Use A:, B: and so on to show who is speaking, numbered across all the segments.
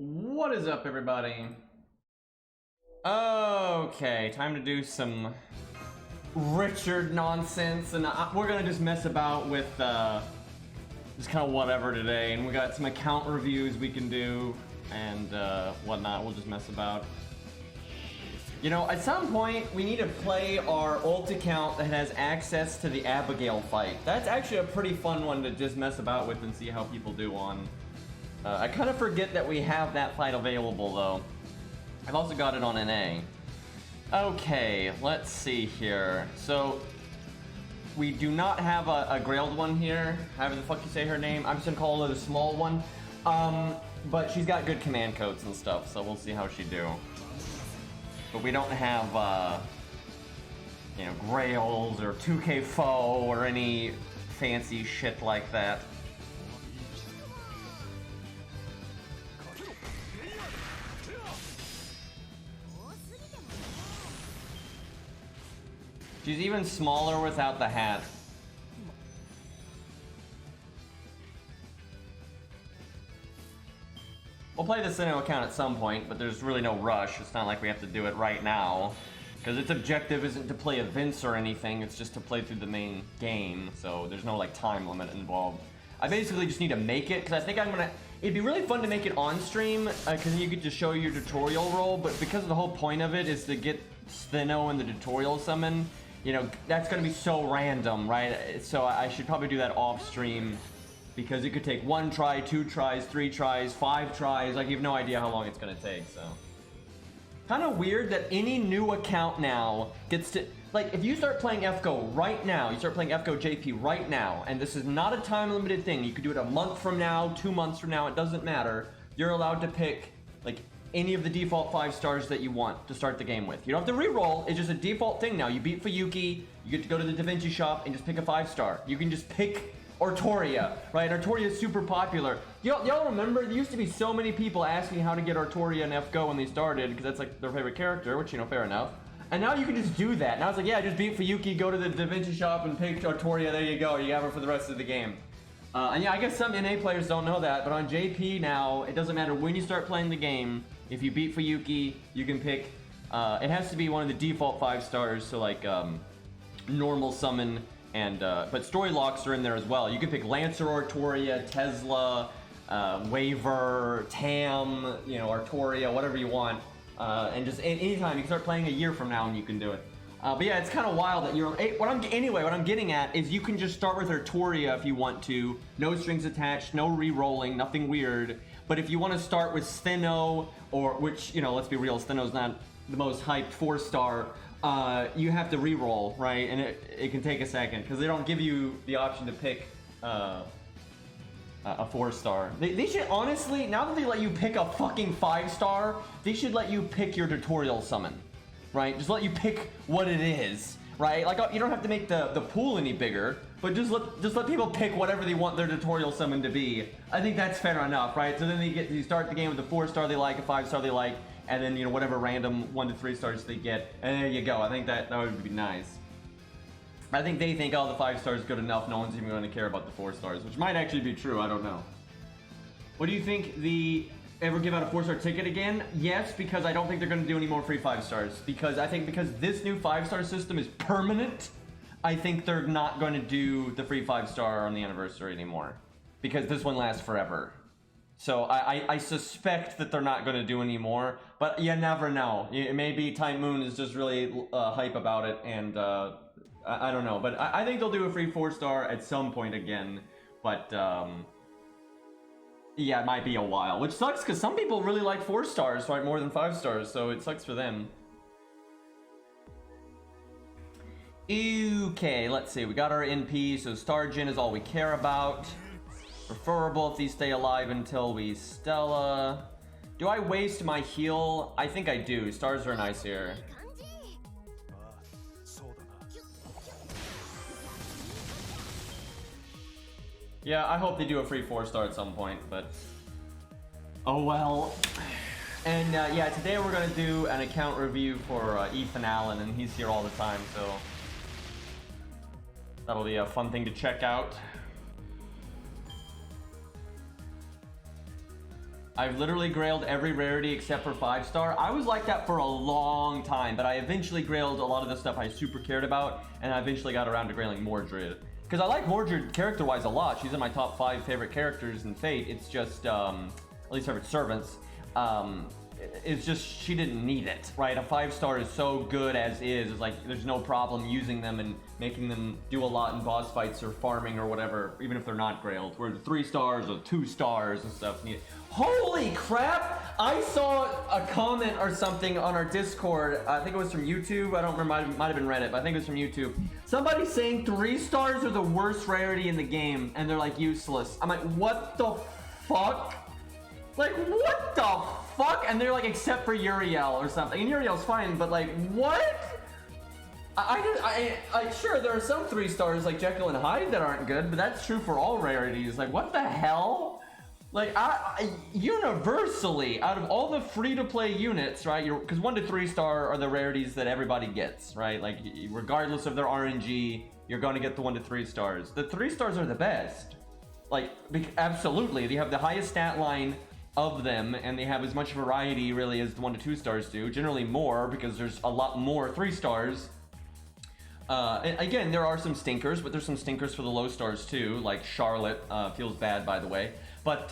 A: What is up, everybody? Okay, time to do some Richard nonsense, and we're gonna just mess about with just kind of whatever today. And we got some account reviews we can do and whatnot. We'll just mess about. You know, at some point we need to play our ult account that has access to the Abigail fight. That's actually a pretty fun one to just mess about with and see how people do on. I kind of forget that we have that fight available, though. I've also got it on NA. Okay, let's see here. So, we do not have a Grailed one here. However the fuck you say her name. I'm just gonna call her the small one. But she's got good command codes and stuff, so we'll see how she do. But we don't have, you know, Grails or 2K Foe or any fancy shit like that. She's even smaller without the hat. We'll play the Sinnoh account at some point, but there's really no rush. It's not like we have to do it right now. Because its objective isn't to play events or anything, it's just to play through the main game. So there's no like time limit involved. I basically just need to make it, because I think I'm gonna... It'd be really fun to make it on stream, because you get to show your tutorial role, but because the whole point of it is to get Sinnoh in the tutorial summon, you know, that's going to be so random, right? So I should probably do that off stream because it could take 1 try, 2 tries, 3 tries, 5 tries. Like, you have no idea how long it's going to take, so. Kind of weird that any new account now gets to... Like, if you start playing FGO right now, you start playing FGO JP right now, and this is not a time-limited thing. You could do it a month from now, 2 months from now, it doesn't matter. You're allowed to pick, like, any of the default 5 stars that you want to start the game with. You don't have to re-roll, it's just a default thing now. You beat Fuyuki, you get to go to the Da Vinci shop and just pick a 5-star. You can just pick Artoria, right? Artoria is super popular. Y'all remember, there used to be so many people asking how to get Artoria in FGO when they started, because that's like their favorite character, which, you know, fair enough. And now you can just do that. Now it's like, yeah, just beat Fuyuki, go to the Da Vinci shop and pick Artoria, there you go, you have her for the rest of the game. And yeah, I guess some NA players don't know that, but on JP now, it doesn't matter when you start playing the game. If you beat Fuyuki, you can pick, it has to be one of the default 5 stars, so like, normal summon, and, but story locks are in there as well. You can pick Lancer Artoria, Tesla, Waver, Tam, you know, Artoria, whatever you want, and just anytime, you can start playing a year from now and you can do it. But yeah, it's kind of wild that you're, what I'm getting at is you can just start with Artoria if you want to, no strings attached, no re-rolling, nothing weird. But if you want to start with Sinnoh, or which, you know, let's be real, Sinnoh's not the most hyped 4-star, you have to re-roll, right? And it can take a second, because they don't give you the option to pick a 4-star. They should, honestly, now that they let you pick a fucking 5-star, they should let you pick your tutorial summon, right? Just let you pick what it is, right? Like, you don't have to make the pool any bigger, but just let people pick whatever they want their tutorial summon to be. I think that's fair enough, right? So then you start the game with a 4-star they like, a 5-star they like, and then, you know, whatever random 1 to 3 stars they get, and there you go. I think that would be nice. I think they think, oh, the 5-star is good enough, no one's even going to care about the 4 stars, which might actually be true, I don't know. What do you think, ever give out a 4-star ticket again? Yes, because I don't think they're going to do any more free 5-stars. Because I think because this new 5-star system is permanent, I think they're not going to do the free 5-star on the anniversary anymore. Because this one lasts forever. So I suspect that they're not going to do any more. But you never know. Maybe Time Moon is just really hype about it, and I don't know. But I think they'll do a free 4-star at some point again. But yeah, it might be a while. Which sucks, because some people really like 4 stars, right? More than 5 stars, so it sucks for them. Okay, let's see. We got our NP, so Star Gen is all we care about. Preferable if these stay alive until we Stella. Do I waste my heal? I think I do. Stars are nice here. Yeah, I hope they do a free 4-star at some point, but... Oh well. And yeah, today we're gonna do an account review for Ethan Allen, and he's here all the time, so... That'll be a fun thing to check out. I've literally grailed every rarity except for 5-star. I was like that for a long time, but I eventually grailed a lot of the stuff I super cared about, and I eventually got around to grailing Mordred. Because I like Mordred character-wise a lot. She's in my top 5 favorite characters in Fate. It's just, at least favorite servants. It's just, she didn't need it, right? A 5-star is so good as is. It's like, there's no problem using them and making them do a lot in boss fights or farming or whatever, even if they're not grailed. Where the 3 stars or 2 stars and stuff need it. Holy crap! I saw a comment or something on our Discord. I think it was from YouTube. I don't remember, might have been Reddit, but I think it was from YouTube. Somebody saying 3 stars are the worst rarity in the game, and they're like useless. I'm like, what the fuck? Like, what the fuck? And they're like, except for Uriel or something. And Uriel's fine, but like, what? Sure, there are some 3 stars like Jekyll and Hyde that aren't good, but that's true for all rarities. Like, what the hell? Like, universally, out of all the free-to-play units, right? Because 1 to 3 star are the rarities that everybody gets, right? Like, regardless of their RNG, you're going to get the 1 to 3 stars. The 3 stars are the best. Like, absolutely. They have the highest stat line of them, and they have as much variety really as the 1 to 2 stars do. Generally more, because there's a lot more 3 stars. And again, there are some stinkers, but there's some stinkers for the low stars too, like Charlotte. Feels bad, by the way. But,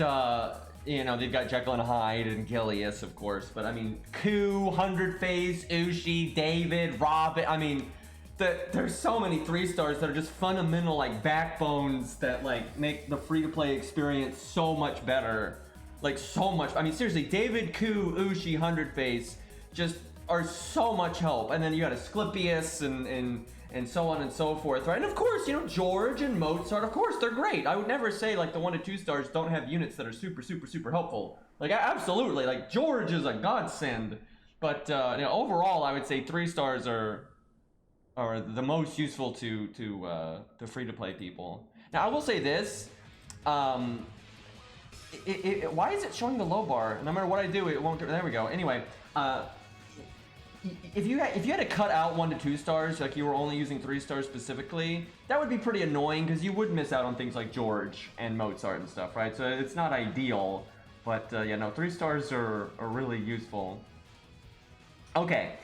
A: you know, they've got Jekyll and Hyde and Gilius, of course. But, I mean, Ku, 100 Face, Ushi, David, Robin. I mean, there's so many 3 stars that are just fundamental, like, backbones that, like, make the free-to-play experience so much better. Like, so much. I mean, seriously, David, Ku, Ushi, 100 Face just are so much help. And then you got Asclepius and so on and so forth, right? And of course, you know, George and Mozart, of course, they're great. I would never say, like, the 1 to 2 stars don't have units that are super, super, super helpful. Like, absolutely. Like, George is a godsend. But, you know, overall, I would say 3 stars are the most useful to free-to-play people. Now, I will say this. Why is it showing the low bar? No matter what I do, it won't. There we go. Anyway, if you had to cut out 1 to 2 stars, like you were only using 3 stars specifically, that would be pretty annoying because you would miss out on things like George and Mozart and stuff, right? So it's not ideal, but yeah, no, 3 stars are really useful. Okay,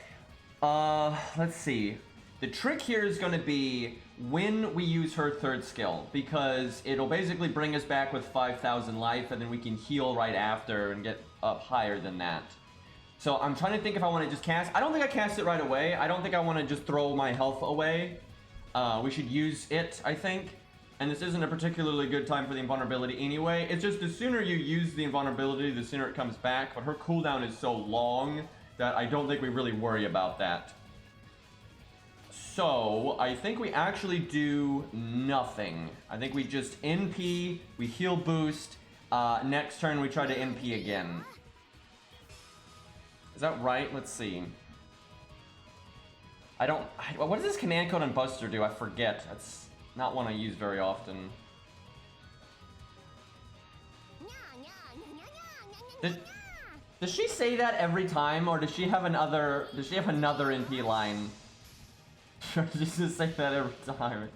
A: let's see. The trick here is going to be when we use her 3rd skill, because it'll basically bring us back with 5,000 life, and then we can heal right after and get up higher than that. So I'm trying to think if I want to just cast. I don't think I cast it right away. I don't think I want to just throw my health away. We should use it, I think. And this isn't a particularly good time for the invulnerability anyway. It's just the sooner you use the invulnerability, the sooner it comes back. But her cooldown is so long that I don't think we really worry about that. So, I think we actually do nothing. I think we just NP, we heal boost, next turn we try to NP again. Is that right? Let's see. What does this command code on Buster do? I forget. That's not one I use very often. Does she say that every time, or does she have another NP line? Or does she just say that every time?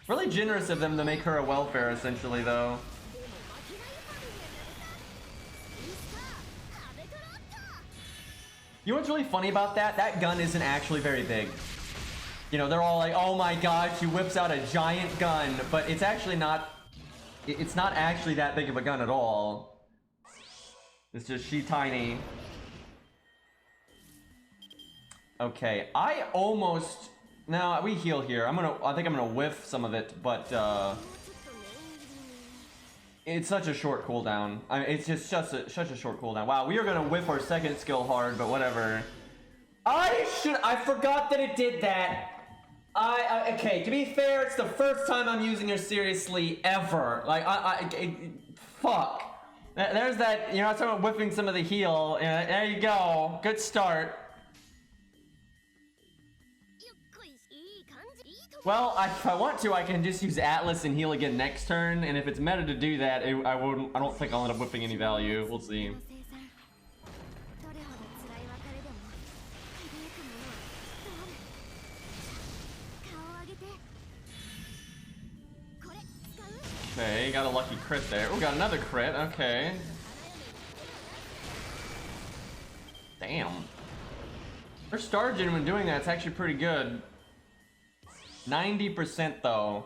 A: Really generous of them to make her a welfare, essentially, though. You know what's really funny about that? That gun isn't actually very big. You know, they're all like, oh my god, she whips out a giant gun, but it's actually not... It's not actually that big of a gun at all. It's just she tiny. Okay, I almost... No, we heal here. I think I'm gonna whiff some of it, but it's such a short cooldown. I mean, it's just such a short cooldown. Wow, we are gonna whiff our 2nd skill hard, but whatever. I forgot that it did that. Okay, to be fair, it's the first time I'm using her seriously ever. Like, fuck. There's that, you know, I was talking about whipping some of the heal. There you go. Good start. Well, if I want to, I can just use Atlas and heal again next turn, and if it's meta to do that, I don't think I'll end up whipping any value. We'll see. Okay, got a lucky crit there. Oh, got another crit. Okay. Damn. Her star gen when doing that, it's actually pretty good. 90% though.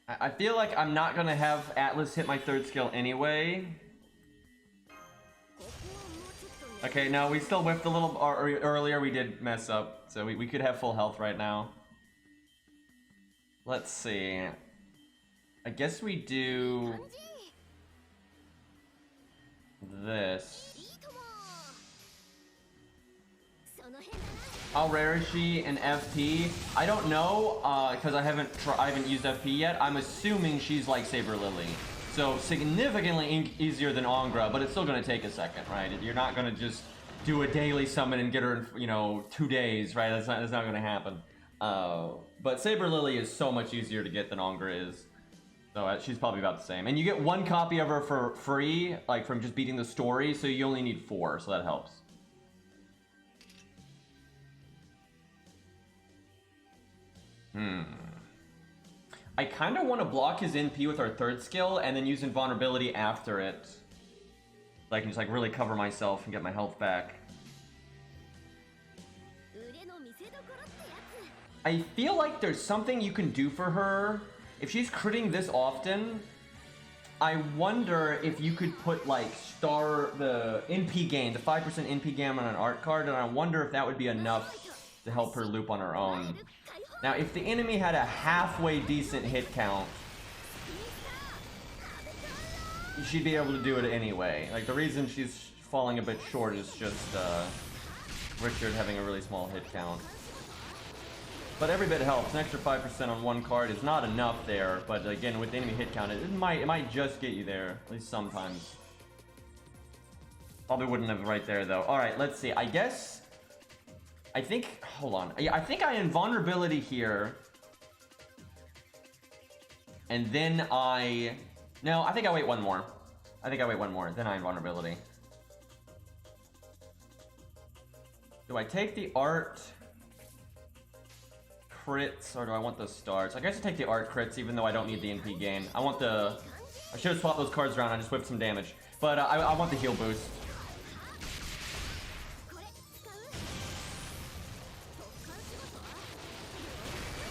A: I feel like I'm not gonna have Atlas hit my third skill anyway. Okay, no, we still whiffed a little earlier. We did mess up, so we could have full health right now. Let's see. I guess we do this. How rare is she in FP? I don't know, because I haven't used FP yet. I'm assuming she's like Saber Lily, so significantly easier than Angra, but it's still gonna take a second, right? You're not gonna just do a daily summon and get her in, 2 days, right? That's not gonna happen. But Saber Lily is so much easier to get than Angra is, so she's probably about the same. And you get 1 copy of her for free, like from just beating the story, so you only need 4, so that helps. I kind of want to block his NP with our third skill and then use invulnerability after it. So I can just like really cover myself and get my health back. I feel like there's something you can do for her. If she's critting this often, I wonder if you could put like the NP gain, the 5% NP gain on an art card, and I wonder if that would be enough to help her loop on her own. Now, if the enemy had a halfway decent hit count, she'd be able to do it anyway. Like, the reason she's falling a bit short is just Richard having a really small hit count. But every bit helps. An extra 5% on 1 card is not enough there, but again, with the enemy hit count, it might just get you there, at least sometimes. Probably wouldn't have right there, though. Alright, let's see. I think, hold on. I think I invulnerability here. And then no, I think I wait one more. Then I invulnerability. Do I take the art crits, or do I want the stars? I guess I take the art crits, even though I don't need the NP gain. I should have swapped those cards around, I just whipped some damage. But I want the heal boost.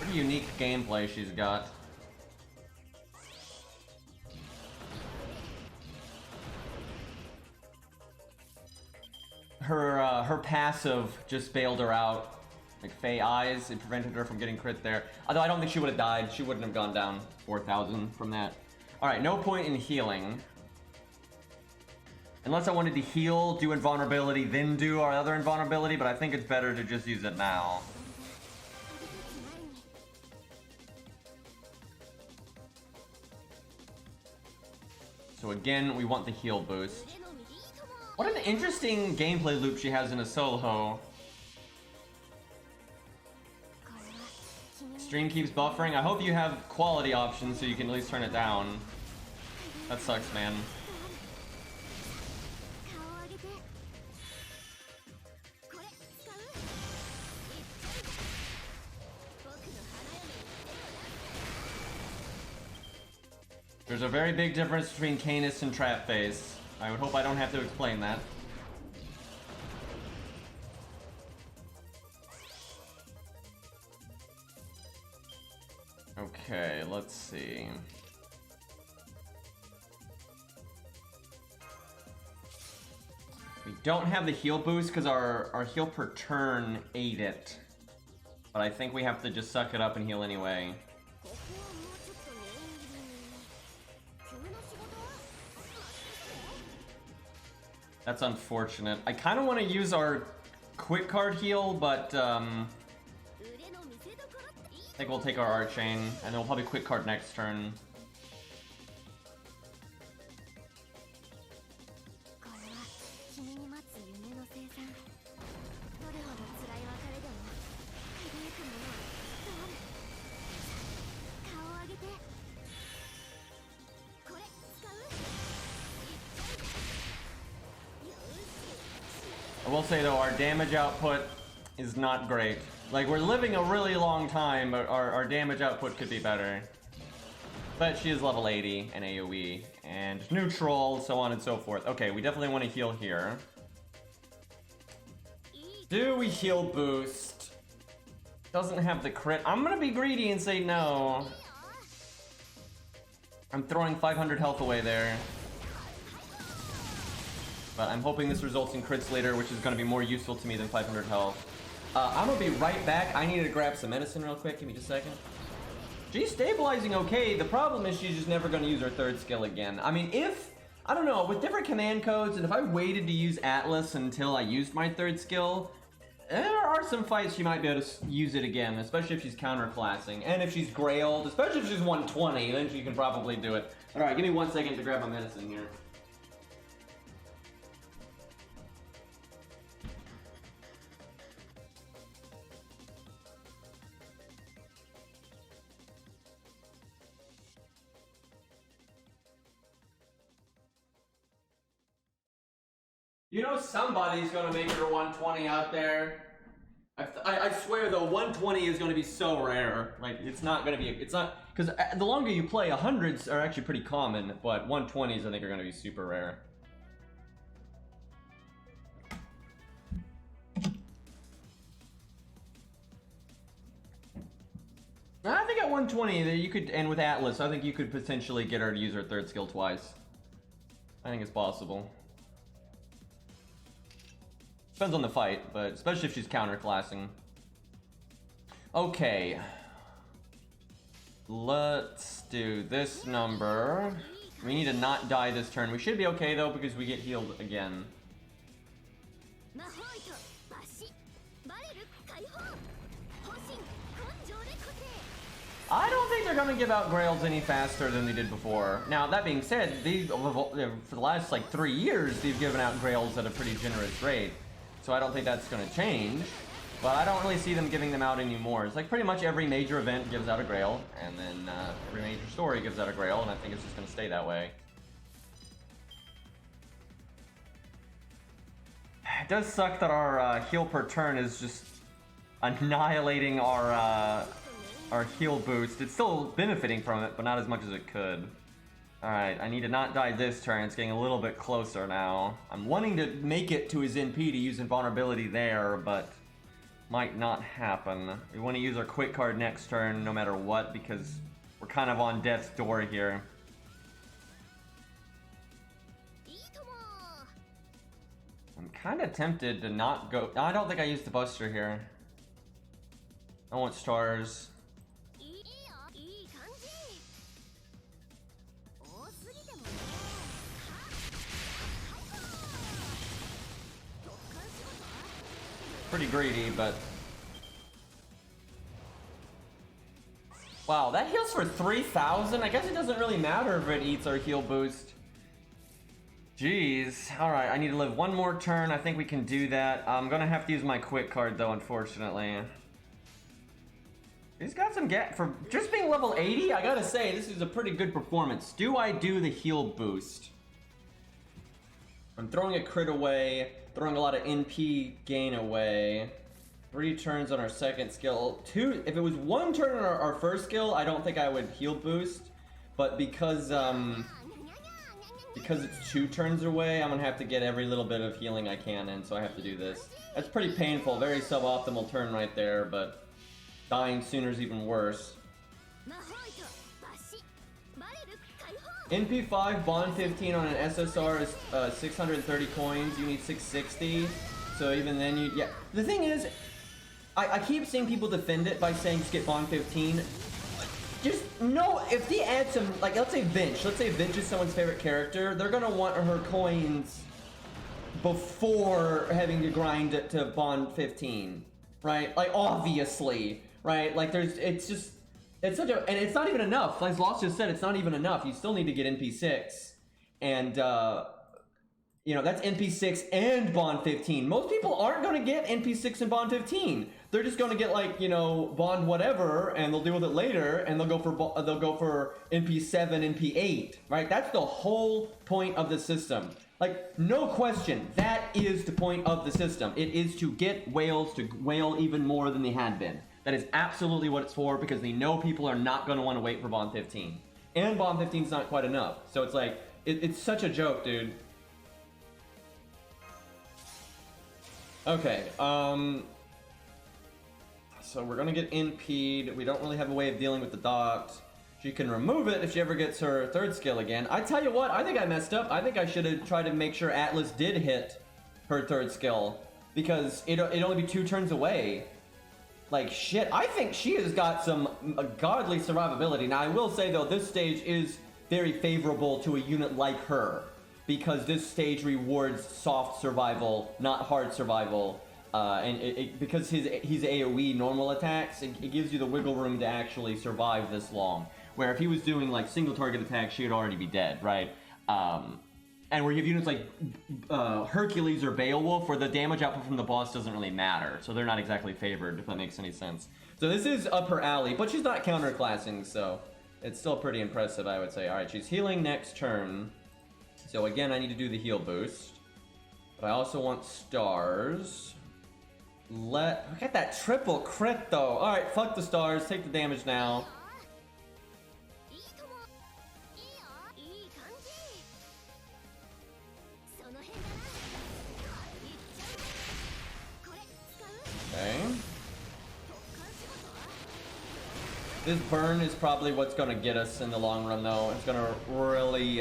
A: Pretty unique gameplay she's got. Her passive just bailed her out. Like Fey Eyes, it prevented her from getting crit there. Although I don't think she would have died. She wouldn't have gone down 4,000 from that. Alright, no point in healing. Unless I wanted to heal, do invulnerability, then do our other invulnerability, but I think it's better to just use it now. So again, we want the heal boost. What an interesting gameplay loop she has in a solo. Stream keeps buffering. I hope you have quality options so you can at least turn it down. That sucks, man. There's a very big difference between Canis and Trap Face. I would hope I don't have to explain that. Okay, let's see. We don't have the heal boost because our heal per turn ate it. But I think we have to just suck it up and heal anyway. That's unfortunate. I kind of want to use our quick card heal, but I think we'll take our Archain, and then we'll probably quick card next turn. will say though, our damage output is not great. Like, we're living a really long time, but our damage output could be better. But she is level 80 and AoE, and neutral, so on and so forth. Okay, we definitely want to heal here. Do we heal boost? Doesn't have the crit. I'm gonna be greedy and say no. I'm throwing 500 health away there. But I'm hoping this results in crits later, which is gonna be more useful to me than 500 health. I'm gonna be right back. I need to grab some medicine real quick. Give me just a second. She's stabilizing okay. The problem is she's just never gonna use her third skill again. I mean, I don't know, with different command codes, and if I waited to use Atlas until I used my third skill, there are some fights she might be able to use it again, especially if she's counterclassing. And if she's Grailed, especially if she's 120, then she can probably do it. Alright, give me 1 second to grab my medicine here. You know somebody's gonna make her 120 out there. I swear though, 120 is gonna be so rare. Like, it's not gonna be, it's not, because the longer you play, 100s are actually pretty common, but 120s I think are gonna be super rare. I think at 120 you could, and with Atlas, I think you could potentially get her to use her third skill twice. I think it's possible. Depends on the fight, but especially if she's counterclassing. Okay. Let's do this number. We need to not die this turn. We should be okay though because we get healed again. I don't think they're gonna give out Grails any faster than they did before. Now, that being said, for the last like 3 years, they've given out Grails at a pretty generous rate. So I don't think that's going to change, but I don't really see them giving them out anymore. It's like pretty much every major event gives out a Grail, and then every major story gives out a Grail, and I think it's just going to stay that way. It does suck that our heal per turn is just annihilating our heal boost. It's still benefiting from it, but not as much as it could. Alright, I need to not die this turn. It's getting a little bit closer now. I'm wanting to make it to his NP to use invulnerability there, but might not happen. We want to use our quick card next turn no matter what, because we're kind of on death's door here. I'm kind of tempted to not go... I don't think I used the Buster here. I want stars. Pretty greedy, but... Wow, that heals for 3,000? I guess it doesn't really matter if it eats our heal boost. Jeez. Alright, I need to live one more turn. I think we can do that. I'm gonna have to use my quick card, though, unfortunately. He's got some for just being level 80, I gotta say, this is a pretty good performance. Do I do the heal boost? I'm throwing a crit away, throwing a lot of NP gain away. 3 turns on our second skill. 2, if it was 1 turn on our first skill, I don't think I would heal boost. But because it's 2 turns away, I'm gonna have to get every little bit of healing I can in, so I have to do this. That's pretty painful, very suboptimal turn right there, but dying sooner is even worse. NP5, bond 15 on an SSR is 630 coins, you need 660, so even then you, yeah. The thing is, I keep seeing people defend it by saying just get bond 15. Just know, if they add some, like let's say Vinch is someone's favorite character, they're gonna want her coins before having to grind it to bond 15, right? Like obviously, right? Like it's such a, and it's not even enough. Like Lost just said, it's not even enough. You still need to get NP6. And, you know, that's NP6 and Bond 15. Most people aren't going to get NP6 and Bond 15. They're just going to get, like, you know, Bond whatever, and they'll deal with it later, and they'll go for NP7, NP8, right? That's the whole point of the system. Like, no question, that is the point of the system. It is to get whales to whale even more than they had been. That is absolutely what it's for, because they know people are not going to want to wait for Bomb 15. And Bomb 15 is not quite enough. So it's like, it's such a joke, dude. Okay, so we're gonna get NP'd. We don't really have a way of dealing with the docked. She can remove it if she ever gets her third skill again. I tell you what, I think I messed up. I think I should have tried to make sure Atlas did hit her third skill, because it'd only be 2 turns away. Like, shit, I think she has got some godly survivability. Now, I will say, though, this stage is very favorable to a unit like her, because this stage rewards soft survival, not hard survival. And because he's AoE normal attacks, it gives you the wiggle room to actually survive this long. Where if he was doing like single target attacks, she'd already be dead, right? And where you have units like Hercules or Beowulf, where the damage output from the boss doesn't really matter. So they're not exactly favored, if that makes any sense. So this is up her alley, but she's not counterclassing, so it's still pretty impressive, I would say. Alright, she's healing next turn. So again, I need to do the heal boost. But I also want stars. Look at that triple crit, though. Alright, fuck the stars. Take the damage now. Okay. This burn is probably what's going to get us in the long run, though. It's going to really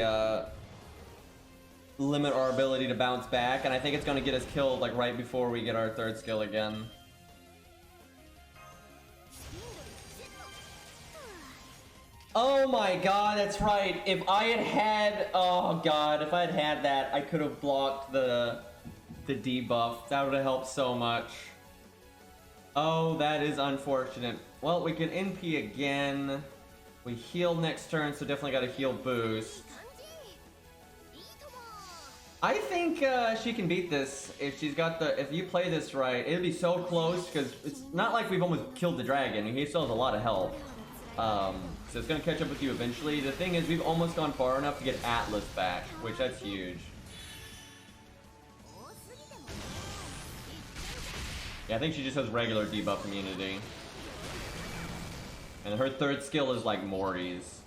A: limit our ability to bounce back, and I think it's going to get us killed like right before we get our third skill again. Oh my god, that's right. If I had had, oh god, if I had had that, I could have blocked the debuff. That would have helped so much. Oh, that is unfortunate. Well, we can NP again. We heal next turn, so definitely got a heal boost. I think she can beat this if she's got the. If you play this right, it'll be so close, because it's not like we've almost killed the dragon. He still has a lot of health. So it's gonna catch up with you eventually. The thing is, we've almost gone far enough to get Atlas back, which that's huge. Yeah, I think she just has regular debuff immunity. And her third skill is like Mori's,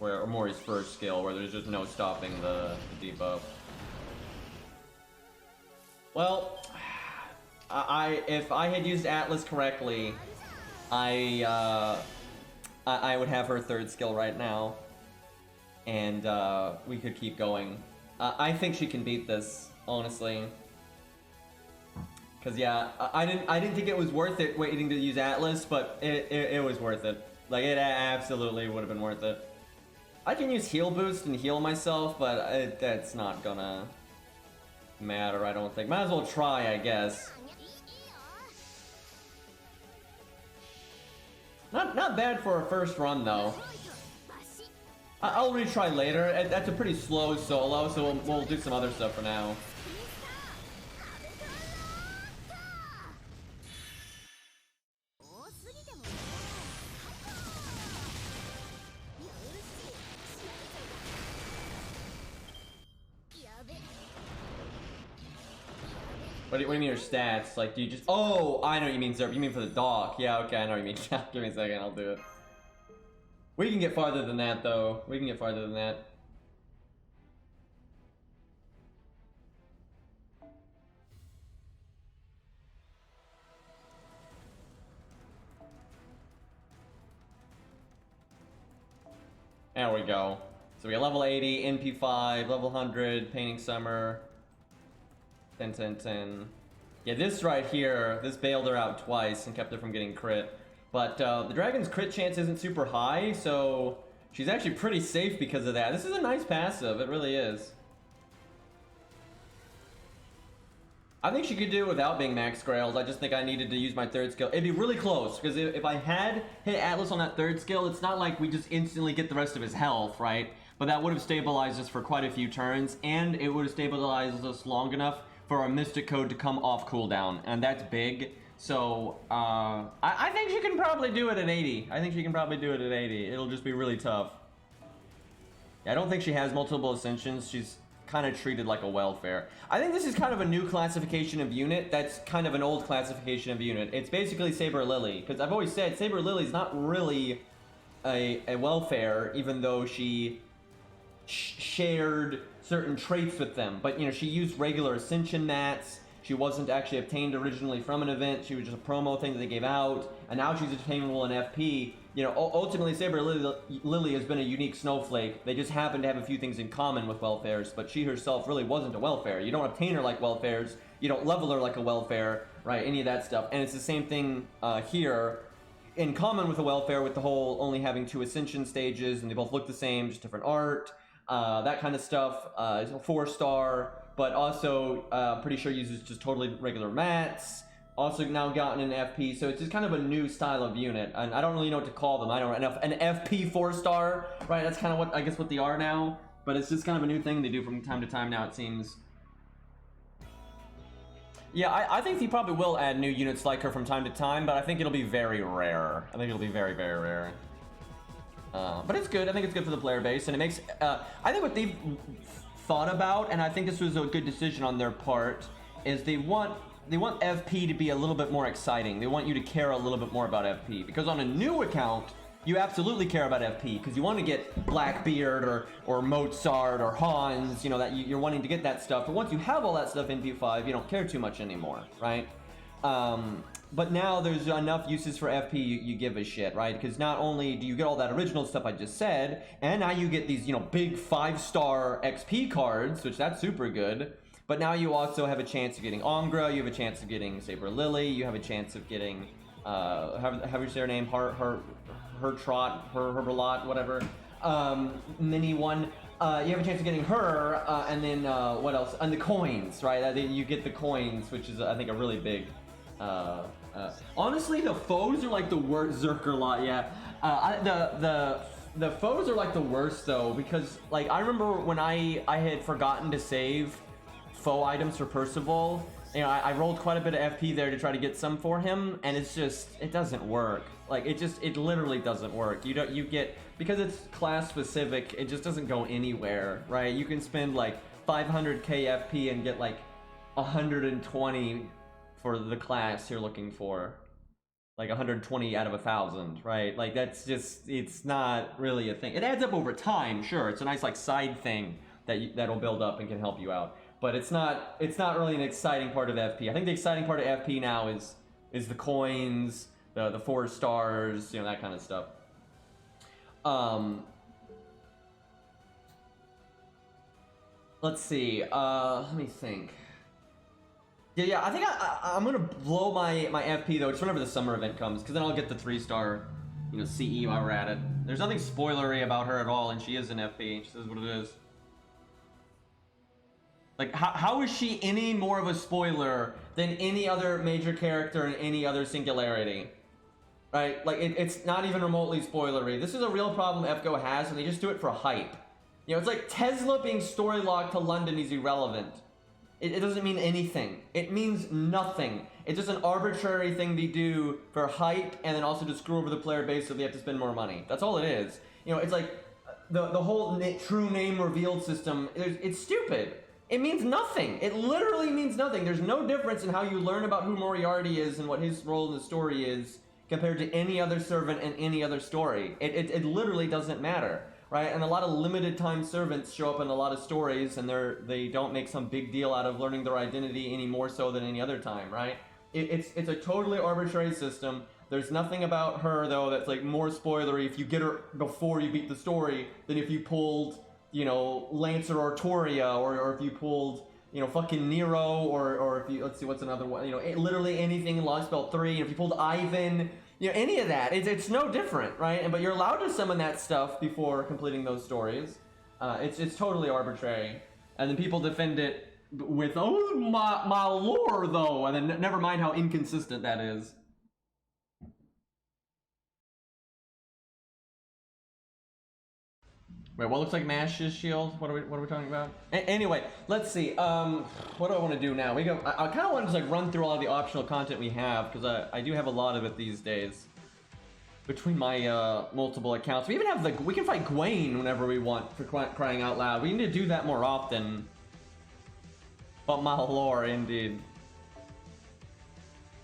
A: or Mori's first skill, where there's just no stopping the debuff. Well, if I had used Atlas correctly, I would have her third skill right now, and we could keep going. I think she can beat this, honestly. Cause yeah, I didn't think it was worth it waiting to use Atlas, but it was worth it. Like, it absolutely would have been worth it. I can use heal boost and heal myself, but that's not gonna matter, I don't think. Might as well try, I guess. Not bad for a first run, though. I'll retry later. That's a pretty slow solo, so we'll do some other stuff for now. What do you mean your stats? Like, do you just... Oh, I know what you mean, Zerp. You mean for the dock. Yeah, okay, I know what you mean. Give me a second, I'll do it. We can get farther than that, though. We can get farther than that. There we go. So we got level 80, NP5, level 100, Painting Summer. 10, 10, 10. Yeah, this right here, this bailed her out twice and kept her from getting crit. But the dragon's crit chance isn't super high, so she's actually pretty safe because of that. This is a nice passive, it really is. I think she could do it without being max grails. I just think I needed to use my third skill. It'd be really close, because if I had hit Atlas on that third skill, it's not like we just instantly get the rest of his health, right? But that would have stabilized us for quite a few turns, and it would have stabilized us long enough for our Mystic Code to come off cooldown, and that's big. So, I think she can probably do it at 80. I think she can probably do it at 80. It'll just be really tough. Yeah, I don't think she has multiple ascensions. She's kind of treated like a welfare. I think this is kind of a new classification of unit that's kind of an old classification of unit. It's basically Saber Lily, because I've always said Saber Lily's not really a welfare, even though she shared certain traits with them. But, you know, she used regular Ascension mats. She wasn't actually obtained originally from an event. She was just a promo thing that they gave out, and now she's obtainable in FP. You know, ultimately, Saber Lily has been a unique snowflake. They just happen to have a few things in common with welfares, but she herself really wasn't a welfare. You don't obtain her like welfares. You don't level her like a welfare, right? Any of that stuff. And it's the same thing here. In common with a welfare, with the whole only having 2 ascension stages, and they both look the same, just different art, that kind of stuff. 4-star, but also pretty sure uses just totally regular mats. Also now gotten an FP, so it's just kind of a new style of unit, and I don't really know what to call them. I don't know, an FP 4-star, right? That's kind of what I guess what they are now, but it's just kind of a new thing they do from time to time now, it seems. Yeah, I think he probably will add new units like her from time to time, but I think it'll be very rare. I think it'll be very, very rare. But it's good. I think it's good for the player base, and it makes... I think what they've thought about, and I think this was a good decision on their part, is they want FP to be a little bit more exciting. They want you to care a little bit more about FP, because on a new account, you absolutely care about FP, because you want to get Blackbeard or Mozart or Hans, you know, that you're wanting to get that stuff. But once you have all that stuff in P5, you don't care too much anymore, right? But now there's enough uses for FP you give a shit, right? Because not only do you get all that original stuff I just said, and now you get these, you know, big 5-star XP cards, which that's super good. But now you also have a chance of getting Ongra, you have a chance of getting Saber Lily, you have a chance of getting, have you say her name, Herberlot, whatever, mini one. You have a chance of getting her, and then, what else? And the coins, right? You get the coins, which is, I think, a really big, honestly, the foes are like the worst. Zerkerlot, yeah. The foes are like the worst, though, because, like, I remember when I had forgotten to save foe items for Percival. You know, I rolled quite a bit of FP there to try to get some for him, and it's just, it doesn't work. Like, it literally doesn't work. You get, because it's class specific, it just doesn't go anywhere, right? You can spend like 500k FP and get like 120 for the class you're looking for. Like 120 out of 1,000, right? Like, that's just, it's not really a thing. It adds up over time, sure. It's a nice like side thing that'll build up and can help you out. But it's not really an exciting part of FP. I think the exciting part of FP now is the coins, the 4 stars, you know, that kind of stuff. Let's see. Let me think. Yeah. I think I'm gonna blow my FP though, just whenever the summer event comes, because then I'll get the 3-star, you know, CE while we're at it. There's nothing spoilery about her at all, and she is an FP. She says what it is. Like, how is she any more of a spoiler than any other major character in any other singularity? Right? Like, it's not even remotely spoilery. This is a real problem FGO has, and they just do it for hype. You know, it's like Tesla being story locked to London is irrelevant. It doesn't mean anything. It means nothing. It's just an arbitrary thing they do for hype, and then also to screw over the player base so they have to spend more money. That's all it is. You know, it's like the whole true name revealed system, it's stupid. It means nothing. It literally means nothing. There's no difference in how you learn about who Moriarty is and what his role in the story is compared to any other servant in any other story. It literally doesn't matter, right? And a lot of limited time servants show up in a lot of stories, and they don't make some big deal out of learning their identity any more so than any other time, right? It's a totally arbitrary system. There's nothing about her, though, that's like more spoilery if you get her before you beat the story than if you pulled, you know, Lancer Artoria, or if you pulled, you know, fucking Nero, or if you, let's see, what's another one, you know, literally anything in Logspell 3, and if you pulled Ivan, you know, any of that, it's no different, right? But you're allowed to summon that stuff before completing those stories. It's totally arbitrary, and then people defend it with, oh, my lore, though, and then never mind how inconsistent that is. Wait, what looks like Mash's shield? What are we talking about? Anyway, let's see. What do I want to do now? I kind of want to just like run through all of the optional content we have, because I do have a lot of it these days. Between my multiple accounts, we even have we can fight Gwaine whenever we want, for crying out loud. We need to do that more often. But my lord, indeed.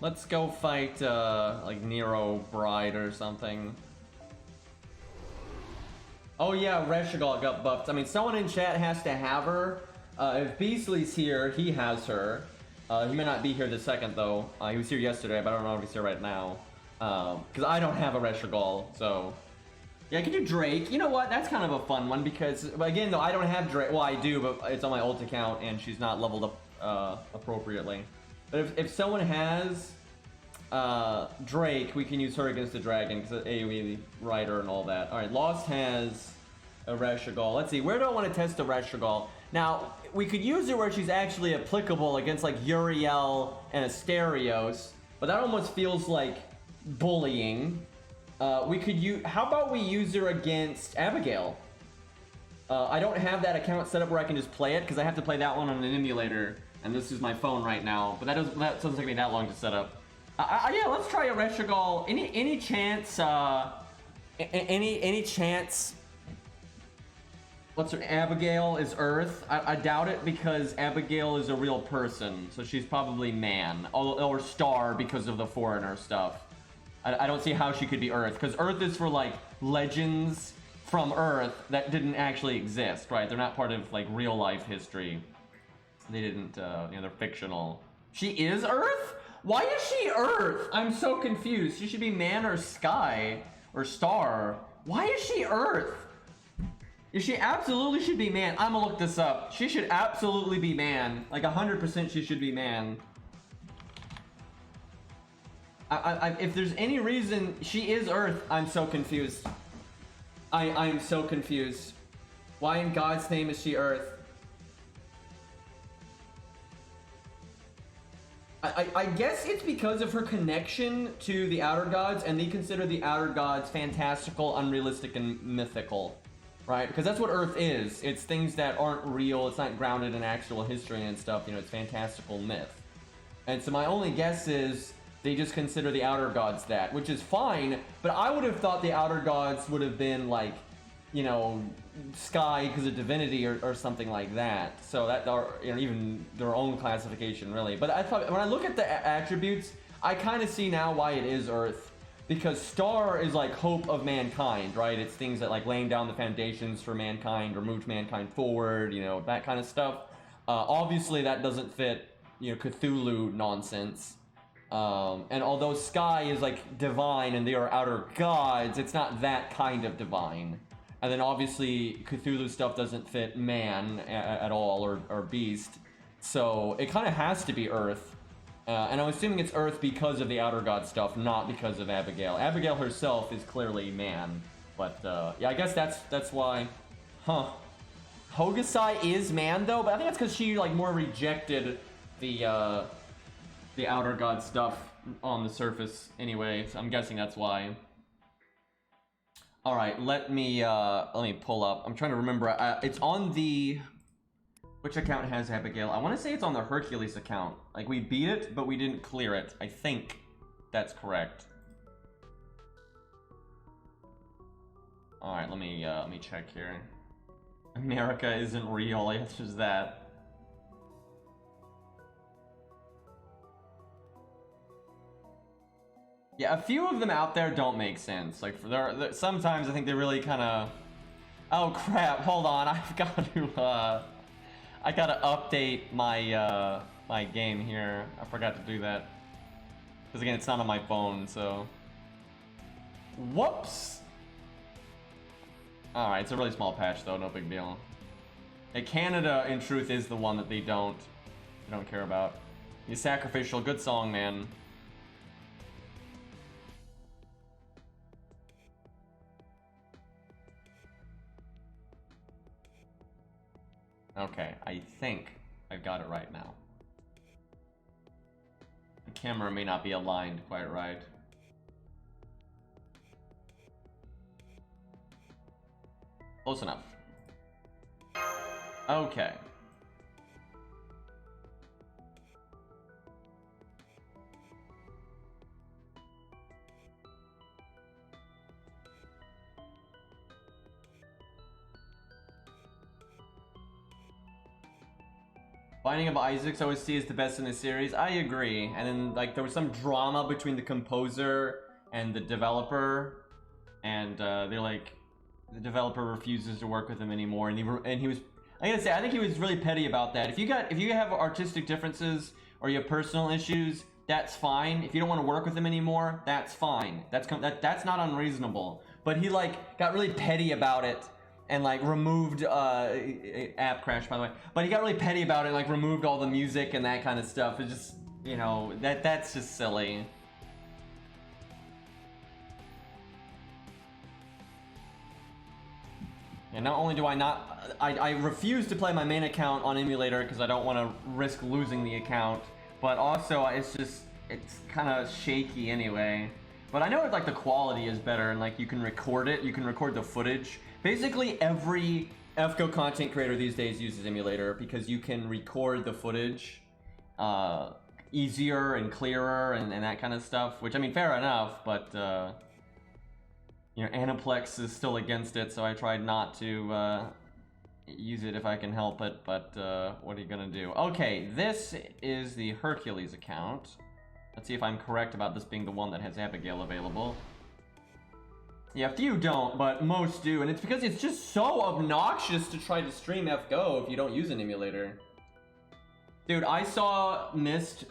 A: Let's go fight, like Nero Bride or something. Oh yeah, Reshigal got buffed. I mean, someone in chat has to have her. If Beasley's here, he has her. He may not be here this second, though. He was here yesterday, but I don't know if he's here right now. Because I don't have a Reshigal, so... Yeah, I can do Drake. You know what? That's kind of a fun one, because, again, though, I don't have Drake. Well, I do, but it's on my ult account, and she's not leveled up appropriately. But if someone has Drake, we can use her against the dragon, because AoE Rider and all that. Alright, Lost has a Reshigal. Let's see, where do I want to test the Reshigal? Now, we could use her where she's actually applicable against, like, Uriel and Asterios, but that almost feels like bullying. We could use... How about we use her against Abigail? I don't have that account set up where I can just play it, because I have to play that one on an emulator, and this is my phone right now, but that doesn't take me that long to set up. Yeah, let's try a Reshigal. Any chance, any chance... What's her... Abigail is Earth? I doubt it, because Abigail is a real person, so she's probably man. Or Star, because of the Foreigner stuff. I don't see how she could be Earth, because Earth is for, like, legends from Earth that didn't actually exist, right? They're not part of, like, real-life history. They didn't, you know, they're fictional. She is Earth? Why is she Earth? I'm so confused. She should be man or sky or star. Why is she Earth? She absolutely should be man. I'm gonna look this up. She should absolutely be man. Like 100% she should be man. If there's any reason she is Earth, I'm so confused. I'm so confused. Why in God's name is she Earth? I guess it's because of her connection to the Outer Gods, and they consider the Outer Gods fantastical, unrealistic, and mythical. Right? Because that's what Earth is. It's things that aren't real, it's not grounded in actual history and stuff, you know, it's fantastical myth. And so my only guess is they just consider the Outer Gods that, which is fine, but I would have thought the Outer Gods would have been like, you know, sky because of divinity or something like that. So that, or, you know, even their own classification really. But I thought, when I look at the attributes, I kind of see now why it is Earth. Because Star is like hope of mankind, right? It's things that like laying down the foundations for mankind or move mankind forward, you know, that kind of stuff. Obviously that doesn't fit, you know, Cthulhu nonsense. And although Sky is like divine and they are outer gods, it's not that kind of divine. And then obviously Cthulhu stuff doesn't fit man at all, or beast. So it kind of has to be Earth. And I'm assuming it's Earth because of the Outer God stuff, not because of Abigail. Abigail herself is clearly man. But yeah, I guess that's why. Huh. Hokusai is man though, but I think that's because she like more rejected the Outer God stuff on the surface anyway. So I'm guessing that's why. All right, let me pull up. I'm trying to remember. It's on the... Which account has Abigail? I want to say it's on the Hercules account. Like, we beat it, but we didn't clear it. I think that's correct. Alright, let me check here. America isn't real, it's just that. Yeah, a few of them out there don't make sense. Like, sometimes I think they really kind of... Oh crap, hold on, I've got to, I gotta update my my game here. I forgot to do that. Because again, it's not on my phone, so... Whoops! Alright, it's a really small patch though, no big deal. And Canada, in truth, is the one that they don't care about. You Sacrificial, good song, man. Okay, I think I've got it right now. The camera may not be aligned quite right. Close enough. Okay. Binding of Isaac's OST is the best in the series. I agree. And then like there was some drama between the composer and the developer, and they're like, the developer refuses to work with him anymore, and he was. I gotta say, I think he was really petty about that. If you have artistic differences or you have personal issues, that's fine. If you don't want to work with him anymore, that's fine. That's not unreasonable. But he like got really petty about it and like removed app crash, by the way. But he got really petty about it, like removed all the music and that kind of stuff. It just, you know, that's just silly. And not only do I refuse to play my main account on emulator because I don't want to risk losing the account, but also it's kind of shaky anyway. But I know like the quality is better, and like you can record it, you can record the footage. Basically every FGO content creator these days uses emulator because you can record the footage easier and clearer and that kind of stuff, which I mean, fair enough, but you know, Aniplex is still against it, so I tried not to use it if I can help it, but what are you gonna do? Okay, this is the Hercules account. Let's see if I'm correct about this being the one that has Abigail available. Yeah, few don't, but most do, and it's because it's just so obnoxious to try to stream FGO if you don't use an emulator. Dude, I saw Mist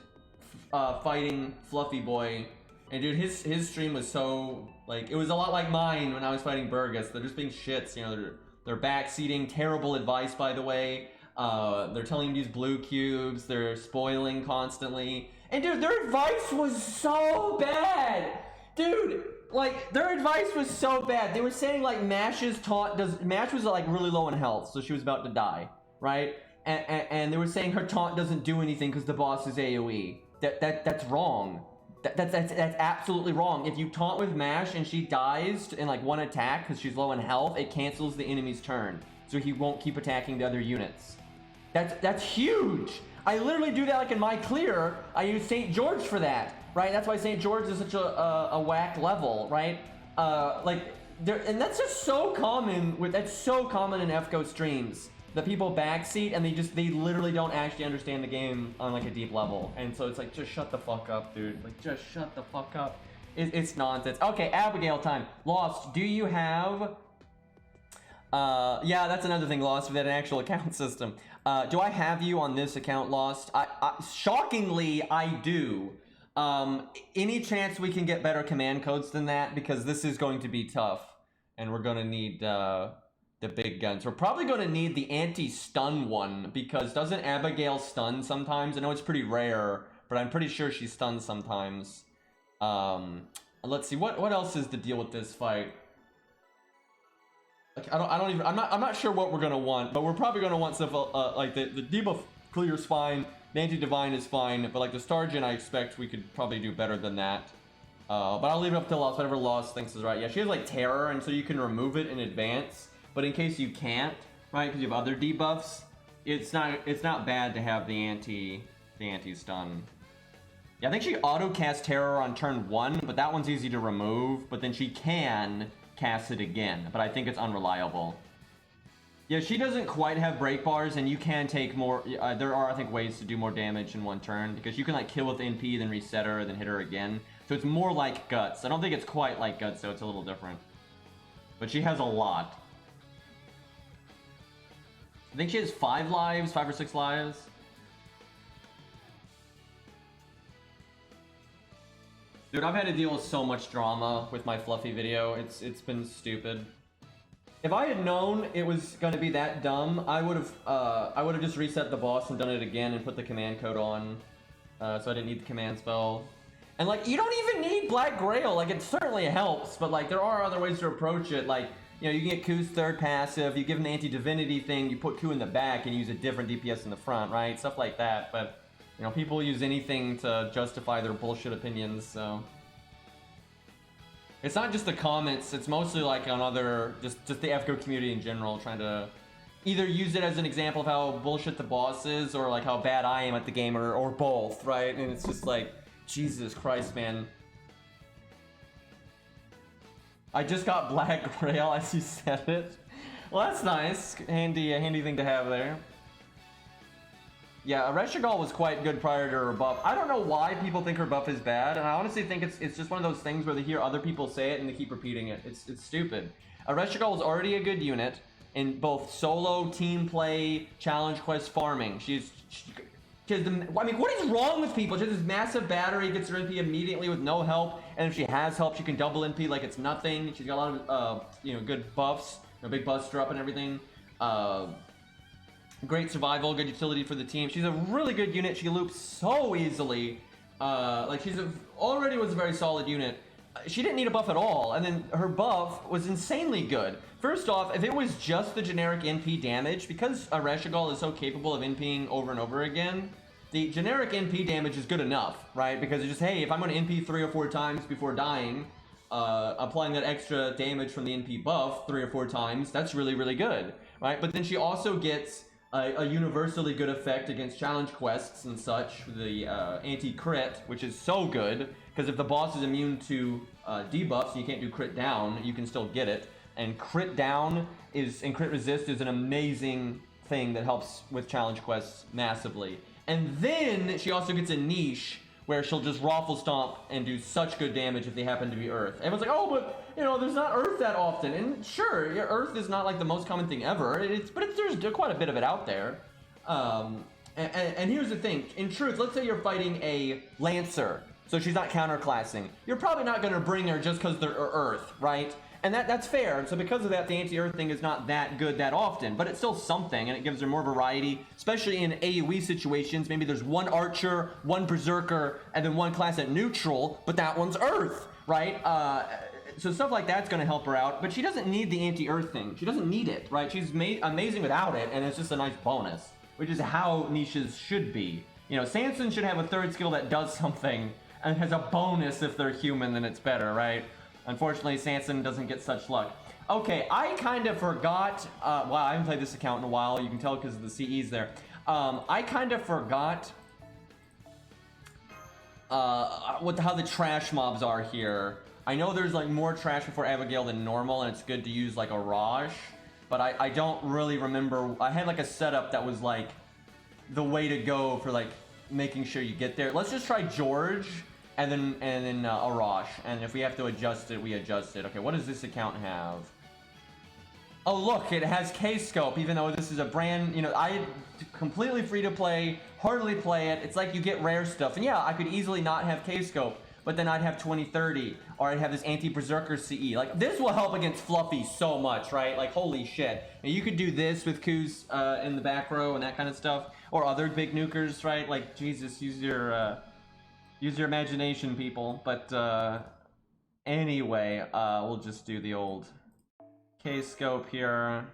A: fighting Fluffy Boy, and dude, his stream was so, like, it was a lot like mine when I was fighting Burgess. They're just being shits, you know, they're backseating, terrible advice, by the way. They're telling him to use blue cubes, they're spoiling constantly. And dude, their advice was so bad! Dude, like, their advice was so bad. They were saying, like, Mash was, like, really low in health, so she was about to die, right? And they were saying her taunt doesn't do anything because the boss is AoE. That's wrong. That's absolutely wrong. If you taunt with Mash and she dies in like one attack because she's low in health, it cancels the enemy's turn, so he won't keep attacking the other units. That's huge. I literally do that like in my clear. I use St. George for that, right? That's why St. George is such a whack level, right? And that's just so common that's so common in FGO streams. The people backseat and they literally don't actually understand the game on like a deep level, and so it's like, just shut the fuck up, dude. Like, just shut the fuck up. It's nonsense. Okay, Abigail time. Lost, do you have yeah, that's another thing, Lost, with an actual account system. Do I have you on this account, Lost? Shockingly, I do. Any chance we can get better command codes than that? Because this is going to be tough, and we're gonna need the big guns. We're probably going to need the anti-stun one, because doesn't Abigail stun sometimes? I know it's pretty rare, but I'm pretty sure she stuns sometimes. Let's see, what else is the deal with this fight? Like, I'm not sure what we're gonna want, but we're probably gonna want stuff like the debuff clear's fine, the anti-divine is fine, but like the Stargen, I expect we could probably do better than that. But I'll leave it up to Lost, whatever Lost thinks is right. Yeah, she has like Terror, and so you can remove it in advance. But in case you can't, right, because you have other debuffs, it's not bad to have the anti-stun. Yeah, I think she auto-cast Terror on turn 1, but that one's easy to remove, but then she can cast it again, but I think it's unreliable. Yeah, she doesn't quite have break bars, and you can take more, there are, I think, ways to do more damage in one turn, because you can, like, kill with NP, then reset her, then hit her again. So it's more like Guts. I don't think it's quite like Guts, so it's a little different. But she has a lot. I think she has 5 lives, 5 or 6 lives. Dude, I've had to deal with so much drama with my Fluffy video. It's been stupid. If I had known it was gonna be that dumb, I would have just reset the boss and done it again and put the command code on, so I didn't need the command spell. And like, you don't even need Black Grail. Like, it certainly helps, but like, there are other ways to approach it. Like, you know, you can get Ku's third passive, you give him the anti-divinity thing, you put Ku in the back and use a different DPS in the front, right? Stuff like that, but, you know, people use anything to justify their bullshit opinions, so. It's not just the comments, it's mostly like on other, just the FGO community in general, trying to either use it as an example of how bullshit the boss is, or like how bad I am at the game, or both, right? And it's just like, Jesus Christ, man. I just got Black Grail as you said it. Well, that's nice. Handy thing to have there. Yeah, Reshigal was quite good prior to her buff. I don't know why people think her buff is bad, and I honestly think it's just one of those things where they hear other people say it and they keep repeating it. It's stupid. Reshigal was already a good unit in both solo, team play, challenge quest, farming. She has the, I mean, what is wrong with people? She has this massive battery, gets her NP immediately with no help, and if she has help, she can double NP like it's nothing. She's got a lot of, you know, good buffs, a big buster up and everything. Great survival, good utility for the team. She's a really good unit. She loops so easily. Like already was a very solid unit. She didn't need a buff at all, and then her buff was insanely good. First off, if it was just the generic NP damage, because Reshigal is so capable of NPing over and over again, the generic NP damage is good enough, right? Because it's just, hey, if I'm going to NP 3 or 4 times before dying, applying that extra damage from the NP buff 3 or 4 times, that's really, really good, right? But then she also gets a universally good effect against challenge quests and such, the anti-crit, which is so good, because if the boss is immune to debuffs and you can't do crit down, you can still get it. And crit down and crit resist is an amazing thing that helps with challenge quests massively. And then she also gets a niche where she'll just raffle stomp and do such good damage if they happen to be Earth. Everyone's like, oh, but you know, there's not Earth that often. And sure, Earth is not like the most common thing ever. There's quite a bit of it out there. And here's the thing. In truth, let's say you're fighting a Lancer, so she's not counterclassing. You're probably not going to bring her just because they're Earth, right? And that's fair. And so because of that, the anti-Earth thing is not that good that often, but it's still something, and it gives her more variety, especially in AoE situations. Maybe there's one Archer, one Berserker, and then one class at neutral, but that one's Earth, right? So stuff like that's going to help her out, but she doesn't need the anti-Earth thing. She doesn't need it, right? She's amazing without it, and it's just a nice bonus, which is how niches should be. You know, Sanson should have a third skill that does something, and has a bonus if they're human, then it's better, right? Unfortunately, Sanson doesn't get such luck. Okay, I kind of forgot. Wow, I haven't played this account in a while. You can tell because of the CEs there. I kind of forgot how the trash mobs are here. I know there's like more trash before Abigail than normal, and it's good to use like a Raj, but I don't really remember. I had like a setup that was like the way to go for like making sure you get there. Let's just try George. And then Arash, and if we have to adjust it, we adjust it. Okay, what does this account have? Oh look, it has K-Scope, even though this is a brand, you know, completely free to play, hardly play it. It's like you get rare stuff. And yeah, I could easily not have K-Scope, but then I'd have 2030, or I'd have this anti-Berserker CE. Like, this will help against Fluffy so much, right? Like, holy shit. Now, you could do this with Kuz in the back row and that kind of stuff, or other big nukers, right? Like, Jesus, use your imagination, people. But anyway, we'll just do the old K-Scope here.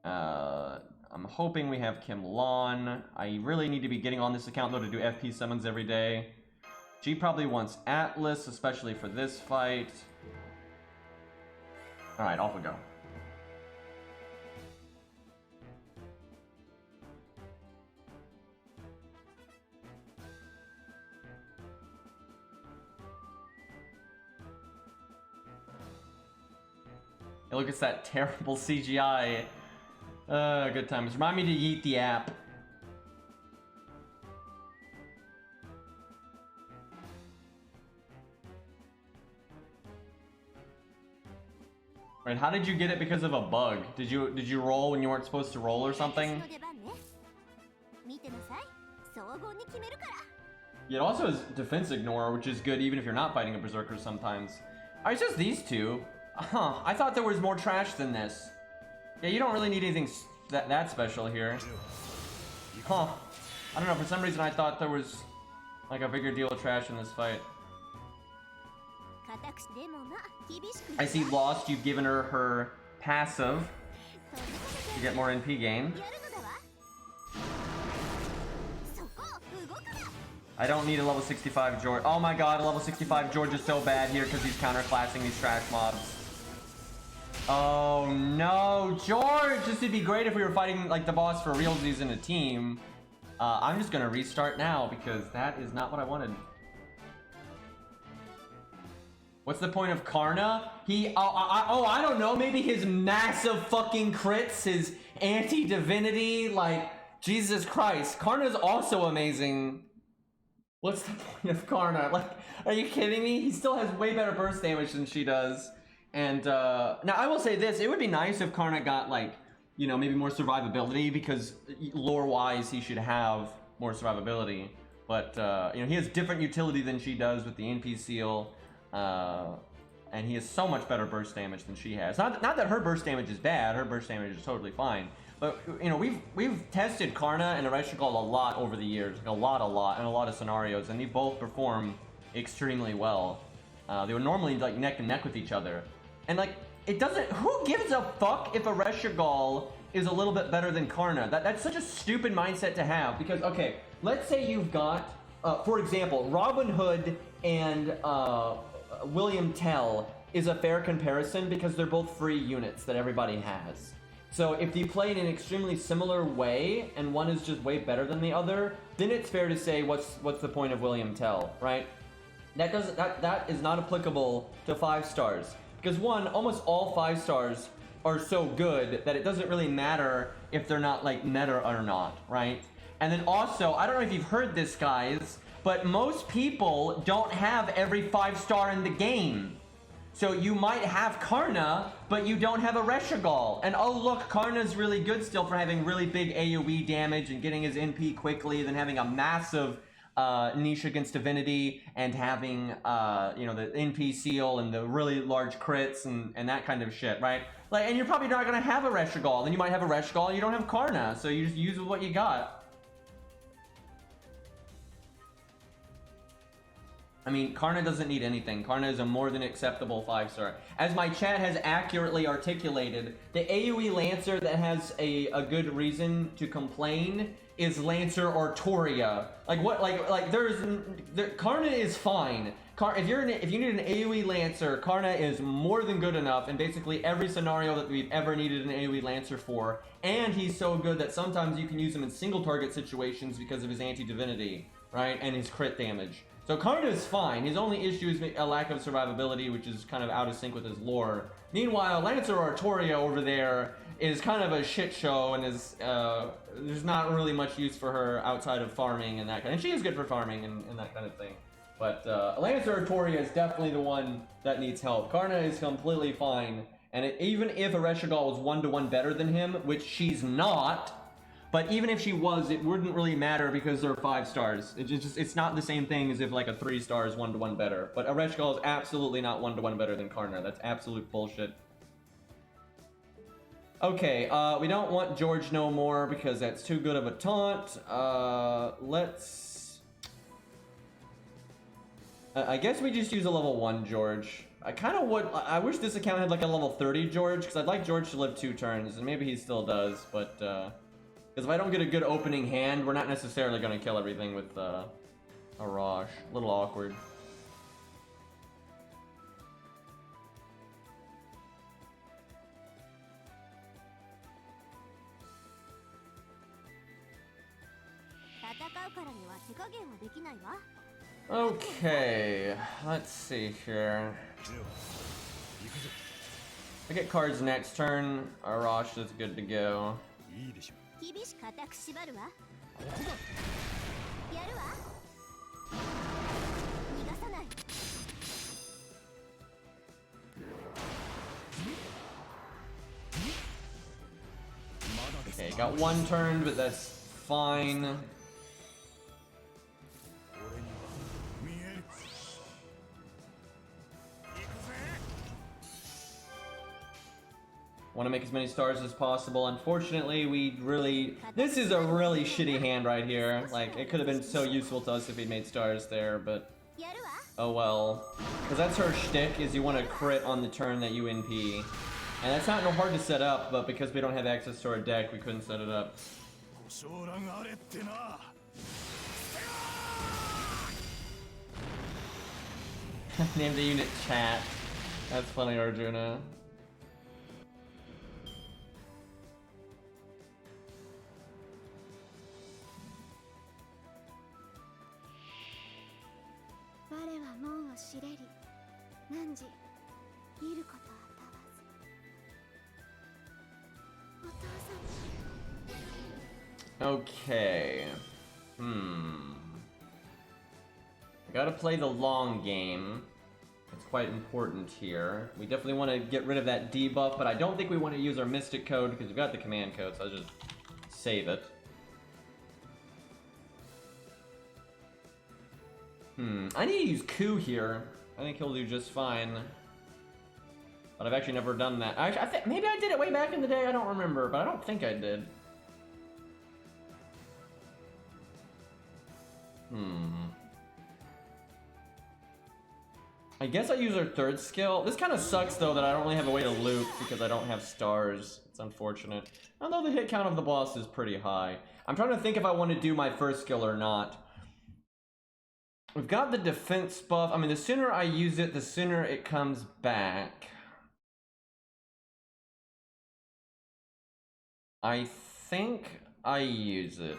A: I'm hoping we have Kim Lon. I really need to be getting on this account, though, to do FP summons every day. She probably wants Atlas, especially for this fight. Alright, off we go. Hey, look, it's that terrible CGI. Good times. Remind me to yeet the app. Right, how did you get it because of a bug? Did you roll when you weren't supposed to roll or something? Yeah, it also has defense ignore, which is good even if you're not fighting a berserker sometimes. Alright, it's just these two. Huh, I thought there was more trash than this. Yeah, you don't really need anything that special here. Huh. I don't know, for some reason I thought there was like a bigger deal of trash in this fight. I see Lost, you've given her her passive to get more NP gain. I don't need a level 65 George. Oh my god, a level 65 George is so bad here because he's counterclassing these trash mobs. Oh no, George! This would be great if we were fighting like the boss for realsies in a team. I'm just gonna restart now because that is not what I wanted. What's the point of Karna? I don't know, maybe his massive fucking crits, his anti-divinity, like, Jesus Christ, Karna's also amazing. What's the point of Karna? Like, are you kidding me? He still has way better burst damage than she does. And now I will say this, it would be nice if Karna got like, you know, maybe more survivability, because lore-wise he should have more survivability. But you know, he has different utility than she does with the NP seal. And he has so much better burst damage than she has. Not that her burst damage is bad, her burst damage is totally fine. But, you know, we've tested Karna and Ereshkigal a lot over the years. Like a lot, in a lot of scenarios. And they both perform extremely well. They were normally like neck and neck with each other. And like, it doesn't, who gives a fuck if Ereshkigal is a little bit better than Karna? That's such a stupid mindset to have. Because, okay, let's say you've got, for example, Robin Hood and William Tell is a fair comparison because they're both free units that everybody has. So if you play in an extremely similar way and one is just way better than the other, then it's fair to say what's the point of William Tell, right? That is not applicable to 5 stars. Because one, almost all 5 stars are so good that it doesn't really matter if they're not like meta or not, right? And then also, I don't know if you've heard this, guys, but most people don't have every 5 star in the game. So you might have Karna, but you don't have Ereshkigal. And oh look, Karna's really good still for having really big AoE damage and getting his NP quickly, then having a massive niche against Divinity, and having you know, the NP seal and the really large crits and that kind of shit, right? Like, and you're probably not gonna have Ereshkigal, then you might have Ereshkigal and you don't have Karna, so you just use what you got. I mean, Karna doesn't need anything. Karna is a more than acceptable 5 star. As my chat has accurately articulated, the AoE Lancer that has a good reason to complain is Lancer or Toria. Like what? Like Karna is fine. If you need an AoE Lancer, Karna is more than good enough in basically every scenario that we've ever needed an AoE Lancer for. And he's so good that sometimes you can use him in single target situations because of his anti-divinity, right? And his crit damage. So Karna is fine. His only issue is a lack of survivability, which is kind of out of sync with his lore. Meanwhile, Lancer Artoria over there is kind of a shit show, and is there's not really much use for her outside of farming and that kind. And she is good for farming and that kind of thing. But Lancer Artoria is definitely the one that needs help. Karna is completely fine, and even if Ereshkigal was 1-to-1 better than him, which she's not. But even if she was, it wouldn't really matter because they're 5 stars. It's not the same thing as if like a 3 star is 1-to-1 better. But Ereshkigal is absolutely not 1-to-1 better than Karna. That's absolute bullshit. Okay, we don't want George no more because that's too good of a taunt. Let's... I guess we just use a level 1 George. I kind of would... I wish this account had like a level 30 George, because I'd like George to live 2 turns, and maybe he still does, but... Because if I don't get a good opening hand, we're not necessarily going to kill everything with Arash. A little awkward. Okay, let's see here. I get cards next turn. Arash is good to go. Okay, got 1 turn, but that's fine. Want to make as many stars as possible. Unfortunately, this is a really shitty hand right here. Like, it could have been so useful to us if we made stars there, but oh well. Because that's her shtick, is you want to crit on the turn that you NP. And that's not hard to set up, but because we don't have access to our deck, we couldn't set it up. Name the unit chat. That's funny, Arjuna. Okay. I gotta play the long game. It's quite important here. We definitely want to get rid of that debuff, but I don't think we want to use our Mystic Code because we've got the command code, so I'll just save it. I need to use Coup here. I think he'll do just fine. But I've actually never done that. I think maybe I did it way back in the day, I don't remember, but I don't think I did. I guess I use our third skill. This kind of sucks though that I don't really have a way to loop because I don't have stars. It's unfortunate. Although the hit count of the boss is pretty high. I'm trying to think if I want to do my first skill or not. We've got the defense buff. I mean, the sooner I use it, the sooner it comes back. I think I use it.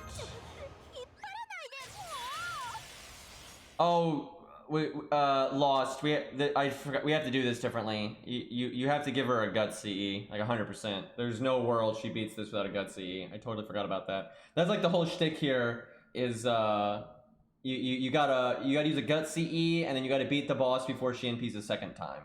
A: Oh, we lost. I forgot. We have to do this differently. You have to give her a gut CE, like 100%. There's no world she beats this without a gut CE. I totally forgot about that. That's like the whole shtick here. Is you gotta use a gut CE and then you gotta beat the boss before she NPs a second time.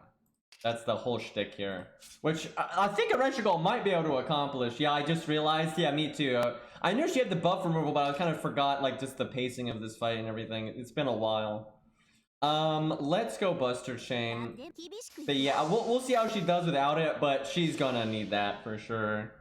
A: That's the whole shtick here, which I think Ereshkigal might be able to accomplish. Yeah, I just realized. Yeah, me too. I knew she had the buff removal, but I kind of forgot like just the pacing of this fight and everything. It's been a while. Let's go Buster Chain. But yeah, we'll see how she does without it, but she's gonna need that for sure.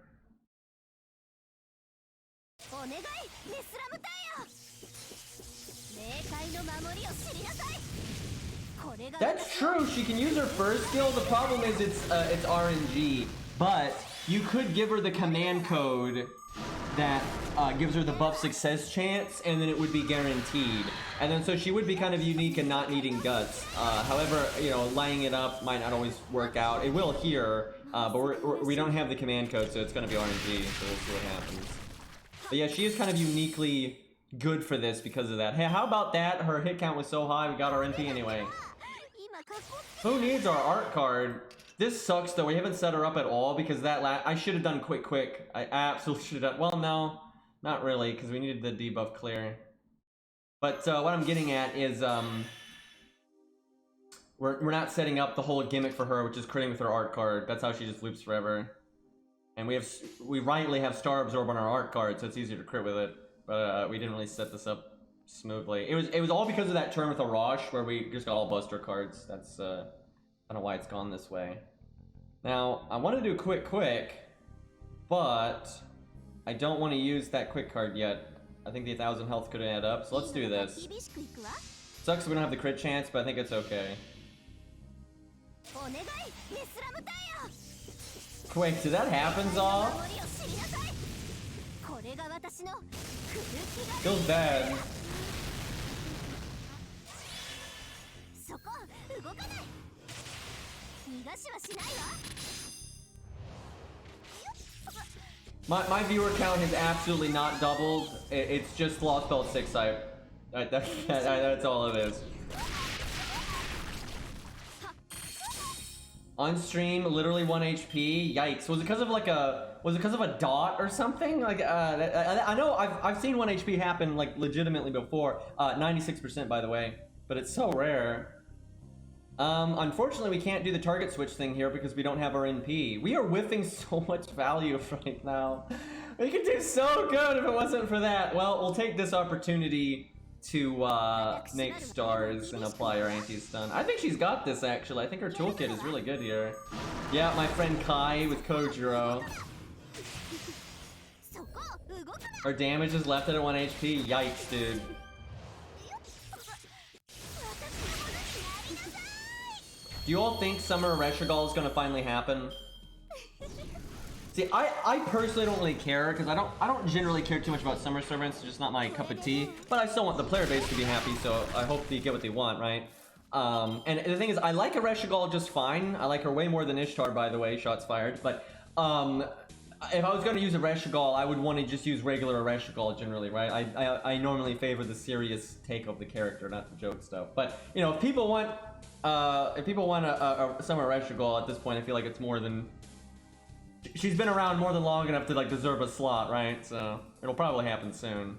A: That's true, she can use her first skill. The problem is it's RNG, but you could give her the command code that gives her the buff success chance, and then it would be guaranteed. And then so she would be kind of unique and not needing guts. However, you know, lining it up might not always work out. It will here, but we don't have the command code, so it's going to be RNG, so we'll see what happens. But yeah, she is kind of uniquely good for this because of that. Hey, how about that? Her hit count was so high, we got our NP anyway. Who needs our art card? This sucks though, we haven't set her up at all because that I should have done quick. I absolutely should have done, well no, not really, because we needed the debuff clear. But what I'm getting at is we're not setting up the whole gimmick for her, which is critting with her art card. That's how she just loops forever. And we rightly have Star Absorb on our art card, so it's easier to crit with it. But we didn't really set this up smoothly. It was all because of that turn with Arash where we just got all Buster cards. That's kind of why it's gone this way. Now I want to do quick, but I don't want to use that quick card yet. I think the 1,000 health could add up, so let's do this. Sucks we don't have the crit chance, but I think it's okay. Quick, did that happen, Zaw? Feels bad. My viewer count has absolutely not doubled. It's just Lost Belt 6 type. That's all it is. On stream, literally 1 HP. Yikes! Was it because of like a dot or something? Like I know I've seen 1 HP happen like legitimately before. 96% by the way, but it's so rare. Unfortunately, we can't do the target switch thing here because we don't have our NP. We are whiffing so much value right now. We could do so good if it wasn't for that. Well, we'll take this opportunity to make stars and apply our anti-stun. I think she's got this actually. I think her toolkit is really good here. Yeah, my friend Kai with Kojiro. Our damage is left at 1 HP. Yikes, dude. Do you all think Summer Ereshkigal is gonna finally happen? See, I personally don't really care because I don't generally care too much about summer servants. It's just not my cup of tea. But I still want the player base to be happy, so I hope they get what they want, right? And the thing is, I like Ereshkigal just fine. I like her way more than Ishtar, by the way. Shots fired. But if I was going to use Ereshkigal, I would want to just use regular Ereshkigal generally, right? I normally favor the serious take of the character, not the joke stuff. But you know, if people want a summer Ereshkigal at this point, I feel like it's more than She's been around more than long enough to like deserve a slot, right? So it'll probably happen soon.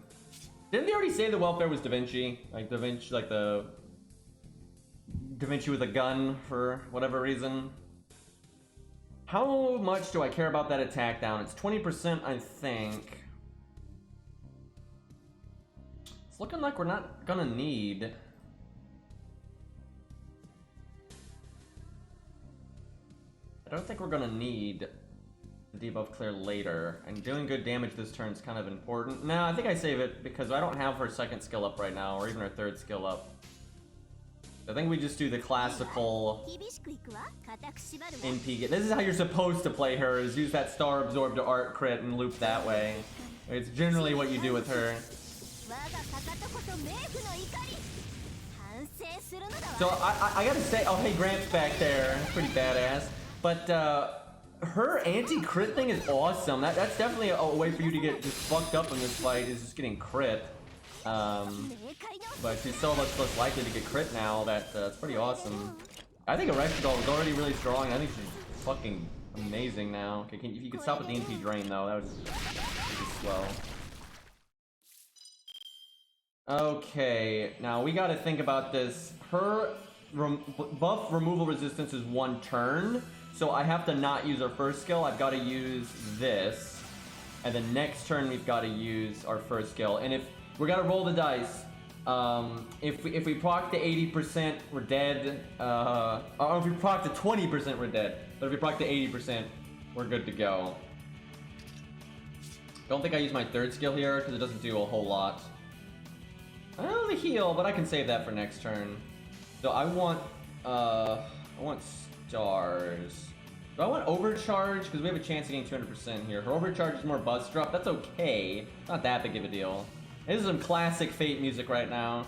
A: Didn't they already say the welfare was Da Vinci? Like Da Vinci, like the Da Vinci with a gun for whatever reason. How much do I care about that attack down? It's 20%, I think. It's looking like we're not gonna need. I don't think we're gonna need the debuff clear later, and doing good damage this turn is kind of important. No, I think I save it because I don't have her second skill up right now, or even her third skill up. I think we just do the classical NP. This is how you're supposed to play her, is use that Star Absorb to art crit and loop that way. It's generally what you do with her. So I gotta say, oh hey, Grant's back there, pretty badass. But her anti-crit thing is awesome. That's definitely a way for you to get just fucked up in this fight, is just getting crit. But she's so much less likely to get crit now that it's pretty awesome. I think Erectodol was already really strong. I think she's fucking amazing now. Okay, if you could stop with the NP drain though, that was pretty slow. Okay, now we gotta think about this. Her buff removal resistance is 1 turn. So I have to not use our first skill. I've got to use this, and then next turn we've got to use our first skill. And if we got to roll the dice, if we proc to 80%, we're dead. Or if we proc to 20%, we're dead. But if we proc to 80%, we're good to go. Don't think I use my third skill here because it doesn't do a whole lot. I don't know the heal, but I can save that for next turn. So I want stars. Do I want overcharge? Because we have a chance of getting 200% here. Her overcharge is more buzz drop. That's okay. Not that big of a deal. This is some classic Fate music right now.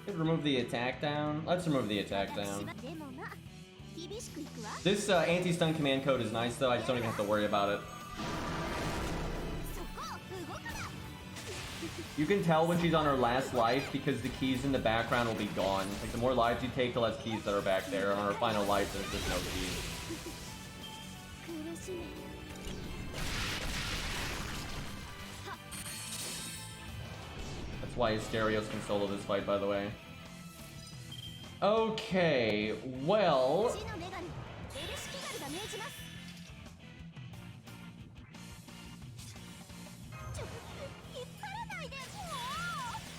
A: Could remove the attack down. Let's remove the attack down. This anti-stun command code is nice though. I just don't even have to worry about it. You can tell when she's on her last life because the keys in the background will be gone. Like the more lives you take, the less keys that are back there. On her final life, there's just no keys. That's why Asterios can solo this fight, by the way. Okay, well...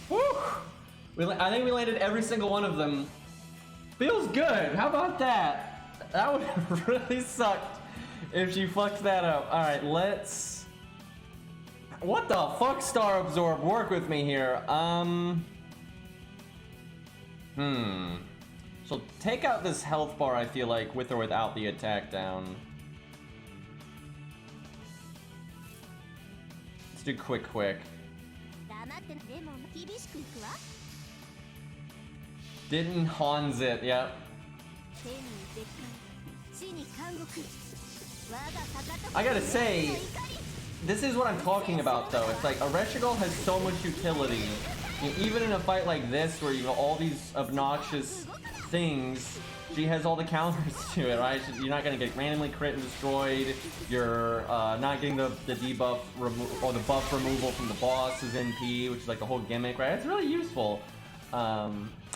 A: Whew! I think we landed every single one of them. Feels good. How about that? That would have really sucked if she fucked that up. All right, let's. What the fuck, Star Absorb? Work with me here. So take out this health bar. I feel like with or without the attack down. Let's do quick. Didn't Hans it, yep. I gotta say, this is what I'm talking about though. It's like Erectodol has so much utility. Even in a fight like this where you have all these obnoxious things, she has all the counters to it, right? You're not gonna get randomly crit and destroyed. You're not getting the debuff or the buff removal from the boss's NP, which is like the whole gimmick, right? It's really useful.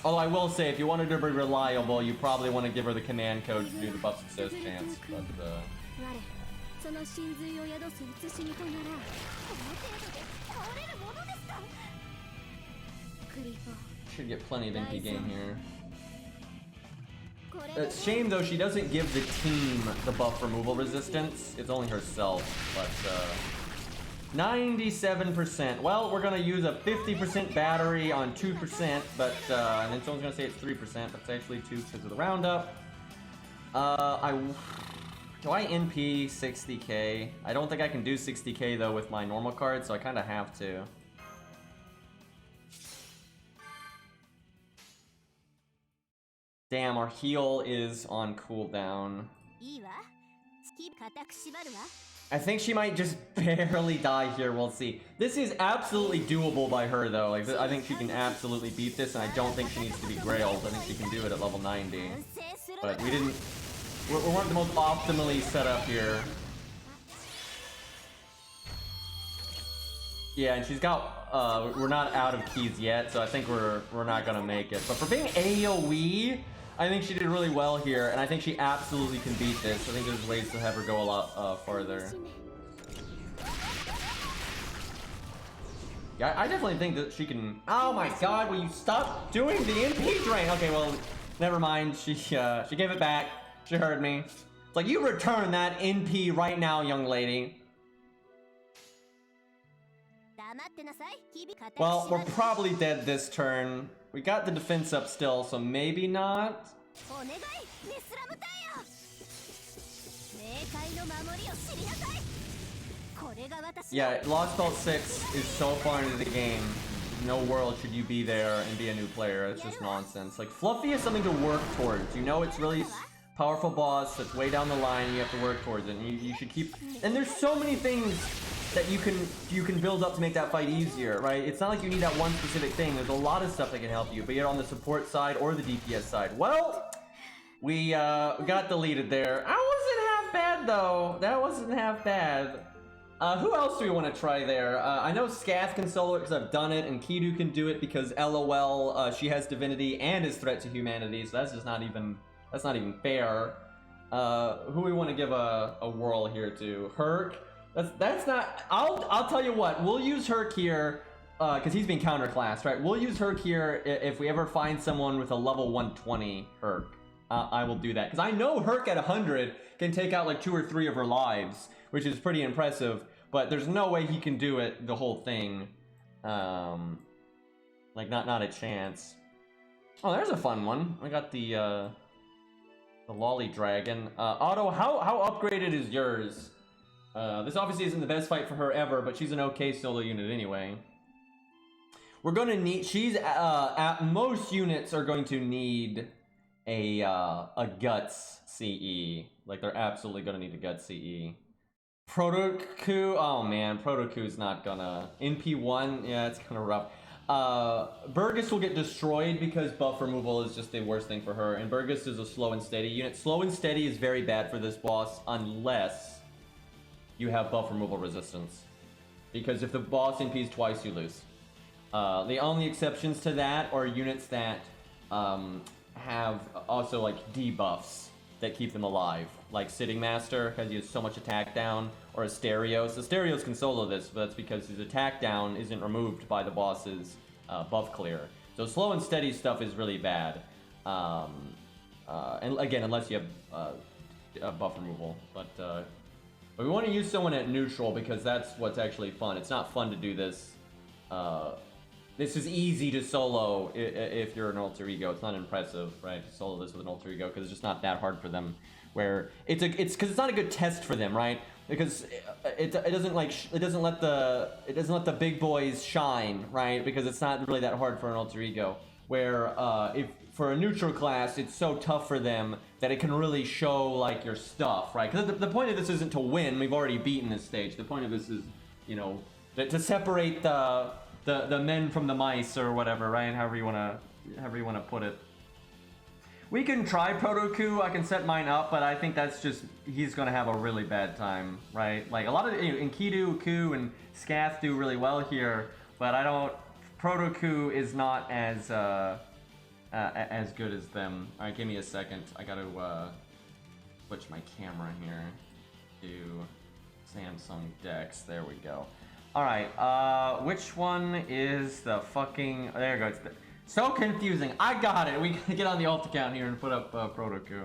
A: Although I will say, if you wanted to be reliable, you probably want to give her the command code to do the buff success chance. But should get plenty of NP gain here. It's a shame though she doesn't give the team the buff removal resistance. It's only herself, but 97%. Well, we're gonna use a 50% battery on 2%, but and then someone's gonna say it's 3%, but it's actually 2 because of the roundup. Do I NP 60k? I don't think I can do 60k though with my normal card, so I kind of have to. Damn, our heal is on cooldown. I think she might just barely die here, we'll see. This is absolutely doable by her though. Like, I think she can absolutely beat this, and I don't think she needs to be grailed. I think she can do it at level 90. But we we weren't the most optimally set up here. Yeah, and she's got, we're not out of keys yet, so I think we're not gonna make it. But for being AoE, I think she did really well here, and I think she absolutely can beat this. I think there's ways to have her go a lot farther. Yeah, I definitely think that she can. Oh my god, will you stop doing the MP drain? Okay, well, never mind. She gave it back. She heard me. It's like, you return that NP right now, young lady. Well, we're probably dead this turn. We got the defense up still, so maybe not. Yeah, Lost Belt 6 is so far into the game. No world should you be there and be a new player. It's just nonsense. Like, Fluffy is something to work towards. You know, it's really powerful boss that's way down the line and you have to work towards it. And you should keep... And there's so many things that you can build up to make that fight easier, right? It's not like you need that one specific thing. There's a lot of stuff that can help you, but you're on the support side or the DPS side. Well, we got deleted there. I wasn't half bad, though. That wasn't half bad. Who else do we want to try there? I know Scath can solo it because I've done it, and Kidu can do it because LOL, she has divinity and is threat to humanity, so that's just not even, that's not even fair. Who we want to give a whirl here to? Herc? That's not, I'll tell you what, we'll use Herc here, because he's being counterclassed, right? We'll use Herc here if we ever find someone with a level 120 Herc. I will do that, because I know Herc at 100 can take out like 2 or 3 of her lives, which is pretty impressive. But there's no way he can do it, the whole thing. Like, not a chance. Oh, there's a fun one. I got the Lolly Dragon. Otto, how upgraded is yours? This obviously isn't the best fight for her ever, but she's an okay solo unit anyway. We're gonna need, she's, at most units are going to need a Guts CE. Like, they're absolutely gonna need a Guts CE. Protoku, oh man, Protoku's not gonna. NP1, yeah, it's kind of rough. Burgess will get destroyed because buff removal is just the worst thing for her, and Burgess is a slow and steady unit. Slow and steady is very bad for this boss unless you have buff removal resistance. Because if the boss NPs twice, you lose. The only exceptions to that are units that have also like debuffs that keep them alive, like Sitting Master, because he has so much attack down, or Asterios. Asterios can solo this, but that's because his attack down isn't removed by the boss's buff clear. So slow and steady stuff is really bad. And again, unless you have buff removal. But we want to use someone at neutral because that's what's actually fun. It's not fun to do this. This is easy to solo if you're an alter ego. It's not impressive, right? To solo this with an alter ego because it's just not that hard for them. Where it's because it's not a good test for them, right? Because it doesn't let the big boys shine, right? Because it's not really that hard for an alter ego. Where if for a neutral class, it's so tough for them that it can really show like your stuff, right? Because the point of this isn't to win. We've already beaten this stage. The point of this is, you know, to separate the men from the mice or whatever, right? However you wanna put it. We can try Protoku. I can set mine up, but I think that's just, he's gonna have a really bad time, right? Like a lot of, you know, Enkidu, Ku, and Scath do really well here, but I don't. Protoku is not as good as them. All right, give me a second. I gotta switch my camera here to Samsung Dex. There we go. All right, which one is the fucking? There it goes. So confusing. I got it. We can get on the alt account here and put up Protoku.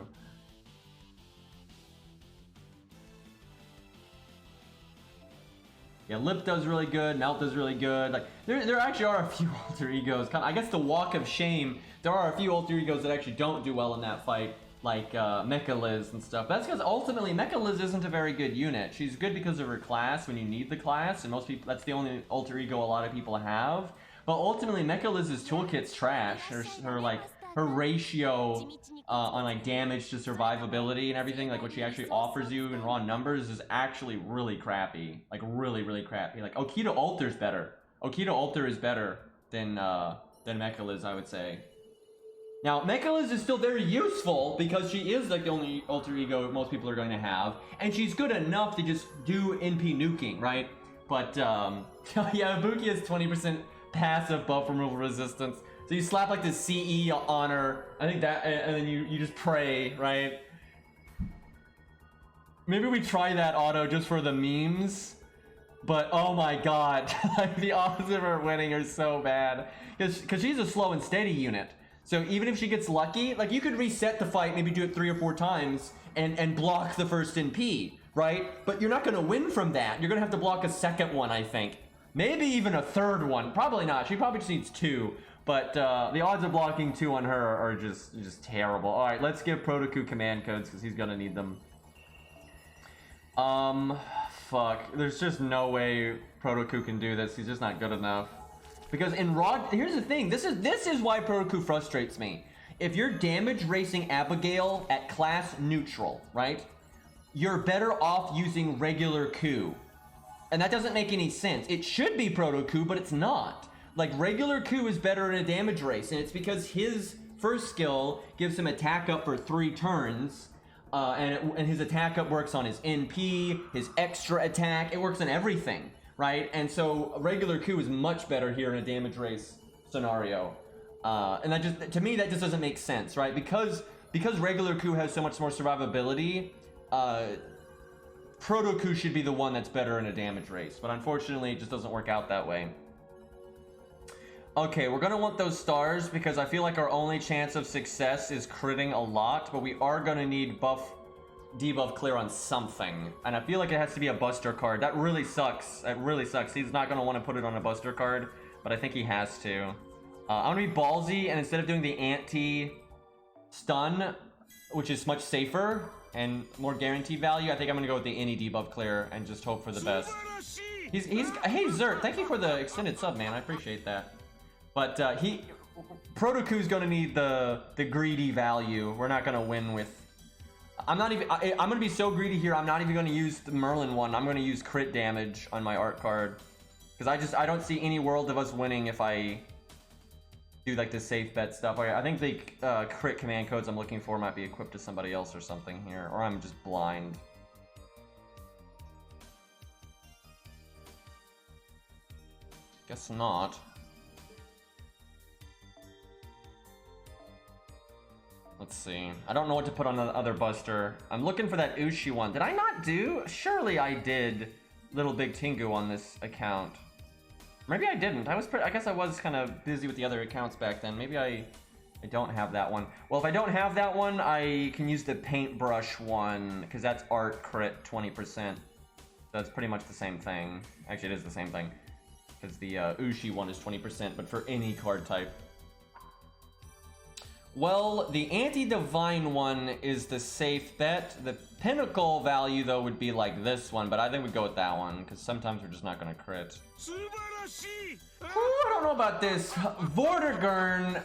A: Yeah, Lip does really good. Melt does really good. Like there actually are a few alter egos. I guess the Walk of Shame. There are a few alter egos that actually don't do well in that fight, like Mecha Liz and stuff. That's because ultimately Mecha Liz isn't a very good unit. She's good because of her class when you need the class, and most people, that's the only alter ego a lot of people have. But ultimately Mecha Liz's toolkit's trash. Her ratio on like damage to survivability and everything, like what she actually offers you in raw numbers, is actually really crappy. Like really crappy. Like Okita Alter is better. Okita Alter is better than Mecha Liz, I would say. Now, Mechaliz is still very useful because she is like the only alter ego most people are going to have, and she's good enough to just do NP nuking, right? But yeah, Ibuki has 20% passive buff removal resistance. So you slap like this CE on her, I think that, and then you just pray, right? Maybe we try that auto just for the memes, but oh my god, like the odds of her winning are so bad. Because she's a slow and steady unit. So even if she gets lucky, like you could reset the fight, maybe do it 3 or 4 times, and block the first NP, right? But you're not gonna win from that. You're gonna have to block a second one, I think. Maybe even a third one. Probably not. She probably just needs 2. But the odds of blocking 2 on her are just terrible. All right, let's give Protoku command codes because he's gonna need them. Fuck. There's just no way Protoku can do this. He's just not good enough. Because in raw, here's the thing. This is why Protoku frustrates me. If you're damage racing Abigail at class neutral, right? You're better off using regular Ku. And that doesn't make any sense. It should be Protoku, but it's not. Like, regular Ku is better in a damage race, and it's because his first skill gives him attack up for 3 turns, and his attack up works on his NP, his extra attack, it works on everything, right? And so regular Ku is much better here in a damage race scenario. And that just, to me, that just doesn't make sense, right? Because regular Ku has so much more survivability, Proto-Ku should be the one that's better in a damage race, but unfortunately it just doesn't work out that way. Okay, we're gonna want those stars because I feel like our only chance of success is critting a lot, but we are gonna need debuff clear on something, and I feel like it has to be a buster card. That really sucks. That really sucks. He's not gonna want to put it on a buster card, but I think he has to. I'm gonna be ballsy, and instead of doing the anti-stun, which is much safer and more guaranteed value, I think I'm gonna go with the any debuff clear and just hope for the best. Hey Zert, thank you for the extended sub, man. I appreciate that. But Protoku's gonna need the greedy value. We're not gonna win with. I'm gonna be so greedy here. I'm not even gonna use the Merlin one. I'm gonna use crit damage on my art card because I don't see any world of us winning if I do like the safe bet stuff. I think the crit command codes I'm looking for might be equipped to somebody else or something here, or I'm just blind. Guess not. Let's see. I don't know what to put on the other buster. I'm looking for that Ushi one. Did I not do? Surely I did Little Big Tengu on this account. Maybe I didn't. I guess I was kind of busy with the other accounts back then. Maybe I don't have that one. Well, if I don't have that one, I can use the paintbrush one because that's art crit 20%. That's pretty much the same thing. Actually, it is the same thing because the Ushi one is 20%, but for any card type. Well, the anti-divine one is the safe bet. The pinnacle value, though, would be like this one, but I think we'd go with that one, because sometimes we're just not going to crit. Ooh, I don't know about this. Vortigern.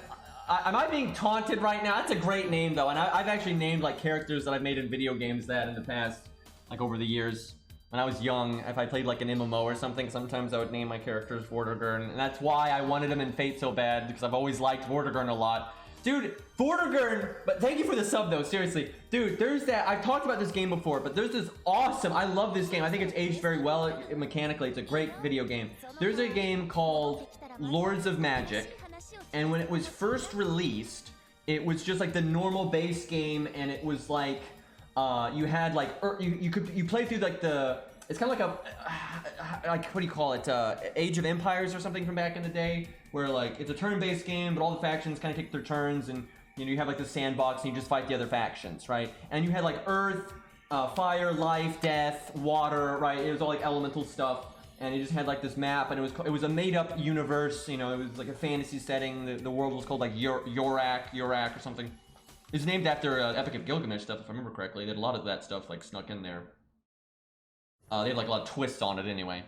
A: Am I being taunted right now? That's a great name, though, and I've actually named, like, characters that I've made in video games that in the past, like, over the years. When I was young, if I played, like, an MMO or something, sometimes I would name my characters Vortigern, and that's why I wanted him in Fate so bad, because I've always liked Vortigern a lot. Dude, Vortigern, but thank you for the sub though, seriously. Dude, there's that, I've talked about this game before, but there's this awesome, I love this game. I think it's aged very well mechanically. It's a great video game. There's a game called Lords of Magic, and when it was first released, it was just like the normal base game, and it was like, you had like, you play through like it's kind of like like, what do you call it, Age of Empires or something from back in the day, where like it's a turn-based game, but all the factions kind of take their turns, and you know you have like the sandbox and you just fight the other factions, right? And you had like earth, fire, life, death, water, right? It was all like elemental stuff, and you just had like this map, and it was a made-up universe, you know, it was like a fantasy setting. The world was called like Yorak or something. It's named after Epic of Gilgamesh stuff, if I remember correctly. They had a lot of that stuff like snuck in there. They had like a lot of twists on it anyway.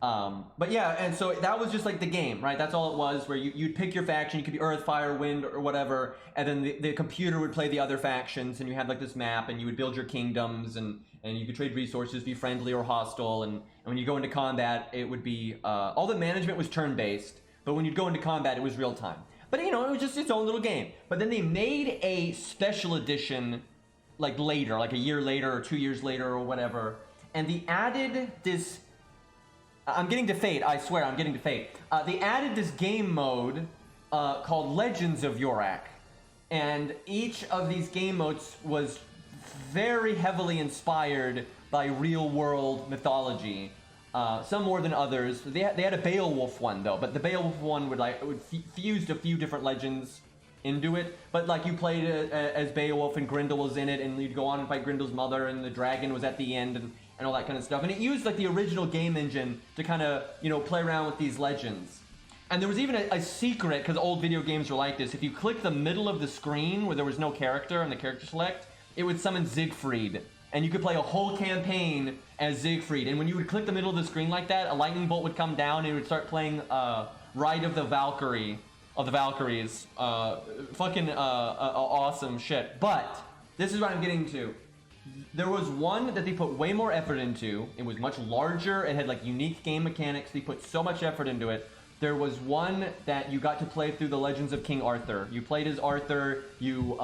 A: But yeah, and so that was just like the game, right? That's all it was, where you'd pick your faction. You could be earth, fire, wind, or whatever, and then the computer would play the other factions, and you had like this map, and you would build your kingdoms, and you could trade resources, be friendly or hostile, and when you go into combat, it would be, all the management was turn-based, but when you'd go into combat, it was real-time. But you know, it was just its own little game. But then they made a special edition like later, like a year later or 2 years later or whatever, and they added this. I'm getting to Fate, I swear, I'm getting to Fate. They added this game mode called Legends of Yorak. And each of these game modes was very heavily inspired by real-world mythology. Some more than others. They had a Beowulf one, though, but the Beowulf one would fused a few different legends into it. But like you played as Beowulf and Grendel was in it, and you'd go on and fight Grendel's mother, and the dragon was at the end, and all that kind of stuff. And it used like the original game engine to kind of, you know, play around with these legends. And there was even a secret, because old video games were like this. If you click the middle of the screen where there was no character and the character select, it would summon Siegfried. And you could play a whole campaign as Siegfried. And when you would click the middle of the screen like that, a lightning bolt would come down and it would start playing Ride of the Valkyrie, of the Valkyries. Fucking awesome shit. But this is what I'm getting to. There was one that they put way more effort into. It was much larger. It had like unique game mechanics. They put so much effort into it. There was one that you got to play through the Legends of King Arthur. You played as Arthur. You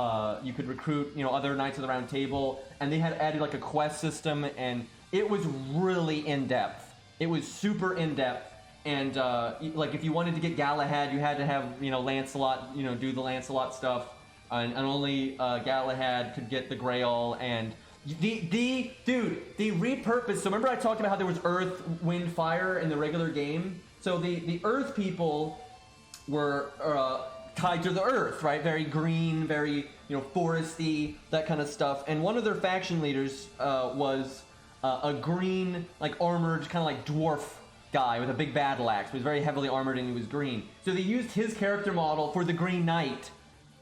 A: could recruit, you know, other Knights of the Round Table, and they had added like a quest system, and it was really in depth. It was super in depth, and like if you wanted to get Galahad, you had to have, you know, Lancelot, you know, do the Lancelot stuff, and only Galahad could get the Grail. And the repurposed. So remember I talked about how there was Earth, Wind, Fire in the regular game. So the Earth people were tied to the Earth, right? Very green, very, you know, foresty, that kind of stuff. And one of their faction leaders was a green, like armored, kind of like dwarf guy with a big battle axe. He was very heavily armored and he was green. So they used his character model for the Green Knight,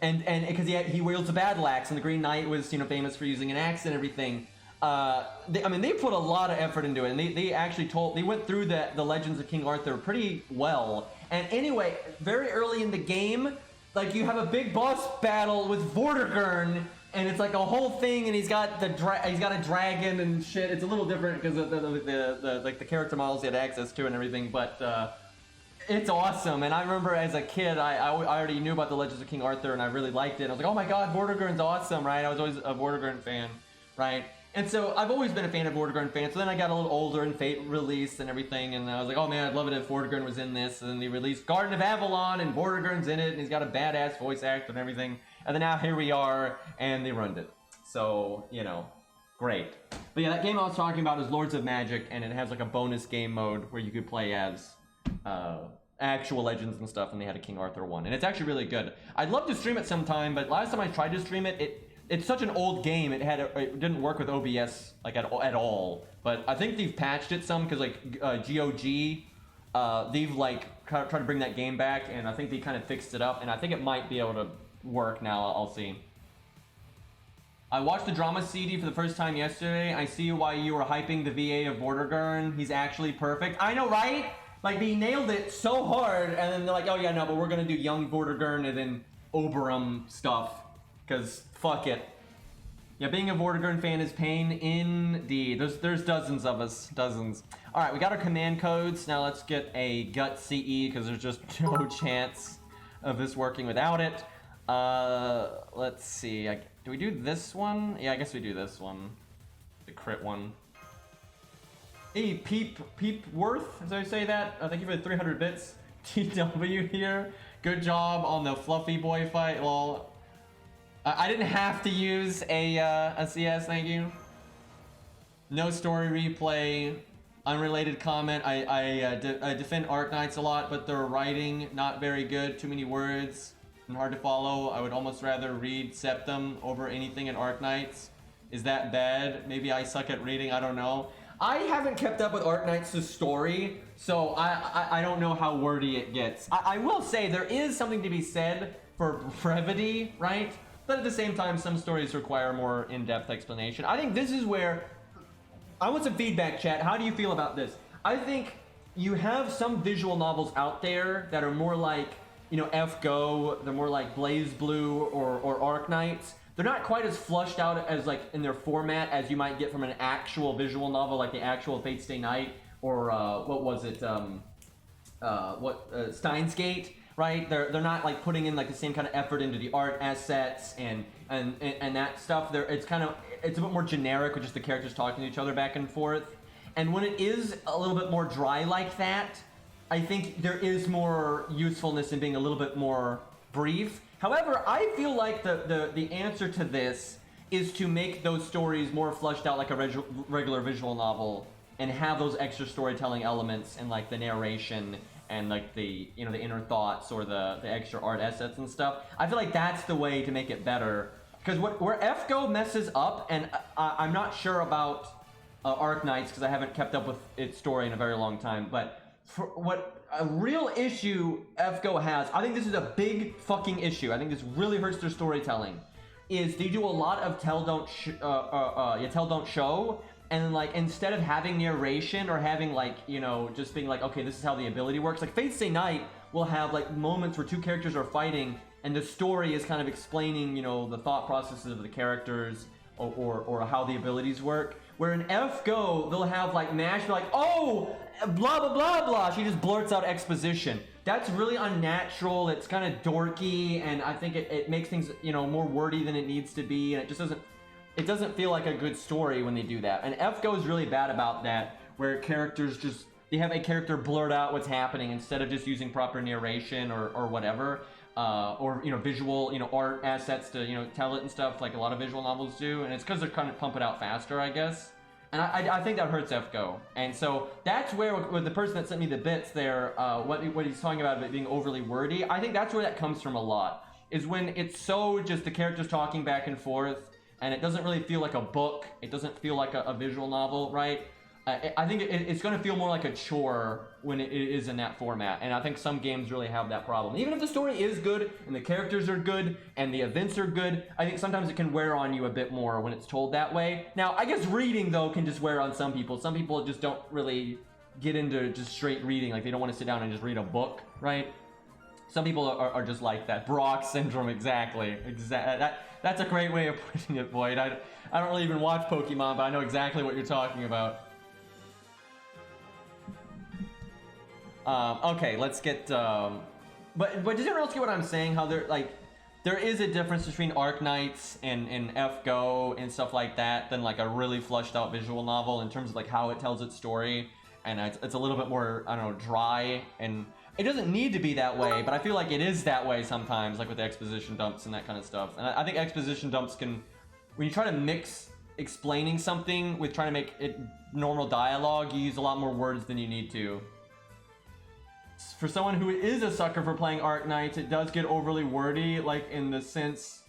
A: and because he wields a battle axe, and the Green Knight was, you know, famous for using an axe and everything. They put a lot of effort into it, and they actually went through the Legends of King Arthur pretty well. And anyway, very early in the game, like you have a big boss battle with Vortigern, and it's like a whole thing, and he's got a dragon and shit. It's a little different because of the character models he had access to and everything, but it's awesome. And I remember as a kid, I already knew about the Legends of King Arthur, and I really liked it. I was like, oh my god, Vortigern's awesome, right? I was always a Vortigern fan, right? And so I've always been a fan of Vortigern fans. So then I got a little older and Fate released and everything, and I was like, oh man, I'd love it if Vortigern was in this. And then they released Garden of Avalon, and Vortigern's in it, and he's got a badass voice actor and everything. And then now here we are, and they ruined it. So, you know, great. But yeah, that game I was talking about is Lords of Magic, and it has like a bonus game mode where you could play as actual legends and stuff, and they had a King Arthur one. And it's actually really good. I'd love to stream it sometime, but last time I tried to stream it, it's such an old game. It didn't work with OBS like at all. But I think they've patched it some because like GOG, they've like tried to bring that game back, and I think they kind of fixed it up. And I think it might be able to work now. I'll see. I watched the drama CD for the first time yesterday. I see why you were hyping the VA of Vortigern. He's actually perfect. I know, right? Like they nailed it so hard, and then they're like, oh yeah, no, but we're gonna do young Vortigern and then Oberon stuff. Because fuck it. Yeah, being a Vortigern fan is pain indeed. There's dozens of us. Dozens. Alright, we got our command codes. Now let's get a gut CE, because there's just no chance of this working without it. Let's see. Do we do this one? Yeah, I guess we do this one. The crit one. Hey, Peep Worth, as I say that. Thank you for the 300 bits. TW here. Good job on the Fluffy Boy fight. Well, I didn't have to use a CS, thank you. No story replay. Unrelated comment. I defend Arc Knights a lot, but their writing not very good. Too many words and hard to follow. I would almost rather read Septum over anything in Arc Knights. Is that bad? Maybe I suck at reading. I don't know. I haven't kept up with Arc Knights' story, so I don't know how wordy it gets. I will say there is something to be said for brevity, right? But at the same time, some stories require more in-depth explanation. I think this is where I want some feedback, chat. How do you feel about this? I think you have some visual novels out there that are more like, you know, FGO, they're more like Blaze Blue or Arc Knights. They're not quite as flushed out as like in their format as you might get from an actual visual novel, like the actual Fate Stay Night or what was it? Steins Gate, right? They're not like putting in like the same kind of effort into the art assets and that stuff. It's a bit more generic with just the characters talking to each other back and forth. And when it is a little bit more dry like that, I think there is more usefulness in being a little bit more brief. However, I feel like the answer to this is to make those stories more fleshed out like a regular visual novel and have those extra storytelling elements and like the narration and like the the inner thoughts or the extra art assets and stuff. I feel like that's the way to make it better. Because where FGO messes up, and I'm not sure about Arknights because I haven't kept up with its story in a very long time, but for what a real issue FGO has, I think this is a big fucking issue. I think this really hurts their storytelling. Is they do a lot of tell don't show, and like instead of having narration or having like just being like, okay, this is how the ability works. Like Fate's Stay Night will have like moments where two characters are fighting and the story is kind of explaining the thought processes of the characters or how the abilities work. Where in FGO, they'll have like Mash, like, oh, blah, blah, blah, blah. She just blurts out exposition. That's really unnatural. It's kind of dorky, and I think it makes things, more wordy than it needs to be, and it doesn't feel like a good story when they do that. And FGO is really bad about that, where characters they have a character blurt out what's happening instead of just using proper narration or whatever. Or visual art assets to tell it and stuff like a lot of visual novels do, and it's because they're kind of pump it out faster, I guess. And I think that hurts FGO. And so that's where with the person that sent me the bits there, what he's talking about it being overly wordy, I think that's where that comes from a lot, is when it's so just the characters talking back and forth and it doesn't really feel like a book, it doesn't feel like a visual novel, right? I think it's going to feel more like a chore when it is in that format, and I think some games really have that problem. Even if the story is good, and the characters are good, and the events are good, I think sometimes it can wear on you a bit more when it's told that way. Now, I guess reading, though, can just wear on some people. Some people just don't really get into just straight reading, like they don't want to sit down and just read a book, right? Some people are just like that. Brock syndrome, exactly. That's a great way of putting it, Boyd. I don't really even watch Pokemon, but I know exactly what you're talking about. Okay, let's get, but does anyone else get what I'm saying? How there is a difference between Arknights and FGO and stuff like that than like a really fleshed out visual novel in terms of like how it tells its story, and it's a little bit more, I don't know, dry, and it doesn't need to be that way, but I feel like it is that way sometimes, like with the exposition dumps and that kind of stuff. And I think exposition dumps can, when you try to mix explaining something with trying to make it normal dialogue, you use a lot more words than you need to. For someone who is a sucker for playing Arknights, it does get overly wordy, like in the sense,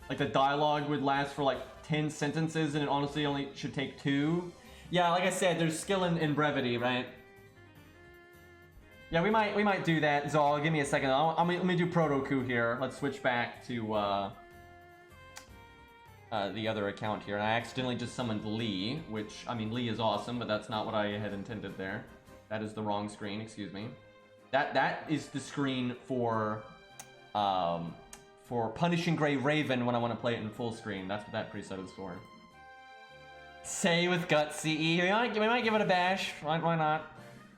A: like the dialogue would last for like 10 sentences and it honestly only should take 2. Yeah, like I said, there's skill in brevity, right? Yeah, we might do that. Zol, give me a second. Let me do Proto-Coup here. Let's switch back to the other account here. And I accidentally just summoned Lee, which, I mean, Lee is awesome, but that's not what I had intended there. That is the wrong screen, excuse me. That is the screen for Punishing Grey Raven when I want to play it in full screen. That's what that preset is for. Say with Guts CE. We might give it a bash. Why not?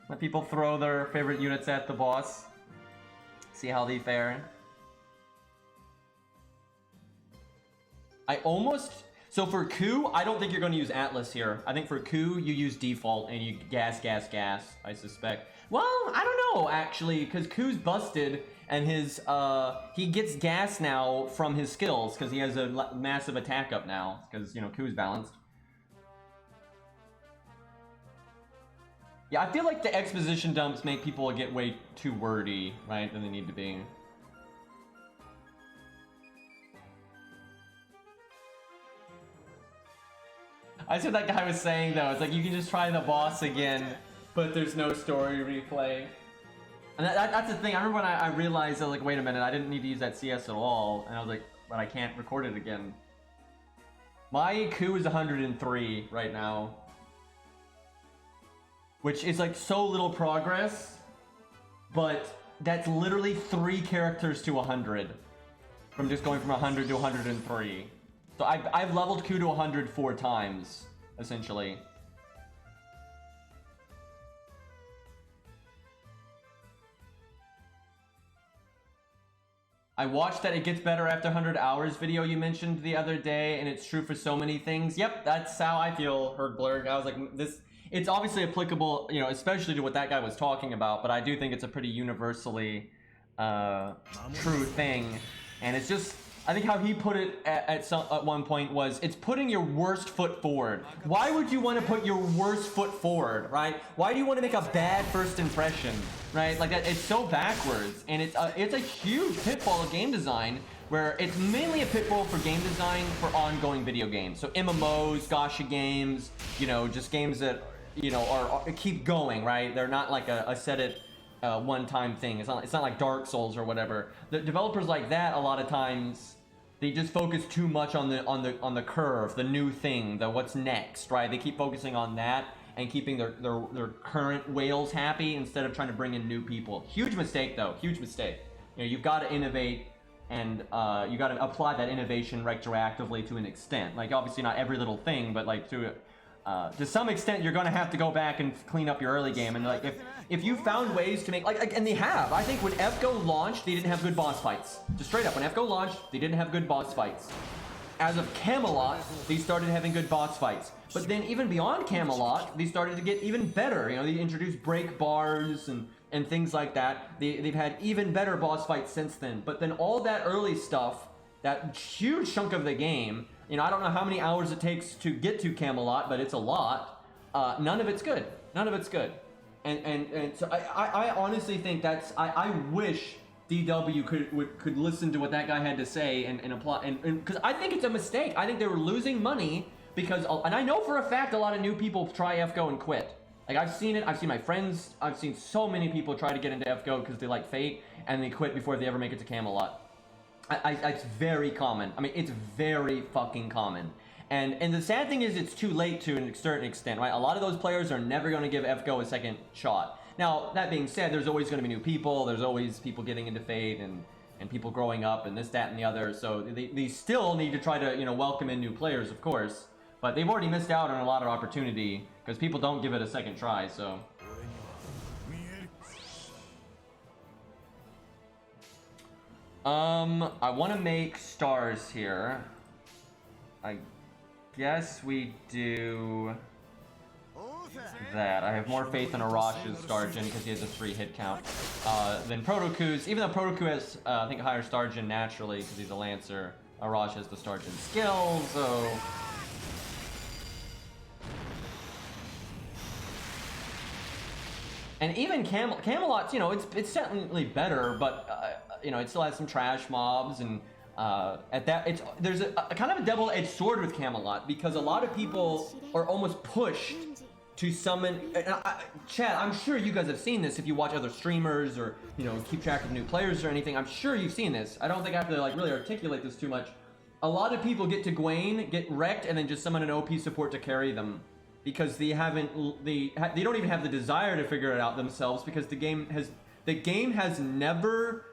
A: Let people throw their favorite units at the boss. See how they fare. So for coup, I don't think you're going to use Atlas here. I think for coup, you use default and you gas, I suspect. Well, I don't know, actually, because Ku's busted, and he gets gas now from his skills, because he has a massive attack up now, because, Ku's balanced. Yeah, I feel like the exposition dumps make people get way too wordy, right, than they need to be. I see what that guy was saying, though. It's like, you can just try the boss again, but there's no story replay. And that's the thing. I remember when I realized that, like, wait a minute, I didn't need to use that CS at all. And I was like, but I can't record it again. My coup is 103 right now. Which is, like, so little progress. But that's literally 3 characters to 100. From just going from 100 to 103. So I've leveled coup to 100 4 times, essentially. I watched that it gets better after 100 hours video you mentioned the other day, and it's true for so many things. Yep, that's how I feel, Herdblurg. I was like, this, it's obviously applicable, you know, especially to what that guy was talking about, but I do think it's a pretty universally true thing. And it's just, I think how he put it at one point was, it's putting your worst foot forward. Why would you want to put your worst foot forward, right? Why do you want to make a bad first impression, right? Like, it's so backwards, and it's a huge pitfall of game design, where it's mainly a pitfall for game design for ongoing video games. So MMOs, gacha games, you know, just games that, you know, are keep going, right? They're not like a set it one-time thing. It's not like Dark Souls or whatever. The developers like that, a lot of times, they just focus too much on the curve, the new thing, the what's next, right? They keep focusing on that and keeping their current whales happy instead of trying to bring in new people. Huge mistake, though. Huge mistake. You know, you've got to innovate, and you got to apply that innovation retroactively to an extent. Like, obviously not every little thing, but like to some extent, you're going to have to go back and clean up your early game. And like, if you found ways to make, like, and they have. I think when FGO launched, they didn't have good boss fights. Just straight up, when FGO launched, they didn't have good boss fights. As of Camelot, they started having good boss fights. But then even beyond Camelot, they started to get even better. You know, they introduced break bars and things like that. They've had even better boss fights since then. But then all that early stuff, that huge chunk of the game, you know, I don't know how many hours it takes to get to Camelot, but it's a lot. None of it's good. None of it's good. And so I honestly think that's, I wish DW could listen to what that guy had to say and apply, and because I think it's a mistake. I think they were losing money because, and I know for a fact a lot of new people try FGO and quit. Like, I've seen it, I've seen my friends, I've seen so many people try to get into FGO because they like Fate, and they quit before they ever make it to Camelot. It's very common. I mean, it's very fucking common. And the sad thing is, it's too late to a certain extent, right? A lot of those players are never going to give FGO a second shot. Now, that being said, there's always going to be new people. There's always people getting into Fate and people growing up and this, that, and the other. So they still need to try to, you know, welcome in new players, of course. But they've already missed out on a lot of opportunity because people don't give it a second try, so. I want to make stars here. I guess we do that. I have more faith in Arash's star gen because he has a 3 hit count than Protoku's. Even though Protoku has, I think, a higher star gen naturally because he's a Lancer, Arash has the star gen skill, so. And even Camelot's, you know, it's certainly better, but you know, it still has some trash mobs, and at that, there's a kind of a double-edged sword with Camelot because a lot of people are almost pushed to summon. Chad, I'm sure you guys have seen this if you watch other streamers or, you know, keep track of new players or anything. I'm sure you've seen this. I don't think I have to like really articulate this too much. A lot of people get to Gwaine, get wrecked, and then just summon an OP support to carry them. Because they don't even have the desire to figure it out themselves because the game has never,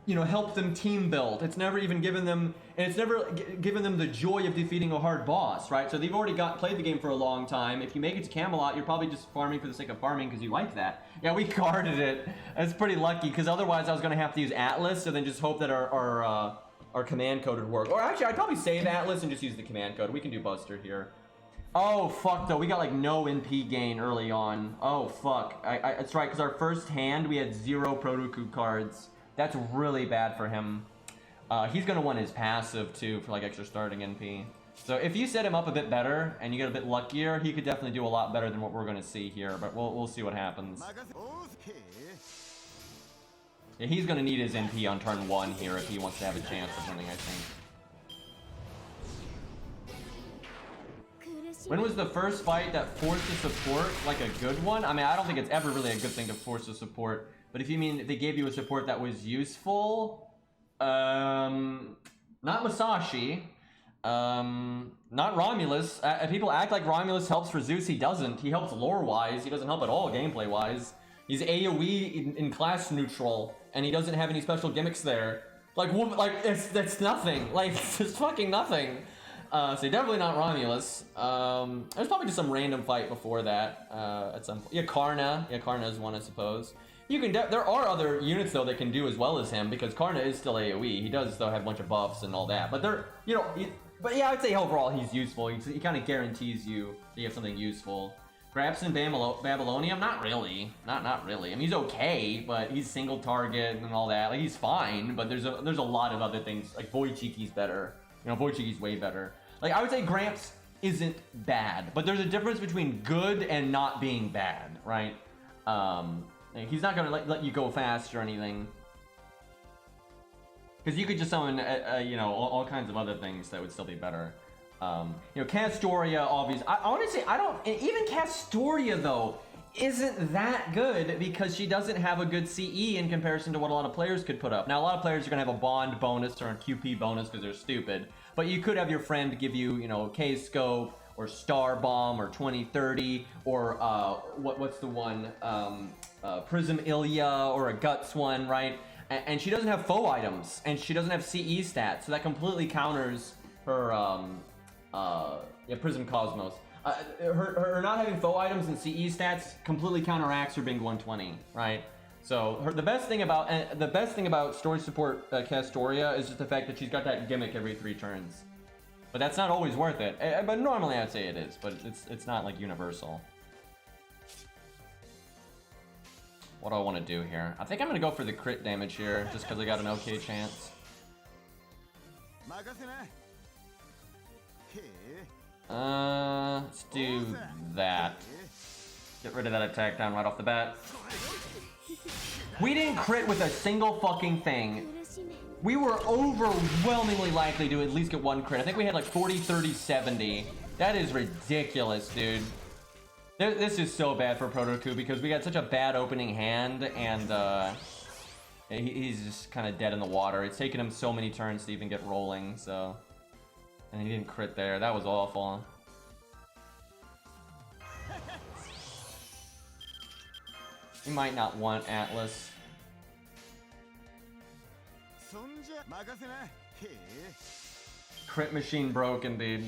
A: you know, helped them team build. It's never even given them, and it's never given them the joy of defeating a hard boss, right? So they've already played the game for a long time. If you make it to Camelot, you're probably just farming for the sake of farming because you like that. Yeah, we guarded it. That's pretty lucky because otherwise I was gonna have to use Atlas and then just hope that our command code would work. Or actually, I'd probably save Atlas and just use the command code. We can do Buster here. Oh, fuck, though. We got, like, no NP gain early on. Oh, fuck. That's right, because our first hand, we had 0 Protoku cards. That's really bad for him. He's going to want his passive, too, for, like, extra starting NP. So if you set him up a bit better, and you get a bit luckier, he could definitely do a lot better than what we're going to see here. But we'll see what happens. Yeah, he's going to need his NP on turn 1 here if he wants to have a chance or something, I think. When was the first fight that forced a support like a good one? I mean, I don't think it's ever really a good thing to force a support. But if you mean if they gave you a support that was useful, not Masashi, not Romulus. People act like Romulus helps for Zeus. He doesn't. He helps lore-wise. He doesn't help at all gameplay-wise. He's AoE in class neutral, and he doesn't have any special gimmicks there. Like that's nothing. Like, it's fucking nothing. So definitely not Romulus. There's probably just some random fight before that. At some point. Yeah, Karna. Yeah, Karna is one, I suppose. You can. There are other units though that can do as well as him because Karna is still AOE. He does though have a bunch of buffs and all that. But they're, you know, but yeah, I'd say overall he's useful. He kind of guarantees you that you have something useful. Grabson Babylonium, not really. Not really. I mean, he's okay, but he's single target and all that. Like he's fine, but there's a lot of other things. Like Wojcicki's better. You know, Wojcicki's way better. Like I would say Gramps isn't bad, but there's a difference between good and not being bad, right? He's not gonna let you go fast or anything, because you could just summon, you know, all kinds of other things that would still be better. You know, Castoria, obviously. I want to say I don't. Even Castoria though isn't that good because she doesn't have a good CE in comparison to what a lot of players could put up. Now, a lot of players are gonna have a bond bonus or a QP bonus because they're stupid. But you could have your friend give you, you know, K-Scope or Star Bomb or 2030 or what's the one? Prism Ilya or a Guts one, right? And she doesn't have foe items and she doesn't have CE stats, so that completely counters her yeah, Prism Cosmos. Her not having foe items and CE stats completely counteracts her being 120, right? So the best thing about story support Castoria is just the fact that she's got that gimmick every 3 turns. But that's not always worth it. But normally I'd say it is, but it's not like universal. What do I want to do here? I think I'm gonna go for the crit damage here, just because I got an okay chance. Let's do that. Get rid of that attack down right off the bat. We didn't crit with a single fucking thing. We were overwhelmingly likely to at least get 1 crit. I think we had like 40, 30, 70. That is ridiculous, dude. This is so bad for Protoku because we got such a bad opening hand and he's just kind of dead in the water. It's taken him so many turns to even get rolling, so... And he didn't crit there. That was awful. He might not want Atlas. Crit machine broken, dude.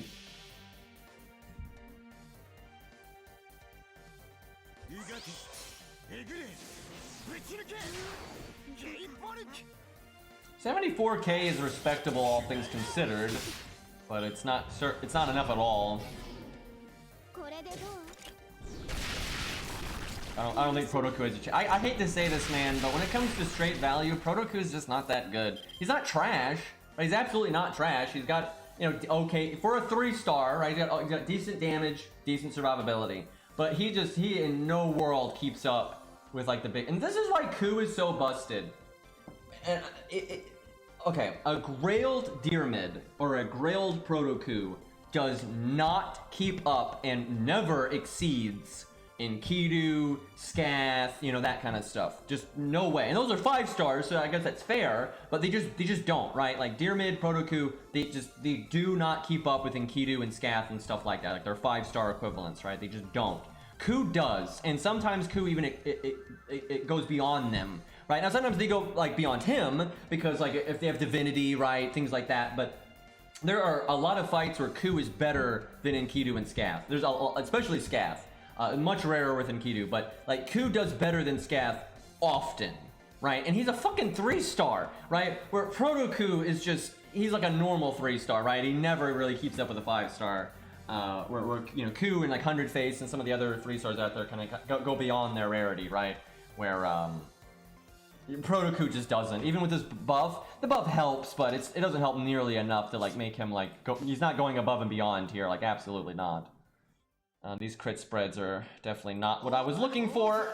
A: $74K is respectable, all things considered, but it's not enough at all. I don't think Protoku is a chance. I hate to say this, man, but when it comes to straight value, Protoku is just not that good. He's not trash, but he's absolutely not trash. He's got, you know, okay, for a 3-star, right? He's got decent damage, decent survivability. But he in no world keeps up with like the big, and this is why Ku is so busted. And okay, a Grailed Deermid or a Grailed Protoku does not keep up and never exceeds Enkidu, Scath, you know, that kind of stuff. Just no way. And those are 5 stars, so I guess that's fair, but they just don't, right? Like Deermid, Protoku, they do not keep up with Enkidu and Scath and stuff like that. Like they're 5-star equivalents, right? They just don't. Ku does, and sometimes Ku even it goes beyond them, right? Now sometimes they go like beyond him because like if they have divinity, right, things like that. But there are a lot of fights where Ku is better than Enkidu and Scath. There's especially Scath. Much rarer with Enkidu, but like Ku does better than Scath often, right? And he's a fucking 3-star, right? Where Protoku is just, he's like a normal 3-star, right? He never really keeps up with a 5-star. Where you know, Ku and like 100 Face and some of the other 3-stars out there kind of go beyond their rarity, right? Where Protoku just doesn't. Even with this buff, the buff helps, but it doesn't help nearly enough to like make him like go. He's not going above and beyond here, like absolutely not. These crit spreads are definitely not what I was looking for.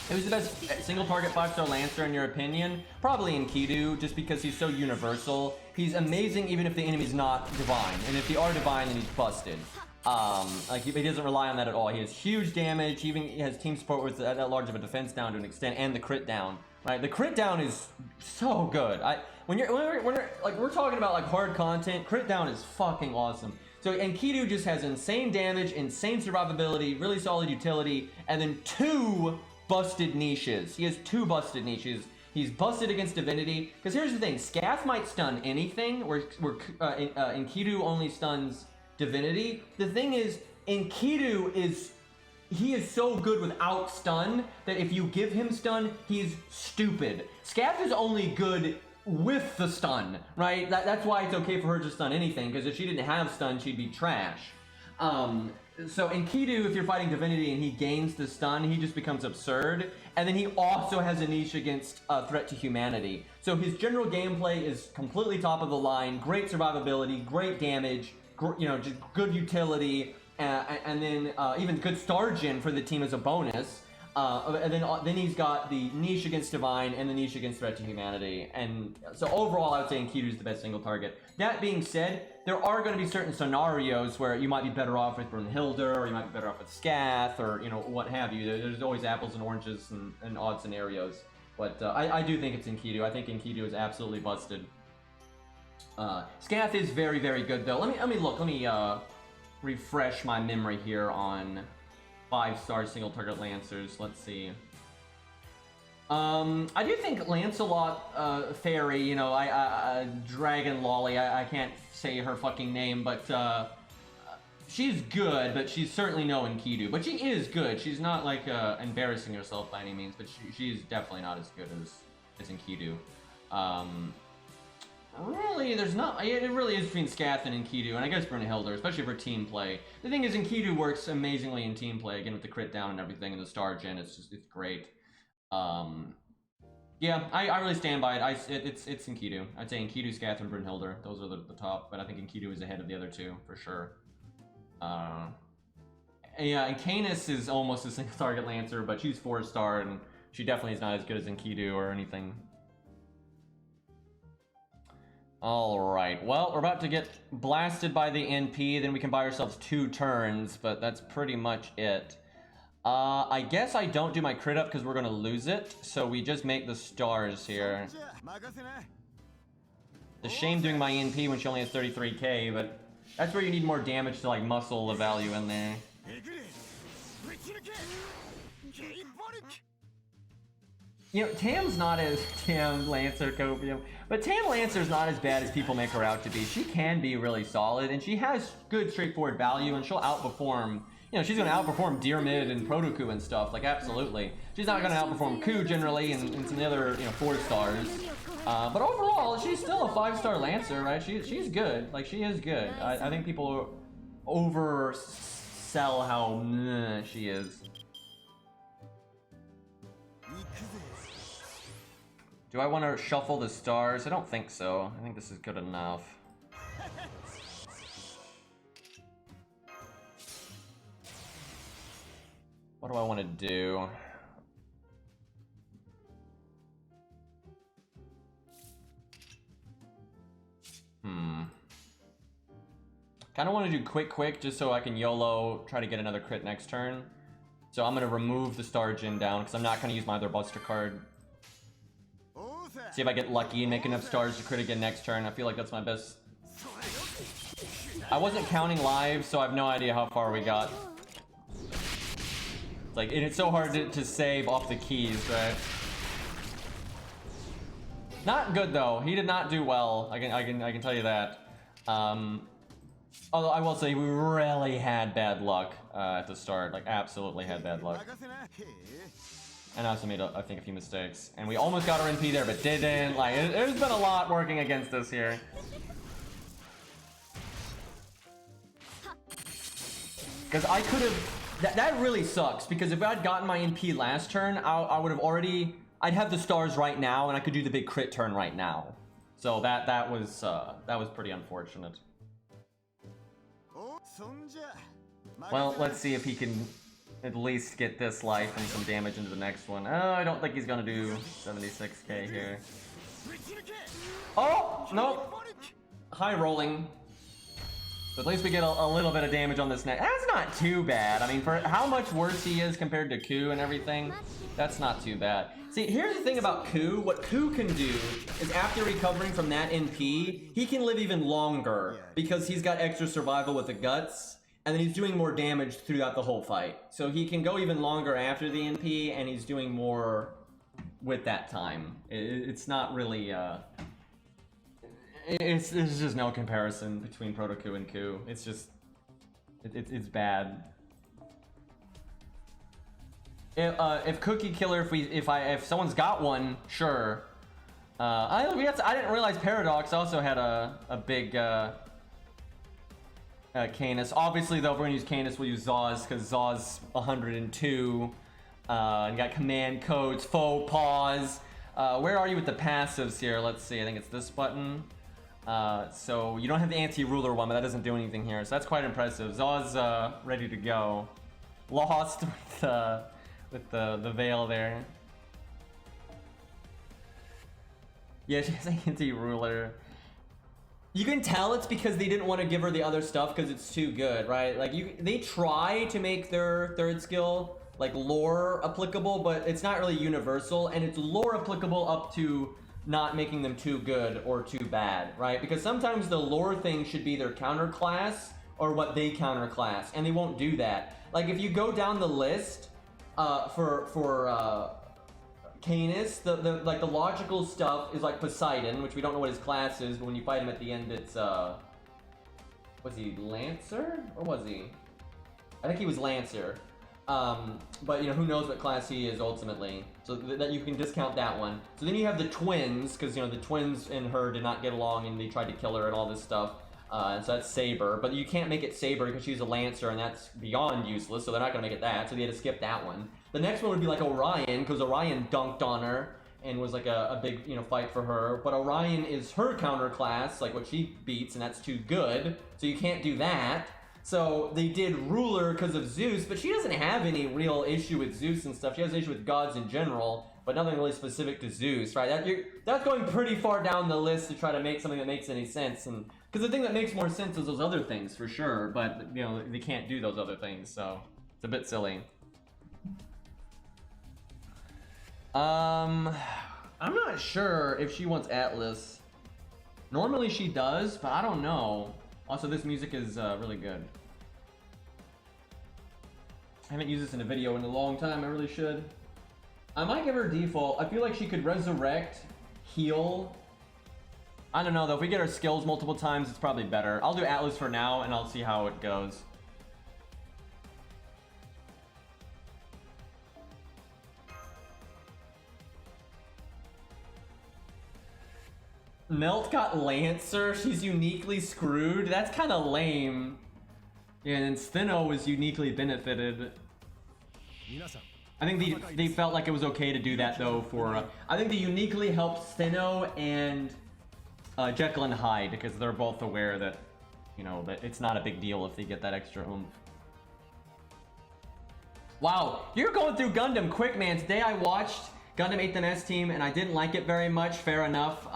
A: Who's the best single target 5-star Lancer in your opinion? Probably Enkidu, just because he's so universal. He's amazing even if the enemy's not divine, and if they are divine, then he's busted. Like he doesn't rely on that at all. He has huge damage. He even has team support with that large of a defense down to an extent, and the crit down. Right, the crit down is so good. When we're talking about like hard content, crit down is fucking awesome. So Enkidu just has insane damage, insane survivability, really solid utility, and then 2 busted niches. He has 2 busted niches. He's busted against divinity. Because here's the thing, Scath might stun anything, where Enkidu only stuns divinity. The thing is, Enkidu is he is so good without stun that if you give him stun, he's stupid. Scath is only good with the stun, right? That's why it's okay for her to stun anything, because if she didn't have stun, she'd be trash. So in Kidu, if you're fighting Divinity and he gains the stun, he just becomes absurd. And then he also has a niche against Threat to Humanity. So his general gameplay is completely top of the line, great survivability, great damage, just good utility, and then even good star gen for the team as a bonus. And then he's got the niche against Divine and the niche against Threat to Humanity. And so overall, I would say Enkidu is the best single target. That being said, there are going to be certain scenarios where you might be better off with Brunhilde, or you might be better off with Scath, or what have you. There's always apples and oranges and odd scenarios. But I do think it's Enkidu. I think Enkidu is absolutely busted. Scath is very, very good though. Let me refresh my memory here on 5-star single target Lancers. Let's see. I do think Lancelot Fairy, Dragon Lolly, I can't say her fucking name, but she's good, but she's certainly no Enkidu. But she is good. She's not like embarrassing herself by any means, but she's definitely not as good as Enkidu. Really, there's not. It really is between Scath and Enkidu, and I guess Brunhilde, especially for team play. The thing is, Enkidu works amazingly in team play, again with the crit down and everything, and the star gen. It's great. Yeah, I really stand by it. It's Enkidu. I'd say Enkidu, Scath, and Brunhilde. Those are the top, but I think Enkidu is ahead of the other two for sure. Yeah, and Canis is almost a single target Lancer, but she's 4-star, and she definitely is not as good as Enkidu or anything. Alright, well, we're about to get blasted by the NP, then we can buy ourselves 2 turns, but that's pretty much it. I guess I don't do my crit up because we're going to lose it, so we just make the stars here. It's a shame doing my NP when she only has 33k, but that's where you need more damage to like muscle the value in there. Tam's not as Tam Lancer Copium, but Tam Lancer's not as bad as people make her out to be. She can be really solid, and she has good straightforward value, and she'll outperform. She's going to outperform Deermid and Protoku and stuff, like absolutely. She's not going to outperform Ku generally and some of the other 4-stars. But overall, she's still a 5-star Lancer, right? She's good. Like, she is good. I think people oversell how she is. Do I want to shuffle the stars? I don't think so. I think this is good enough. What do I want to do? Kind of want to do quick just so I can YOLO try to get another crit next turn. So I'm going to remove the star gen down because I'm not going to use my other buster card. See if I get lucky and make enough stars to crit again next turn. I feel like that's my best. I wasn't counting lives, so I have no idea how far we got. Like, it's so hard to save off the keys, right? Not good though. He did not do well. I can tell you that. Although I will say we really had bad luck at the start. Like, absolutely had bad luck. And I also made, I think, a few mistakes. And we almost got our NP there, but didn't. Like, there's been a lot working against us here. Because I could have... That really sucks, because if I'd gotten my NP last turn, I would have already... I'd have the stars right now, and I could do the big crit turn right now. So that was pretty unfortunate. Well, let's see if he can at least get this life and some damage into the next one. Oh, I don't think he's gonna do 76k here. Oh, nope. High rolling. But at least we get a little bit of damage on this neck. That's not too bad. I mean, for how much worse he is compared to Ku and everything, that's not too bad. See, here's the thing about Ku. What Ku can do is after recovering from that NP, he can live even longer because he's got extra survival with the guts, and then he's doing more damage throughout the whole fight. So he can go even longer after the NP, and he's doing more with that time. It's not really... There's just no comparison between Proto Ku and Ku. It's just... It's bad. If Cookie Killer, if someone's got one, sure. I didn't realize Paradox also had a big Canis. Obviously, though, if we're gonna use Canis, we'll use Zaw's because Zaw's 102. And got command codes, faux pause. Where are you with the passives here? Let's see. I think it's this button. So you don't have the anti-ruler one, but that doesn't do anything here. So that's quite impressive. Zaw's ready to go. Lost with the veil there. Yeah, she has anti-ruler. You can tell it's because they didn't want to give her the other stuff because it's too good, right? Like they try to make their third skill like lore applicable, but it's not really universal, and it's lore applicable up to not making them too good or too bad, right? Because sometimes the lore thing should be their counter class or what they counter class, and they won't do that. Like if you go down the list for Canis, the logical stuff is like Poseidon, which we don't know what his class is, but when you fight him at the end, it's was he Lancer or was he? I think he was Lancer. But you know, who knows what class he is ultimately, so that you can discount that one. So then you have the twins, because you know the twins and her did not get along and they tried to kill her and all this stuff, and so that's Saber, but you can't make it Saber because she's a Lancer and that's beyond useless, so they're not gonna make it that, so they had to skip that one. The next one would be like Orion, because Orion dunked on her and was like a big, you know, fight for her, but Orion is her counter class, like what she beats, and that's too good, so you can't do that. So they did Ruler because of Zeus, but she doesn't have any real issue with Zeus and stuff. She has an issue with gods in general, but nothing really specific to Zeus, right? That's going pretty far down the list to try to make something that makes any sense. And because the thing that makes more sense is those other things for sure, but you know they can't do those other things, so it's a bit silly. I'm not sure if she wants Atlas. Normally she does, but I don't know. Also, this music is really good. I haven't used this in a video in a long time. I really should. I might give her default. I feel like she could resurrect, heal. I don't know though. If we get her skills multiple times, it's probably better. I'll do Atlas for now, and I'll see how it goes. Melt got Lancer. She's uniquely screwed. That's kind of lame. Yeah, and Stheno was uniquely benefited. I think they felt like it was okay to do that though. For I think they uniquely helped Stheno and Jekyll and Hyde because they're both aware that, you know, that it's not a big deal if they get that extra oomph. Wow, you're going through Gundam quick, man. Today I watched Gundam 8th MS Team and I didn't like it very much. Fair enough.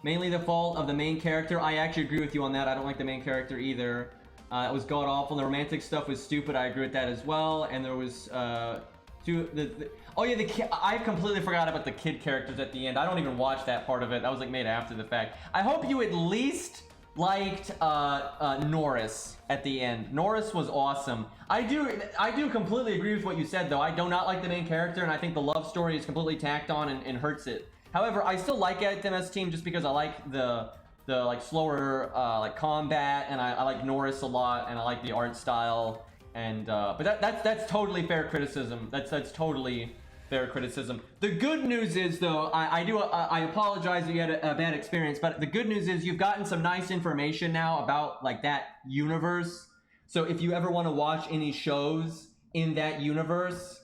A: Mainly the fault of the main character. I actually agree with you on that. I don't like the main character either. It was god awful. The romantic stuff was stupid. I agree with that as well. And there was oh yeah, I completely forgot about the kid characters at the end. I don't even watch that part of it. That was like made after the fact. I hope you at least liked Norris at the end. Norris was awesome. I do completely agree with what you said though. I do not like the main character, and I think the love story is completely tacked on and hurts it. However, I still like it at MS Team just because I like the like slower like combat, and I like Norris a lot, and I like the art style, and but that's totally fair criticism. That's totally fair criticism. The good news is though, I apologize that you had a bad experience, but the good news is you've gotten some nice information now about like that universe. So if you ever want to watch any shows in that universe,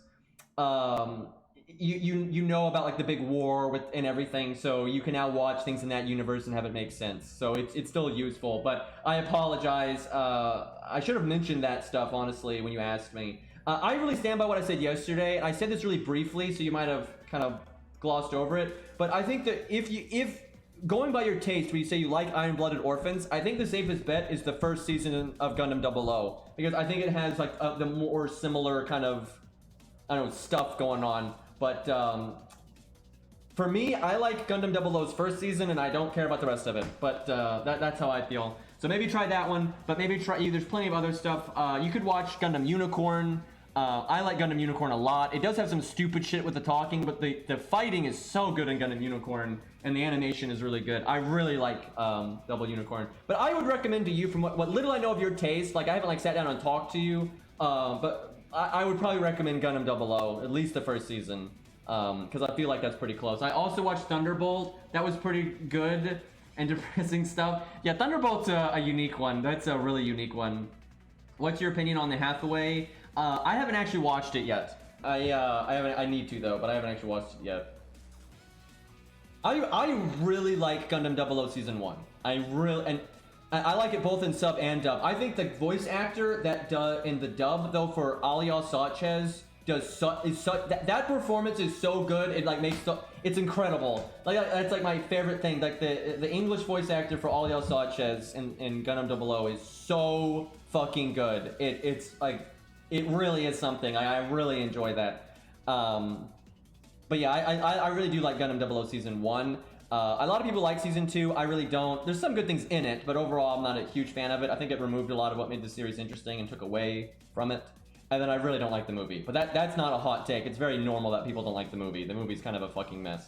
A: you know about like the big war with and everything, so you can now watch things in that universe and have it make sense. So it's still useful, but I apologize. I should have mentioned that stuff honestly when you asked me. I really stand by what I said yesterday. I said this really briefly, so you might have kind of glossed over it. But I think that if going by your taste, when you say you like Iron-Blooded Orphans, I think the safest bet is the first season of Gundam 00, because I think it has like the more similar kind of, I don't know, stuff going on. But for me, I like Gundam 00's first season, and I don't care about the rest of it. But that's how I feel. So maybe try that one, but maybe try. There's plenty of other stuff. You could watch Gundam Unicorn. I like Gundam Unicorn a lot. It does have some stupid shit with the talking, but the fighting is so good in Gundam Unicorn, and the animation is really good. I really like Double Unicorn. But I would recommend to you, from what little I know of your taste, like I haven't like sat down and talked to you, but I would probably recommend Gundam 00, at least the first season, because I feel like that's pretty close. I also watched Thunderbolt. That was pretty good and depressing stuff. Yeah, Thunderbolt's a unique one. That's a really unique one. What's your opinion on the Hathaway? I haven't actually watched it yet. I haven't. I need to though, but I haven't actually watched it yet. I really like Gundam 00 Season 1. I like it both in sub and dub. I think the voice actor that in the dub though for Alias Sanchez that performance is so good. It like it's incredible. Like that's like my favorite thing. Like the English voice actor for Alias Sanchez in Gundam 00 is so fucking good. It's like it really is something. I really enjoy that. But yeah, I really do like Gundam 00 Season 1. A lot of people like Season 2. I really don't. There's some good things in it, but overall I'm not a huge fan of it. I think it removed a lot of what made the series interesting and took away from it. And then I really don't like the movie. But that's not a hot take. It's very normal that people don't like the movie. The movie's kind of a fucking mess.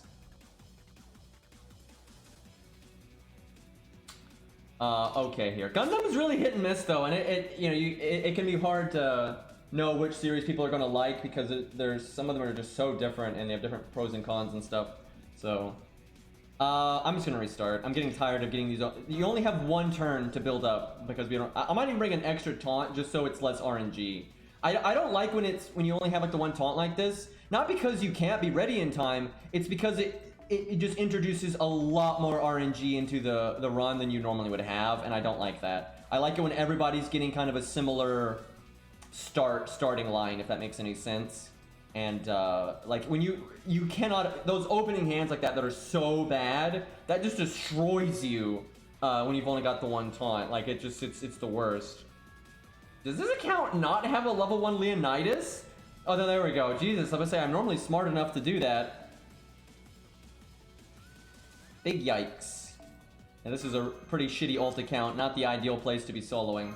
A: Okay here. Gundam is really hit and miss though, and it can be hard to know which series people are gonna like because there's some of them are just so different and they have different pros and cons and stuff. So I'm just gonna restart. I'm getting tired of getting these. You only have one turn to build up because we don't. I might even bring an extra taunt just so it's less RNG. I don't like when you only have like the one taunt like this. Not because you can't be ready in time. It's because it just introduces a lot more RNG into the run than you normally would have, and I don't like that. I like it when everybody's getting kind of a similar starting line, if that makes any sense. And like when you cannot, those opening hands like that are so bad that just destroys you when you've only got the one taunt. Like it's the worst. Does this account not have a level 1 Leonidas? Oh, no, there we go. Jesus, I was gonna say I'm normally smart enough to do that. Big yikes. And this is a pretty shitty ult account, not the ideal place to be soloing.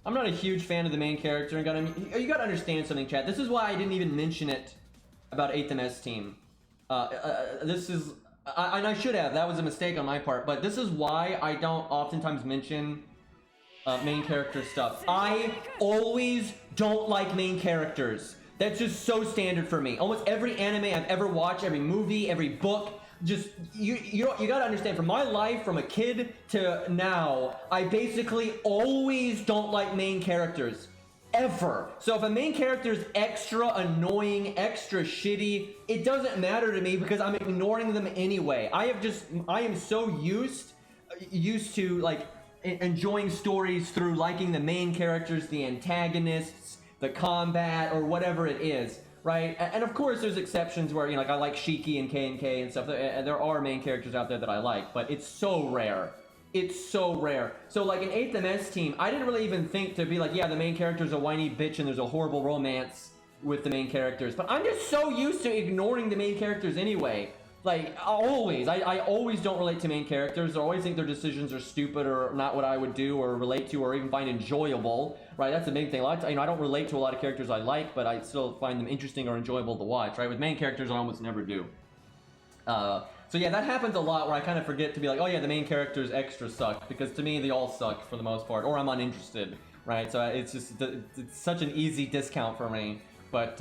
A: I'm not a huge fan of the main character. You gotta understand something, chat. This is why I didn't even mention it about 8th MS team. This is, and I should have. That was a mistake on my part. But this is why I don't oftentimes mention main character stuff. I always don't like main characters. That's just so standard for me. Almost every anime I've ever watched, every movie, every book. Just you gotta understand, from my life, from a kid to now, I basically always don't like main characters. Ever. So if a main character is extra annoying, extra shitty, it doesn't matter to me because I'm ignoring them anyway. I am so used to like enjoying stories through liking the main characters, the antagonists, the combat, or whatever it is. Right, and of course there's exceptions where, like I like Shiki and K and stuff. There are main characters out there that I like, but it's so rare. It's so rare. So like in 8th MS team, I didn't really even think to be like, yeah, the main character's a whiny bitch and there's a horrible romance with the main characters. But I'm just so used to ignoring the main characters anyway. Like always, I always don't relate to main characters. I always think their decisions are stupid or not what I would do or relate to or even find enjoyable. Right, that's the main thing. I don't relate to a lot of characters I like, but I still find them interesting or enjoyable to watch. Right, with main characters, I almost never do. So yeah, that happens a lot where I kind of forget to be like, oh yeah, the main characters extra suck, because to me they all suck for the most part, or I'm uninterested. Right, so it's such an easy discount for me. But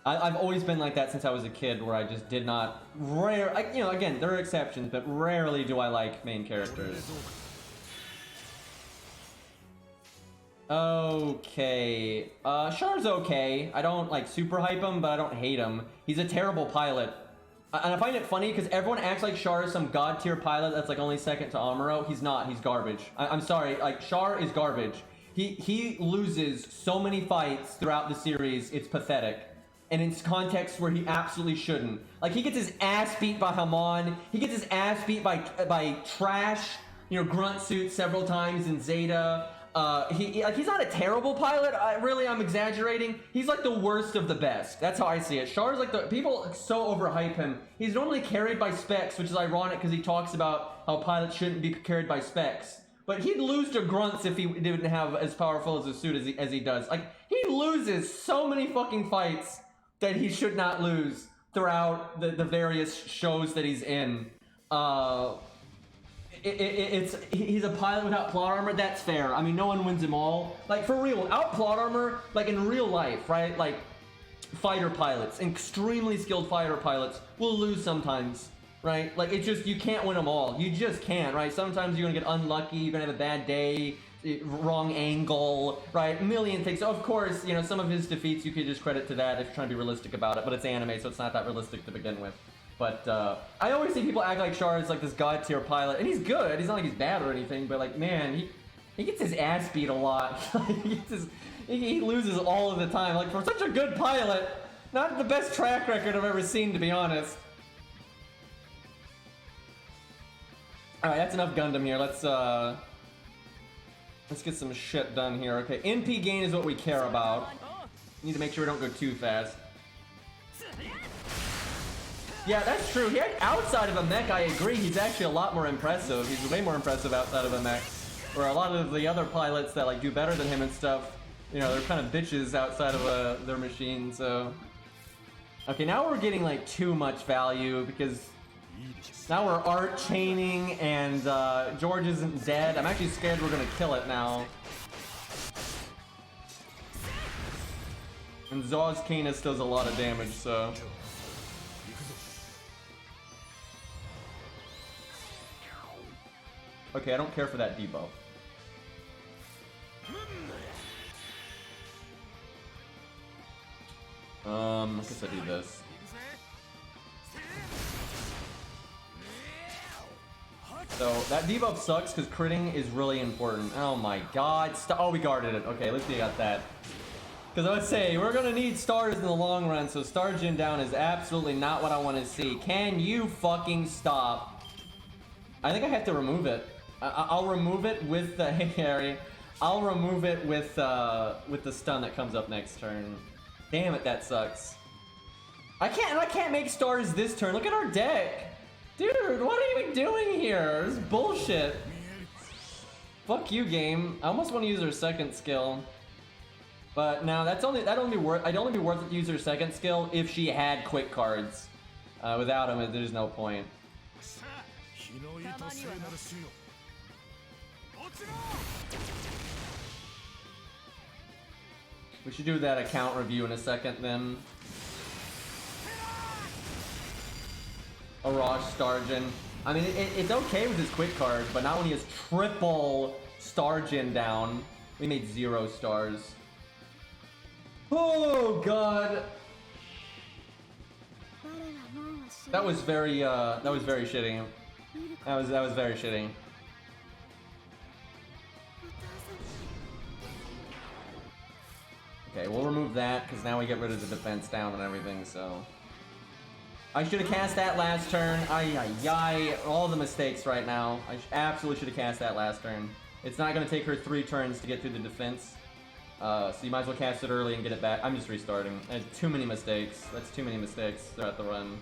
A: I've always been like that since I was a kid, where I just did not again, there are exceptions, but rarely do I like main characters. Okay, Char's okay. I don't like super hype him, but I don't hate him. He's a terrible pilot. And I find it funny because everyone acts like Char is some god tier pilot that's like only second to Amuro. He's not. He's garbage. I'm sorry. Like, Char is garbage. He loses so many fights throughout the series. It's pathetic. And in contexts where he absolutely shouldn't. Like, he gets his ass beat by Hamon. He gets his ass beat by Trash, Grunt Suit several times in Zeta. He's not a terrible pilot. I'm exaggerating. He's like the worst of the best. That's how I see it. Char's like people so overhype him. He's normally carried by Specs, which is ironic because he talks about how pilots shouldn't be carried by Specs. But he'd lose to Grunts if he didn't have as powerful as a suit as he does. Like, he loses so many fucking fights that he should not lose. throughout the various shows that he's in. He's a pilot without plot armor. That's fair. I mean, no one wins them all. Like, for real, without plot armor, like in real life, right? Like, fighter pilots, extremely skilled fighter pilots, will lose sometimes, right? Like, it's just, you can't win them all. You just can't, right? Sometimes you're gonna get unlucky, you're gonna have a bad day, wrong angle, right? A million things. So of course, you know, some of his defeats you could just credit to that if you're trying to be realistic about it, but it's anime, so it's not that realistic to begin with. But I always see people act like Char is like this god tier pilot, and he's good. He's not like he's bad or anything, but like, man, he gets his ass beat a lot. He loses all of the time. Like, for such a good pilot, not the best track record I've ever seen, to be honest. All right, that's enough Gundam here. Let's get some shit done here. Okay, NP gain is what we care about. Need to make sure we don't go too fast. Yeah, that's true. Outside of a mech, I agree. He's actually a lot more impressive. He's way more impressive outside of a mech. Where a lot of the other pilots that like do better than him and stuff, you know, they're kind of bitches outside of their machine. So, okay, now we're getting like too much value because now we're art chaining and George isn't dead. I'm actually scared we're gonna kill it now. And Zaw's Canis does a lot of damage, so. Okay, I don't care for that debuff. I guess I do this. So, that debuff sucks because critting is really important. Oh my god. Oh, we guarded it. Okay, at least we got that. Because I would say, we're gonna need stars in the long run, so star gen down is absolutely not what I want to see. Can you fucking stop? I think I have to remove it. I'll remove it with the hey Harry. I'll remove it with the stun that comes up next turn. Damn it, that sucks. I can't make stars this turn. Look at our deck, dude. What are you even doing here? This is bullshit. Fuck you, game. I almost want to use her second skill, but now I'd only be worth it to use her second skill if she had quick cards. Without them, there's no point. We should do that account review in a second then. Arash Stargen. I mean, it's okay with his quick cards, but not when he has triple Stargen down. We made 0 stars. Oh god. That was very shitty. That was very shitty. Okay, we'll remove that, because now we get rid of the defense down and everything, so. I should have cast that last turn. All the mistakes right now. I absolutely should have cast that last turn. It's not going to take her 3 turns to get through the defense. So you might as well cast it early and get it back. I'm just restarting. I had too many mistakes. That's too many mistakes throughout the run.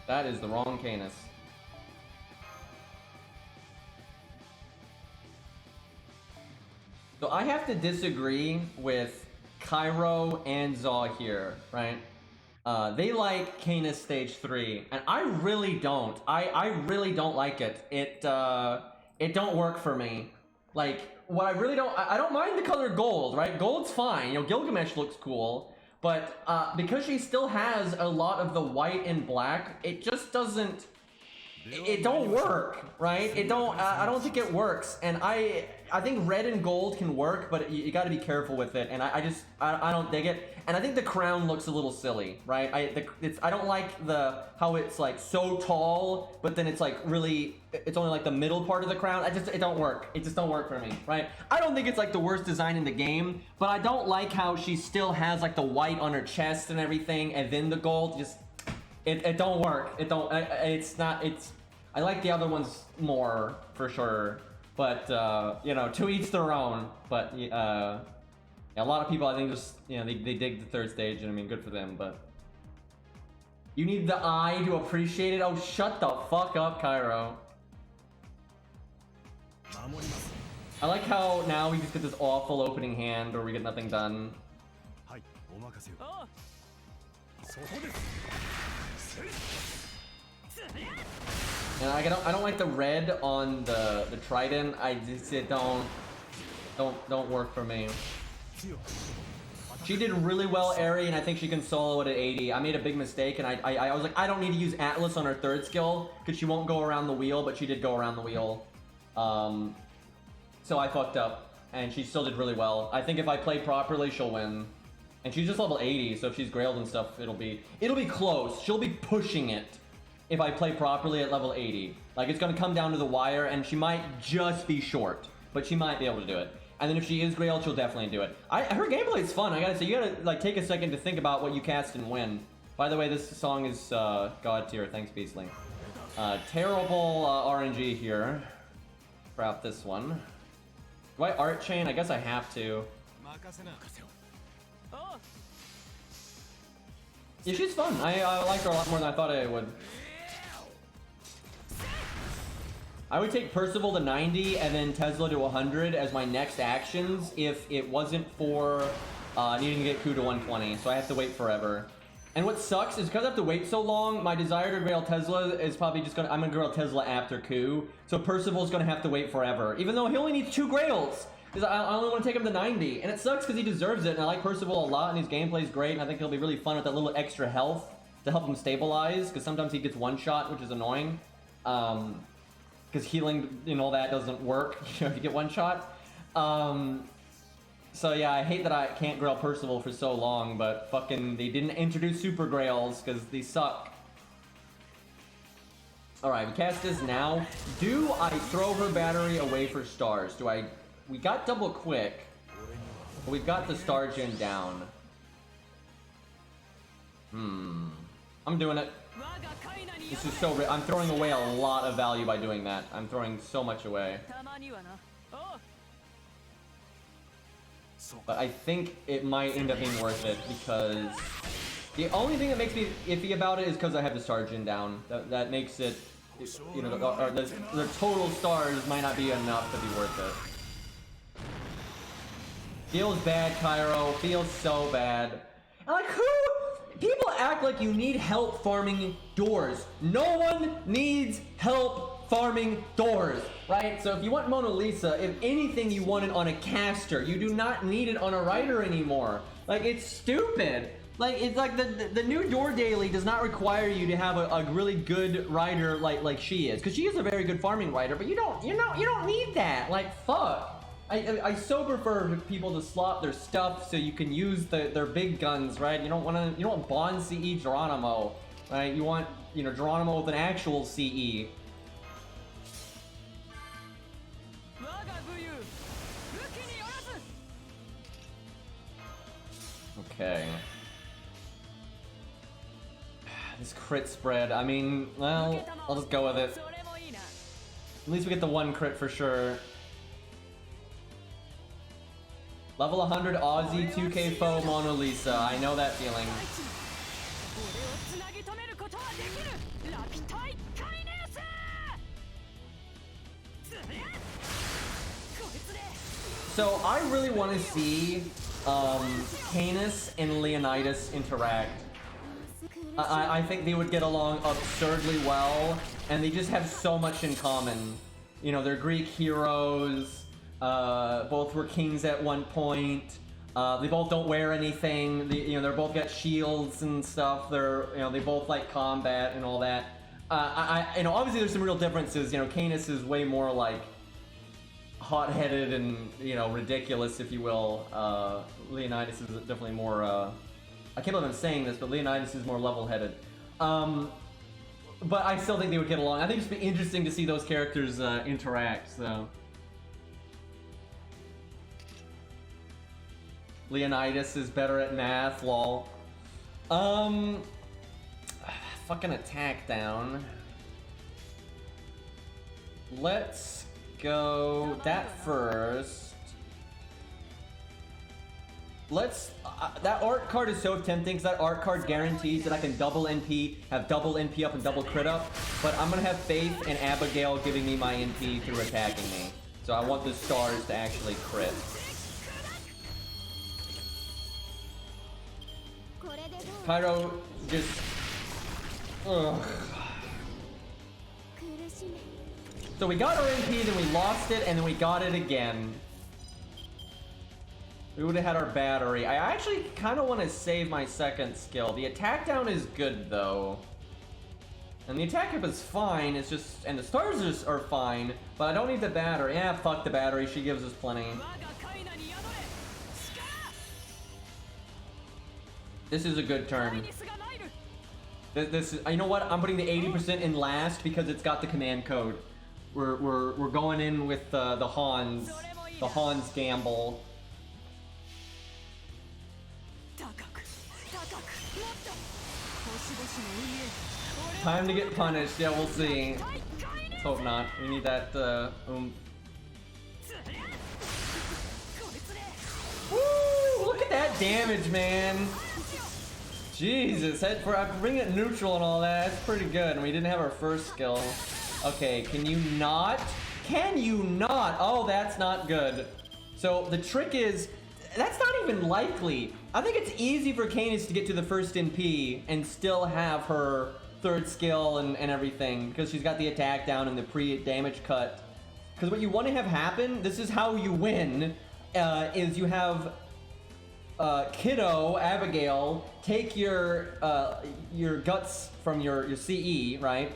A: That is the wrong Canis. So I have to disagree with Cairo and Zaw here, right? They like Canis stage 3, and I really don't. I really don't like it. It don't work for me. Like, what I really don't, I don't mind the color gold, right? Gold's fine, you know, Gilgamesh looks cool, but because she still has a lot of the white and black, it just doesn't, it don't work, right? It don't, I don't think it works, and I think red and gold can work, but you gotta be careful with it, and I don't dig it, and I think the crown looks a little silly, right? I don't like how it's like so tall, but then it's like really, it's only like the middle part of the crown. It don't work. It just don't work for me, right? I don't think it's like the worst design in the game, but I don't like how she still has like the white on her chest and everything, and then the gold just, it don't work. It don't, I like the other ones more, for sure. But, you know, to each their own. But, a lot of people, I think, just, you know, they dig the third stage, and I mean, good for them, but... You need the eye to appreciate it? Oh, shut the fuck up, Cairo. I like how now we just get this awful opening hand where we get nothing done. And I don't like the red on the trident. I just it don't work for me. She did really well, Aerie, and I think she can solo it at 80. I made a big mistake, and I was like, I don't need to use Atlas on her third skill, because she won't go around the wheel, but she did go around the wheel. So I fucked up, and she still did really well. I think if I play properly, she'll win. And she's just level 80, so if she's grailed and stuff, it'll be close. She'll be pushing it if I play properly at level 80. Like, it's gonna come down to the wire, and she might just be short, but she might be able to do it. And then if she is grailed, she'll definitely do it. Her gameplay is fun. I gotta say, you gotta like take a second to think about what you cast and win. By the way, this song is God tier. Thanks, Beastly. Terrible RNG here. Crap this one. Do I art chain? I guess I have to. Yeah, she's fun. I like her a lot more than I thought I would. I would take Percival to 90 and then Tesla to 100 as my next actions if it wasn't for needing to get Ku to 120, so I have to wait forever. And what sucks is because I have to wait so long, my desire to grail Tesla is probably just I'm gonna grail Tesla after Ku, so Percival's gonna have to wait forever, even though he only needs 2 grails, because I only want to take him to 90, and it sucks because he deserves it, and I like Percival a lot, and his gameplay's great, and I think he'll be really fun with that little extra health to help him stabilize, because sometimes he gets one shot, which is annoying. Because healing and all that doesn't work, you know, if you get one shot. So yeah, I hate that I can't grail Percival for so long, but fucking they didn't introduce super grails because they suck. Alright, we cast this now. Do I throw her battery away for stars? We got double quick, but we've got the star gen down. I'm doing it. This is so I'm throwing away a lot of value by doing that. I'm throwing so much away. But I think it might end up being worth it because the only thing that makes me iffy about it is because I have the star gen down. That makes it, you know, the total stars might not be enough to be worth it. Feels bad, Cairo. Feels so bad. And like, who? People act like you need help farming doors. No one needs help farming doors, right? So if you want Mona Lisa, if anything, you want it on a caster. You do not need it on a rider anymore. Like, it's stupid. Like, it's like the new door daily does not require you to have a really good rider like she is, because she is a very good farming rider. But you don't need that. Like, fuck. I so prefer people to slot their stuff so you can use their big guns, right? You don't want Bond CE Geronimo, right? You want, you know, Geronimo with an actual CE. Okay. This crit spread, I mean, well, I'll just go with it. At least we get the 1 crit for sure. Level 100 Aussie 2K foe Mona Lisa. I know that feeling. So I really want to see Canis and Leonidas interact. I think they would get along absurdly well, and they just have so much in common. You know, they're Greek heroes. Both were kings at one point. They both don't wear anything. They're both got shields and stuff. They both like combat and all that. Obviously there's some real differences. You know, Canis is way more like hot-headed and, you know, ridiculous, if you will. Leonidas is definitely more, I can't believe I'm saying this, but Leonidas is more level-headed. But I still think they would get along. I think it'd be interesting to see those characters interact, so. Leonidas is better at math, lol. Fucking attack down. Let's go that first. Let's, that art card is so tempting because that art card guarantees that I can double NP, have double NP up and double crit up, but I'm gonna have faith in Abigail giving me my NP through attacking me. So I want the stars to actually crit. Pyro just... Ugh. So we got our MP, then we lost it, and then we got it again. We would have had our battery. I actually kind of want to save my second skill. The attack down is good, though. And the attack up is fine, it's just... And the stars are fine, but I don't need the battery. Yeah, fuck the battery, she gives us plenty. This is a good turn. This is... You know what? I'm putting the 80% in last because it's got the command code. We're going in with the Hans. The Hans gamble. Time to get punished. Yeah, we'll see. Let's hope not. We need that, Woo! Look at that damage, man! Jesus, for bringing it neutral and all that, that's pretty good. And we didn't have our first skill. Okay, can you not? Can you not? Oh, that's not good. So the trick is, that's not even likely. I think it's easy for Canis to get to the first MP and still have her third skill and everything, because she's got the attack down and the pre-damage cut. Because what you want to have happen, this is how you win, is you have Kiddo, Abigail, take your guts from your CE, right?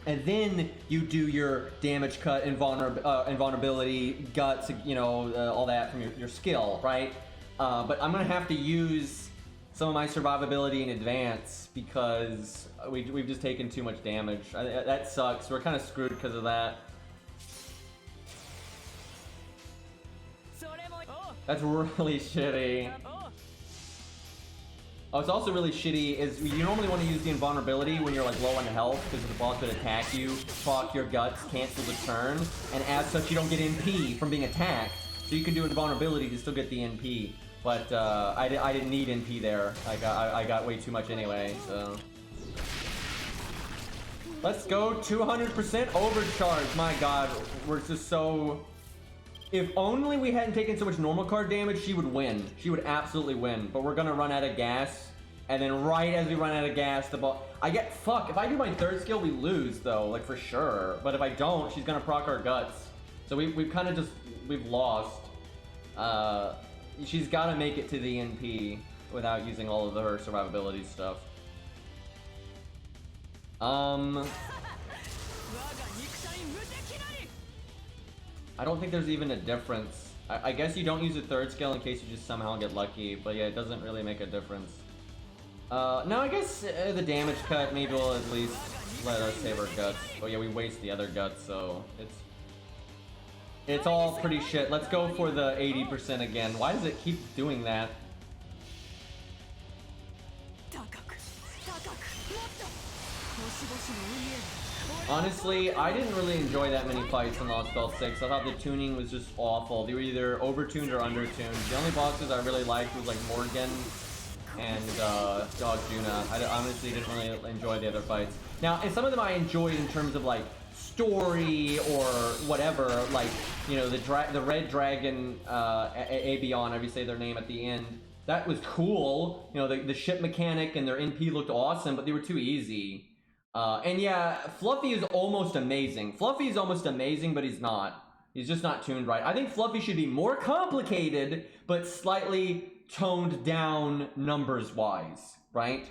A: And then you do your damage cut, invulnerability, guts, you know, all that from your skill, right? But I'm gonna have to use some of my survivability in advance because we've just taken too much damage. That sucks. We're kind of screwed because of that. That's really shitty. Oh, it's also really shitty is you normally want to use the invulnerability when you're like low on health because the boss could attack you, proc your guts, cancel the turn, and as such you don't get NP from being attacked. So you can do invulnerability to still get the NP. But I didn't need NP there. I got way too much anyway, so. Let's go 200% overcharge. My god, we're just so... If only we hadn't taken so much normal card damage, she would win. She would absolutely win. But we're gonna run out of gas. And then right as we run out of gas, the ball... Fuck, if I do my third skill, we lose, though. Like, for sure. But if I don't, she's gonna proc our guts. So we've kind of just... We've lost. She's gotta make it to the NP without using all of her survivability stuff. I don't think there's even a difference. I guess you don't use a third skill in case you just somehow get lucky, but yeah, it doesn't really make a difference. No, I guess the damage cut maybe will at least let us save our guts. But yeah, we waste the other guts, so it's all pretty shit. Let's go for the 80% again. Why does it keep doing that? Honestly, I didn't really enjoy that many fights in Lost Spell 6. I thought the tuning was just awful. They were either overtuned or undertuned. The only bosses I really liked was like Morgan and Dog Juna. I honestly didn't really enjoy the other fights. Now, and some of them I enjoyed in terms of like story or whatever, like, you know, the Red Dragon, Abion, however you say their name at the end. That was cool. You know, the ship mechanic and their NP looked awesome, but they were too easy. And yeah, Fluffy is almost amazing. Fluffy is almost amazing, but he's not. He's just not tuned right. I think Fluffy should be more complicated, but slightly toned down numbers-wise, right?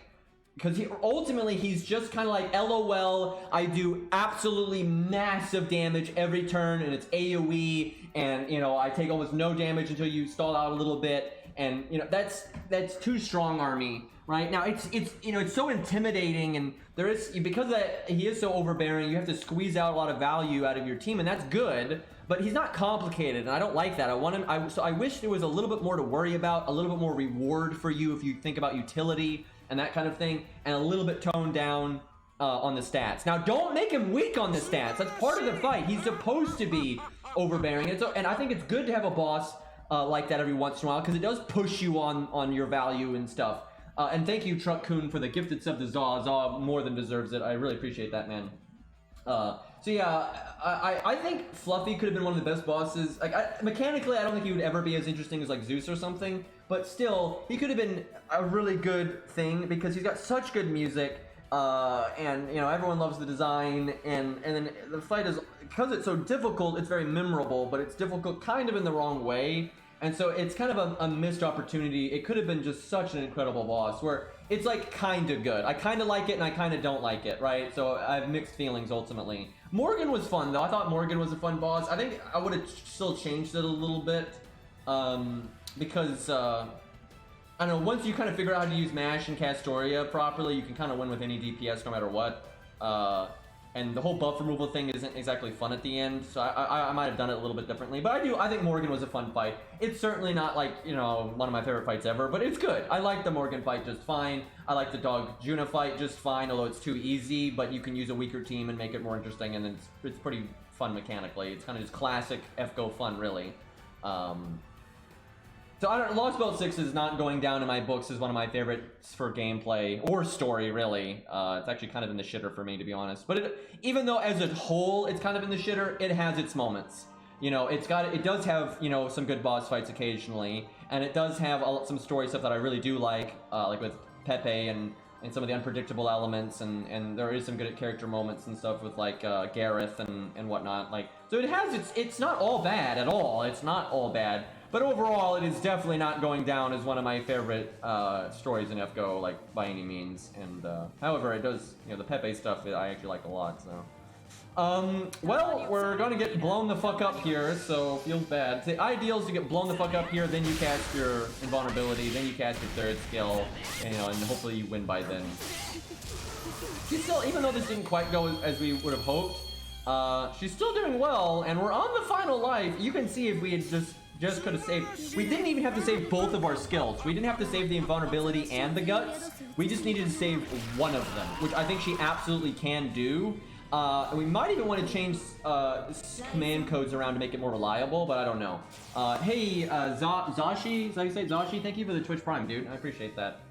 A: Because ultimately, he's just kind of like, LOL, I do absolutely massive damage every turn, and it's AoE, and, you know, I take almost no damage until you stall out a little bit, and, you know, that's too strong army. Right now, it's you know, it's so intimidating, and there is, because he is so overbearing, you have to squeeze out a lot of value out of your team, and that's good. But he's not complicated, and I don't like that. I want him. So I wish there was a little bit more to worry about, a little bit more reward for you if you think about utility and that kind of thing, and a little bit toned down on the stats. Now, don't make him weak on the stats. That's part of the fight. He's supposed to be overbearing, and I think it's good to have a boss like that every once in a while because it does push you on your value and stuff. And thank you, Truck Coon, for the gifted sub to Zaw. Zaw more than deserves it. I really appreciate that, man.
B: So yeah, I think Fluffy could have been one of the best bosses. Like mechanically, I don't think he would ever be as interesting as like Zeus or something. But still, he could have been a really good thing because he's got such good music. And you know everyone loves the design, and then the fight is, because it's so difficult, it's very memorable, but it's difficult kind of in the wrong way, and so it's kind of a missed opportunity. It could have been just such an incredible boss where it's like kind of good. I kind of like it and I kind of don't like it, right? So I have mixed feelings ultimately. Morgan was fun though. I thought Morgan was a fun boss. I think I would have still changed it a little bit, because I don't know, once you kind of figure out how to use MASH and Castoria properly, you can kind of win with any DPS no matter what. And the whole buff removal thing isn't exactly fun at the end, so I might have done it a little bit differently. But I think Morgan was a fun fight. It's certainly not like, you know, one of my favorite fights ever, but it's good. I like the Morgan fight just fine. I like the Dog Juna fight just fine, although it's too easy, but you can use a weaker team and make it more interesting, and it's pretty fun mechanically. It's kind of just classic FGO fun, really. So I don't. Lost Belt 6 is not going down in my books as one of my favorites for gameplay or story, really. It's actually kind of in the shitter for me, to be honest. But even though as a whole it's kind of in the shitter, it has its moments. You know, it does have, you know, some good boss fights occasionally, and it does have some story stuff that I really do like with Pepe and some of the unpredictable elements, and there is some good character moments and stuff with like Gareth and whatnot. Like, so it has it's not all bad at all. It's not all bad. But overall, it is definitely not going down as one of my favorite stories in FGO, like, by any means. And, however, it does, you know, the Pepe stuff I actually like a lot, so. Well, we're gonna get blown the fuck up here, so feels bad. The ideal is to get blown the fuck up here, then you cast your invulnerability, then you cast your third skill, and, you know, and hopefully you win by then. She's still, even though this didn't quite go as we would have hoped, she's still doing well, and we're on the final life. You can see if we had just could have saved. We didn't even have to save both of our skills. We didn't have to save the invulnerability and the guts. We just needed to save one of them, which I think she absolutely can do. We might even want to change command codes around to make it more reliable, but I don't know. Hey, Zashi, is that how you say it? Zashi, thank you for the Twitch Prime, dude. I appreciate that.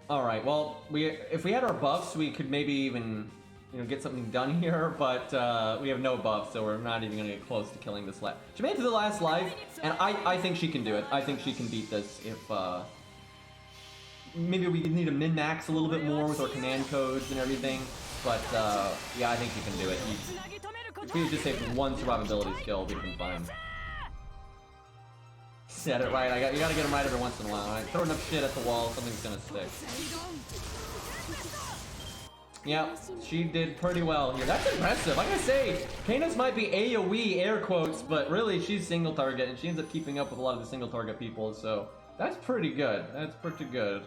B: All right, well, if we had our buffs, we could maybe even, you know, get something done here, but we have no buff, so we're not even gonna get close to killing this last. She made it to the last life, and I think she can do it. I think she can beat this if maybe we need to min-max a little bit more with our command codes and everything, but yeah, I think she can do it. If we just saved one survivability skill, we'd have been fine. Said it right. You gotta get him right every once in a while, right? Throw enough shit at the wall, something's gonna stick. Yep, she did pretty well here. That's impressive. Like I say, Canis might be AoE, air quotes, but really she's single target, and she ends up keeping up with a lot of the single target people, so that's pretty good. That's pretty good.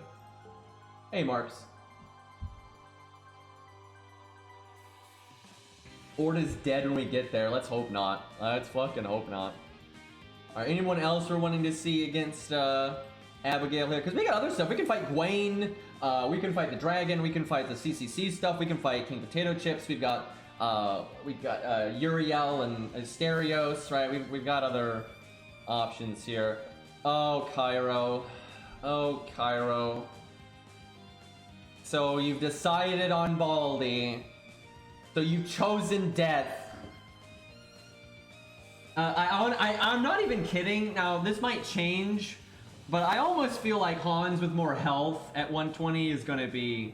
B: Hey, Marks. Orta's dead when we get there. Let's hope not. Let's fucking hope not. Alright, anyone else we're wanting to see against Abigail here? Because we got other stuff. We can fight Gwen. We can fight the dragon. We can fight the CCC stuff. We can fight King Potato Chips. We've got Uriel and Asterios, right? We've got other options here. Oh, Cairo. Oh, Cairo. So you've decided on Baldy. So you've chosen death. I'm not even kidding. Now, this might change, but I almost feel like Hans with more health at 120 is going to be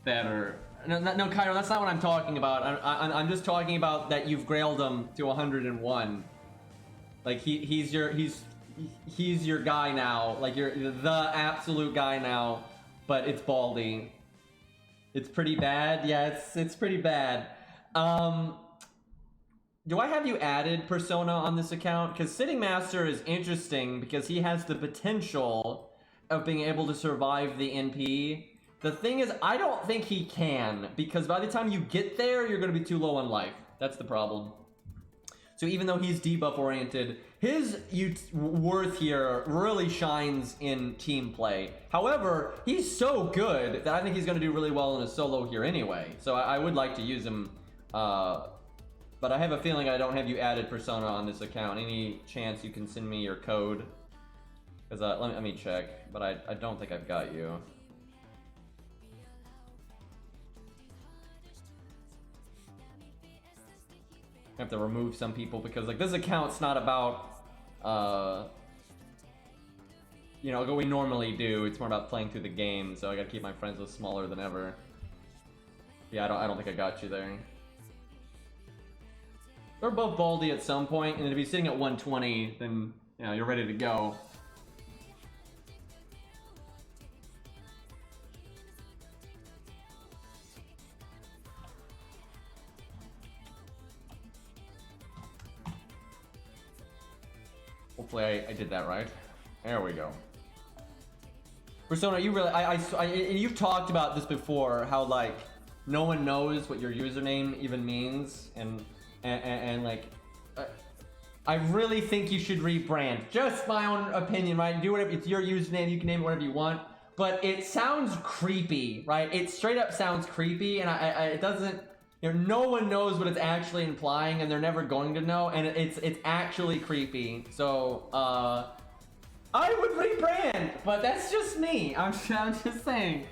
B: better. No, Cairo, that's not what I'm talking about. I'm just talking about that you've grailed him to 101. Like, he's your guy now. Like, you're the absolute guy now, but it's Baldy. It's pretty bad. Yeah, it's pretty bad. Do I have you added Persona on this account? Because Sitting Master is interesting because he has the potential of being able to survive the NP. The thing is, I don't think he can, because by the time you get there, you're going to be too low on life. That's the problem. So even though he's debuff oriented, his worth here really shines in team play. However, he's so good that I think he's going to do really well in a solo here anyway. So I would like to use him, but I have a feeling I don't have you added Persona on this account. Any chance you can send me your code? Because let me check, but I don't think I've got you. have to remove some people because like this account's not about you know, what we normally do. It's more about playing through the game, so I gotta keep my friends list smaller than ever. Yeah, I don't think I got you there. We're both Baldy at some point, and if he's sitting at 120, then you know you're ready to go. Hopefully I did that right. There we go. Persona, you really, and you've talked about this before, how like no one knows what your username even means, and like, I really think you should rebrand. Just my own opinion, right? Do whatever, it's your username, you can name it whatever you want, but it sounds creepy, right? It straight up sounds creepy, and it doesn't, you know, no one knows what it's actually implying, and they're never going to know, and it's actually creepy. So, I would rebrand, but that's just me. I'm just saying.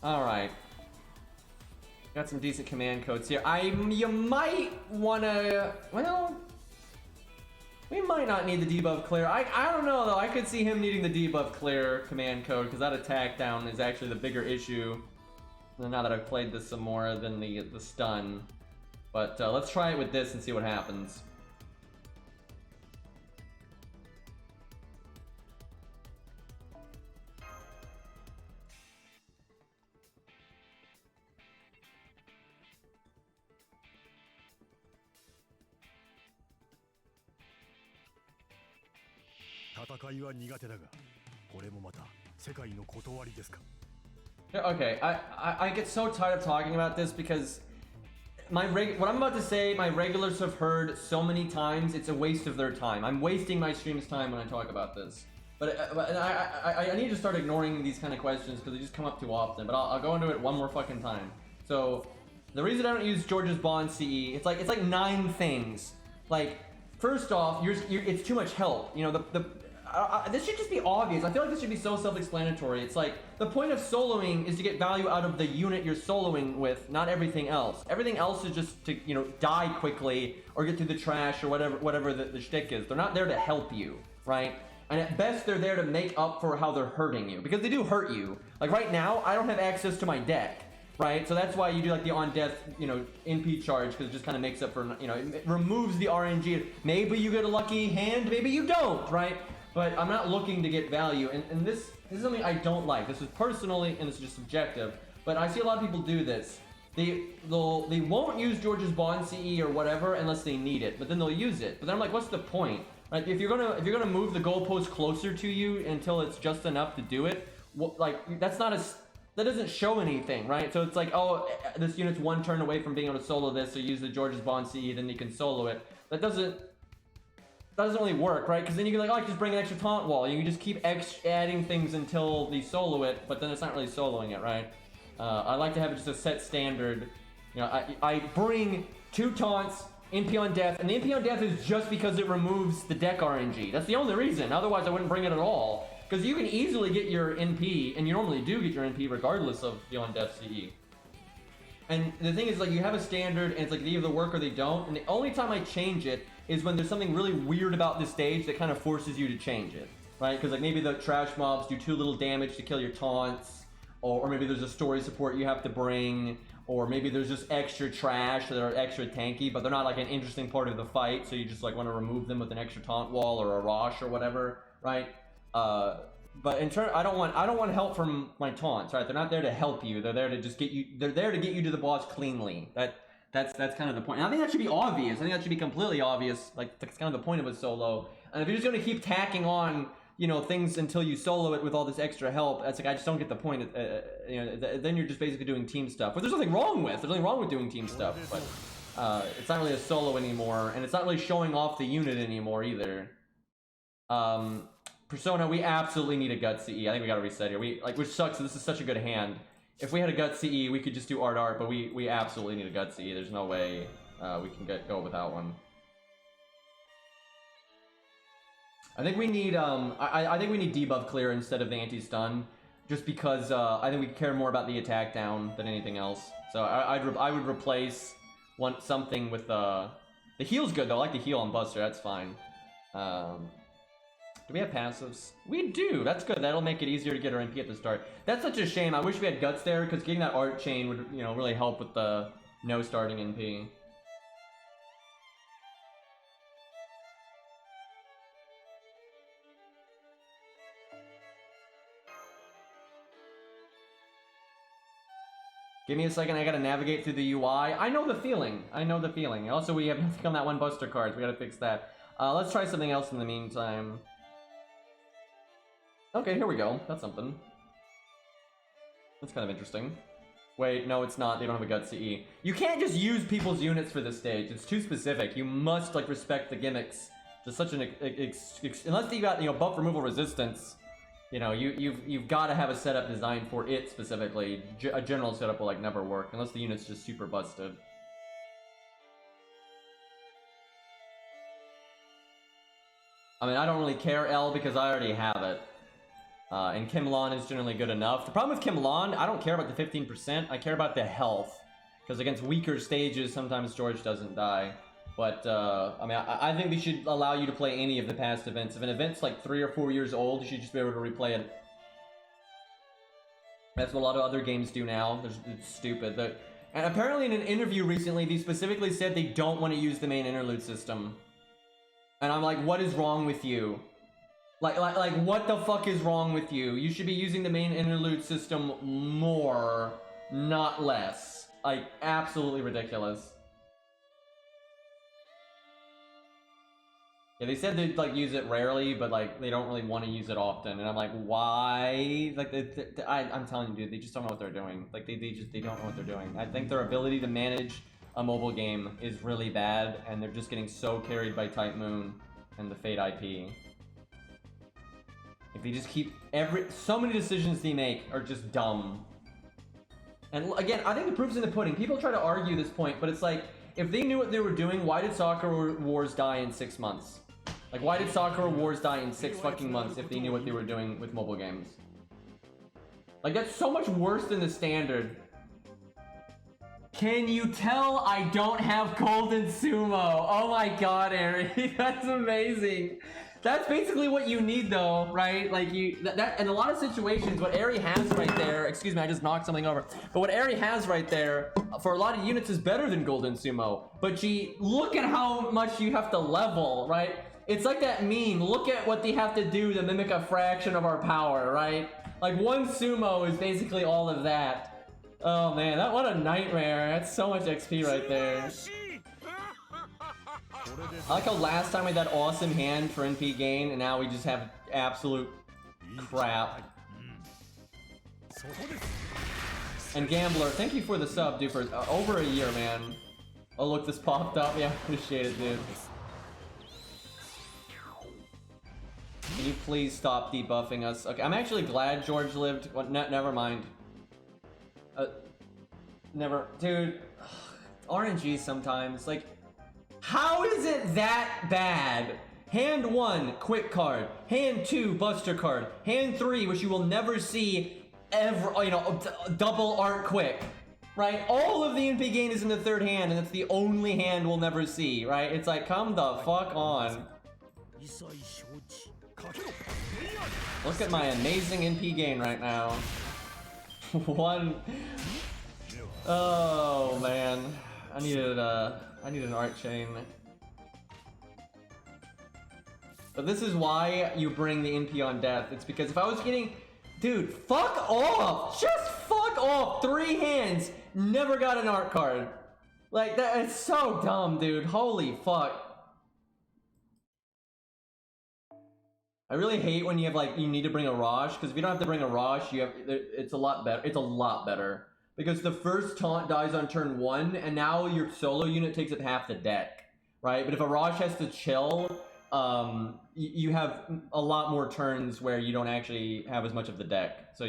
B: All right. Got some decent command codes here. You might wanna, well, we might not need the debuff clear. I don't know though. I could see him needing the debuff clear command code because that attack down is actually the bigger issue. Now that I've played this some more than the stun. But let's try it with this and see what happens. Okay, I get so tired of talking about this because what I'm about to say, my regulars have heard so many times, it's a waste of their time. I'm wasting my stream's time when I talk about this. But I need to start ignoring these kind of questions because they just come up too often. But I'll go into it one more fucking time. So, the reason I don't use George's Bond CE, it's like 9 things. Like, first off, it's too much help. You know, this should just be obvious. I feel like this should be so self-explanatory. It's like, the point of soloing is to get value out of the unit you're soloing with, not everything else. Everything else is just to, you know, die quickly, or get through the trash, or whatever the shtick is. They're not there to help you, right? And at best, they're there to make up for how they're hurting you. Because they do hurt you. Like, right now, I don't have access to my deck, right? So that's why you do, like, the on-death, you know, NP charge, because it just kind of makes up for, you know, it removes the RNG. Maybe you get a lucky hand, maybe you don't, right? But I'm not looking to get value, and this is something I don't like. This is personally, and this is just subjective, but I see a lot of people do this. They won't use George's Bond CE or whatever unless they need it, but then they'll use it. But then I'm like, what's the point? Like, if you're gonna move the goalpost closer to you until it's just enough to do it, like that doesn't show anything, right? So it's like, oh, this unit's 1 turn away from being able to solo this, so use the George's Bond CE, then you can solo it. That doesn't really work, right? Because then you can like, oh, I can just bring an extra taunt wall. You can just keep adding things until they solo it, but then it's not really soloing it, right? I like to have just a set standard. You know, I bring 2 taunts, NP on death, and the NP on death is just because it removes the deck RNG. That's the only reason. Otherwise, I wouldn't bring it at all. Because you can easily get your NP, and you normally do get your NP regardless of the on death CE. And the thing is, like, you have a standard, and it's like they either work or they don't. And the only time I change it is when there's something really weird about this stage that kind of forces you to change it, right? Because like maybe the trash mobs do too little damage to kill your taunts, or maybe there's a story support you have to bring, or maybe there's just extra trash that are extra tanky, but they're not like an interesting part of the fight, so you just like want to remove them with an extra taunt wall or a Rosh or whatever, right? But in turn, I don't want help from my taunts, right? They're not there to help you. They're there to just get you. They're there to get you to the boss cleanly. That's kind of the point. And I think that should be obvious. I think that should be completely obvious. Like, that's kind of the point of a solo. And if you're just going to keep tacking on, you know, things until you solo it with all this extra help, that's like, I just don't get the point. You know, then you're just basically doing team stuff. But there's nothing wrong with. There's nothing wrong with doing team stuff. But it's not really a solo anymore, and it's not really showing off the unit anymore either. Persona, we absolutely need a gut CE. I think we got to reset here. Which sucks. This is such a good hand. If we had a gut CE, we could just do art, but we absolutely need a gut CE. There's no way we can go without one. I think we need I think we need debuff clear instead of the anti-stun. just because I think we care more about the attack down than anything else. So I would replace something with the heal's good though. I like the heal on Buster. That's fine. Do we have passives? We do. That's good. That'll make it easier to get our NP at the start. That's such a shame. I wish we had guts there because getting that art chain would really help with the no starting NP. Give me a second, I gotta navigate through the UI. I know the feeling. I know the feeling. Also, we have nothing on that one Buster card. We gotta fix that. Let's try something else in the meantime. Okay, here we go. That's something. That's kind of interesting. Wait, no, it's not. They don't have a Guts CE. You can't just use people's units for this stage. It's too specific. You must, like, respect the gimmicks. Just such an... unless you got, buff removal resistance... you've got to have a setup designed for it specifically. A general setup will never work unless the unit's just super busted. I mean, I don't really care L because I already have it. And Kimlan is generally good enough. The problem with Kimlan, I don't care about the 15%. I care about the health. Because against weaker stages, sometimes George doesn't die. But, I mean, I think they should allow you to play any of the past events. If an event's like 3 or 4 years old, you should just be able to replay it. That's what a lot of other games do now. It's stupid. And apparently in an interview recently, they specifically said they don't want to use the main interlude system. And I'm like, what is wrong with you? Like, what the fuck is wrong with you? You should be using the main interlude system more, not less. Like, absolutely ridiculous. Yeah, they said they'd use it rarely, but they don't really want to use it often. And I'm like, why? I'm telling you, dude, they just don't know what they're doing. They don't know what they're doing. I think their ability to manage a mobile game is really bad, and they're just getting so carried by Type Moon and the Fate IP. If they just keep so many decisions they make are just dumb. And again, I think the proof's in the pudding. People try to argue this point, but it's like, if they knew what they were doing, why did Sakura Wars die in 6 months? Why did Sakura Wars die in 6 fucking months if they knew what they were doing with mobile games? That's so much worse than the standard. Can you tell I don't have Golden Sumo? Oh my god, Ari, that's amazing. That's basically what you need though, right? That in a lot of situations, what Ari has right there, excuse me, I just knocked something over. But what Ari has right there, for a lot of units is better than Golden Sumo. But look at how much you have to level, right? It's like that meme, look at what they have to do to mimic a fraction of our power, right? One sumo is basically all of that. Oh man, what a nightmare. That's so much XP right there. I like how last time we had that awesome hand for NP gain, and now we just have absolute crap. And Gambler, thank you for the sub, dude, for over a year, man. Oh look, this popped up. Yeah, appreciate it, dude. Can you please stop debuffing us? Okay, I'm actually glad George lived. Well, never mind. Dude. RNG sometimes, how is it that bad? Hand 1, quick card. Hand 2, buster card. Hand 3, which you will never see ever, double art quick. Right? All of the NP gain is in the third hand, and it's the only hand we'll never see, right? It's come the fuck on. Look at my amazing NP gain right now. One. Oh man. I needed an art chain. But this is why you bring the NP on death. It's because if I was getting... Dude, fuck off! Just fuck off! 3 hands, never got an art card. That is so dumb, dude. Holy fuck. I really hate when you have you need to bring a Rosh, because if you don't have to bring a Rosh, it's a lot better. It's a lot better. Because the first taunt dies on turn 1, and now your solo unit takes up half the deck, right? But if a Rosh has to chill, you have a lot more turns where you don't actually have as much of the deck. So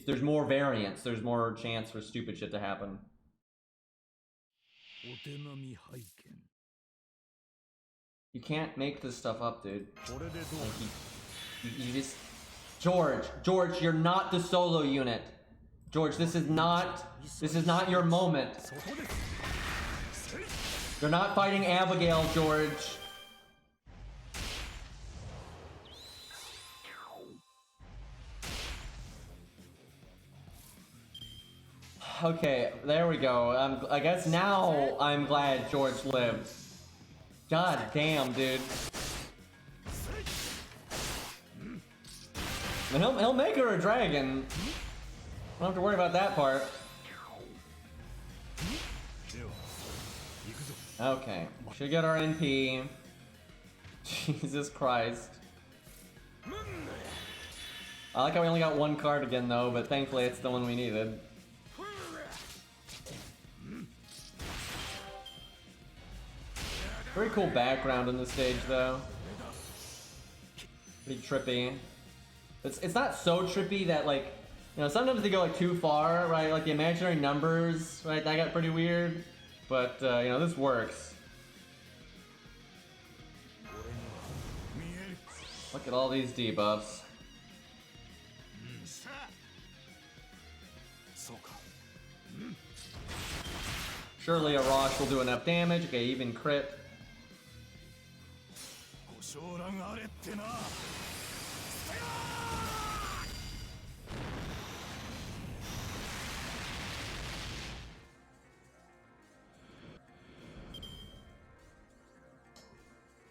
B: there's more variance, there's more chance for stupid shit to happen. You can't make this stuff up, dude. You just George, you're not the solo unit. George, this is not your moment. You're not fighting Abigail, George. Okay, there we go. I guess now I'm glad George lived. God damn, dude. And he'll make her a dragon. Don't have to worry about that part. Okay, should get our NP. Jesus Christ. I like how we only got one card again though, but thankfully it's the one we needed. Very cool background on the stage though. Pretty trippy. It's not so trippy that like, you know, sometimes they go like too far, right? Like the imaginary numbers, right? That got pretty weird. But, you know, this works. Look at all these debuffs. Surely a Rosh will do enough damage. Okay, even crit.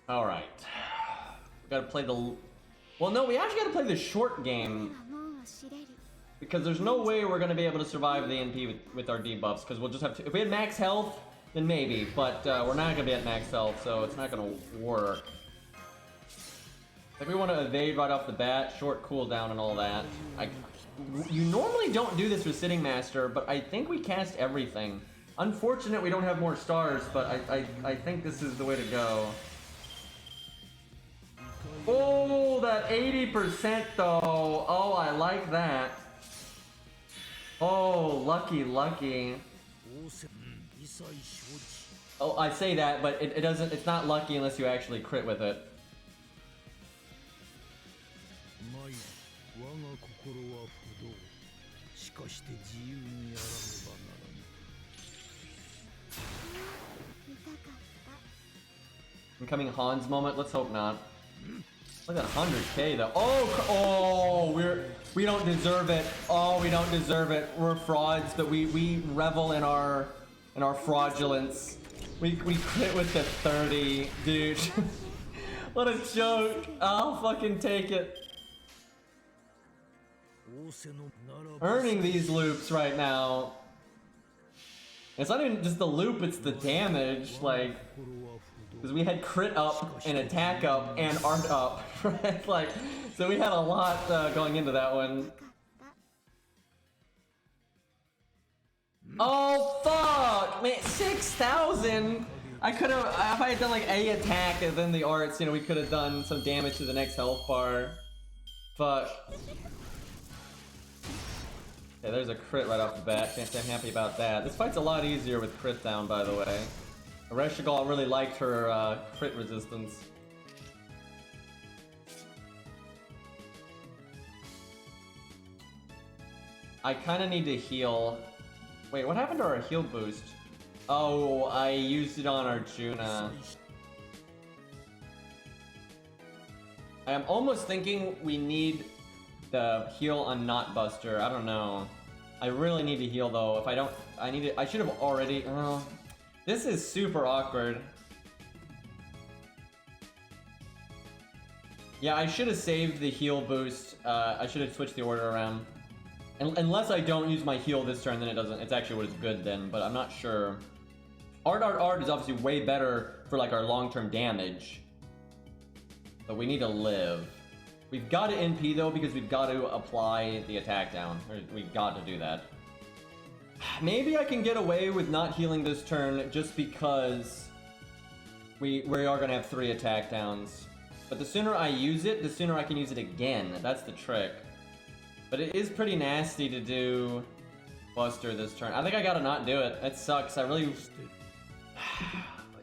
B: All right. We gotta play the... Well, no, we actually gotta play the short game. Because there's no way we're gonna be able to survive the NP with our debuffs. Because we'll just have to... If we had max health, then maybe. But we're not gonna be at max health, so it's not gonna work. If we want to evade right off the bat, short cooldown and all that. You normally don't do this with Sitting Master, but I think we cast everything. Unfortunate we don't have more stars, but I think this is the way to go. Oh, that 80% though. Oh, I like that. Oh, lucky, lucky. Oh, I say that, but it doesn't. It's not lucky unless you actually crit with it. Incoming Hans moment. Let's hope not. Look at 100k though. Oh, we don't deserve it. Oh, we don't deserve it. We're frauds, but we revel in our fraudulence. We crit with the 30, dude. What a joke. I'll fucking take it. Earning these loops right now. It's not even just the loop, it's the damage, like, because we had crit up and attack up and art up, right? Like, so we had a lot going into that one. Oh fuck, man, 6,000. I could have, if I had done like a attack and then the arts, you know, we could have done some damage to the next health bar. Fuck. Yeah, there's a crit right off the bat. Can't say I'm happy about that. This fight's a lot easier with crit down, by the way. Reshigal really liked her crit resistance. I kind of need to heal. Wait, what happened to our heal boost? Oh, I used it on Arjuna. I am almost thinking we need the heal on Not Buster. I don't know. I really need to heal though. If I don't, I should have already. This is super awkward. Yeah, I should have saved the heal boost. I should have switched the order around. Unless I don't use my heal this turn, then it doesn't. It's actually what is good then, but I'm not sure. Art is obviously way better for like our long-term damage. But we need to live. We've got to NP though because we've got to apply the attack down. We've got to do that. Maybe I can get away with not healing this turn just because we are going to have 3 attack downs. But the sooner I use it, the sooner I can use it again. That's the trick. But it is pretty nasty to do Buster this turn. I think I gotta not do it. It sucks. I really...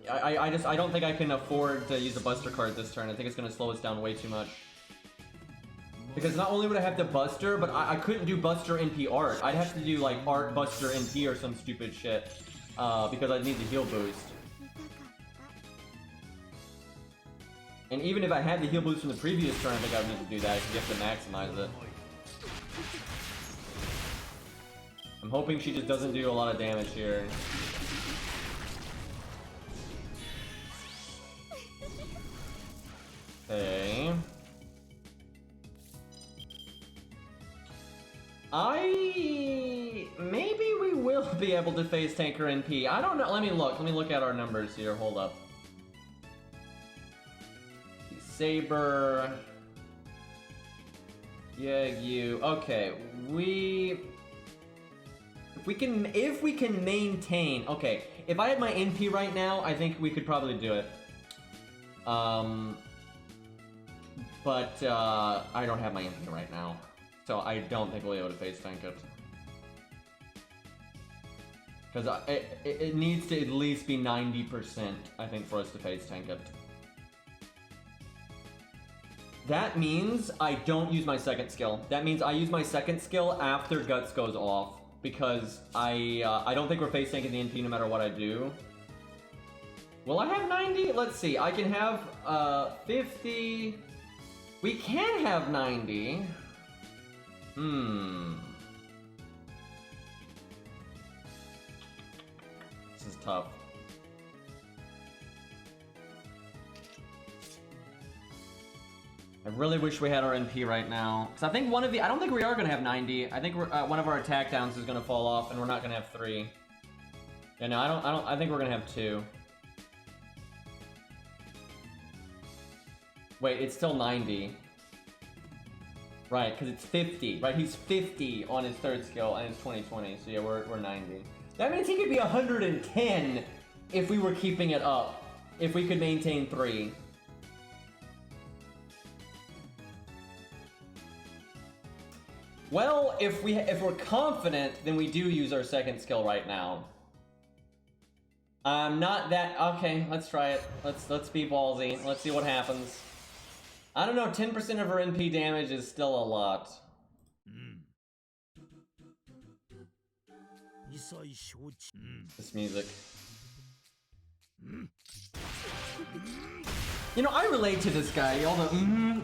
B: I don't think I can afford to use a Buster card this turn. I think it's gonna slow us down way too much. Because not only would I have to Buster, but I couldn't do Buster NP art. I'd have to do like art Buster NP or some stupid shit. Because I'd need the heal boost. And even if I had the heal boost from the previous turn, I think I would need to do that because you have to maximize it. I'm hoping she just doesn't do a lot of damage here. Okay. Maybe we will be able to face Tanker NP. I don't know. Let me look at our numbers here. Hold up. Saber. Yeah, you. Okay, if we can maintain. Okay, if I had my NP right now, I think we could probably do it. But I don't have my NP right now, so I don't think we'll be able to face tank it. Because it needs to at least be 90%, I think, for us to face tank it. That means I don't use my second skill. That means I use my second skill after Guts goes off. Because I don't think we're face tanking the NP no matter what I do. Will I have 90? Let's see. I can have 50. We can have 90. This is tough. I really wish we had our NP right now. Because I think I don't think we are going to have 90. I think one of our attack downs is going to fall off and we're not going to have 3. Yeah, no, I think we're going to have 2. Wait, it's still 90. Right, because it's 50. Right, he's 50 on his third skill and it's 2020. So yeah, we're 90. That means he could be 110 if we were keeping it up. If we could maintain 3. Well, if we're confident, then we do use our second skill right now. I'm not that okay. Let's try it. Let's be ballsy. Let's see what happens. I don't know. 10% of her NP damage is still a lot. This music. You know, I relate to this guy. All the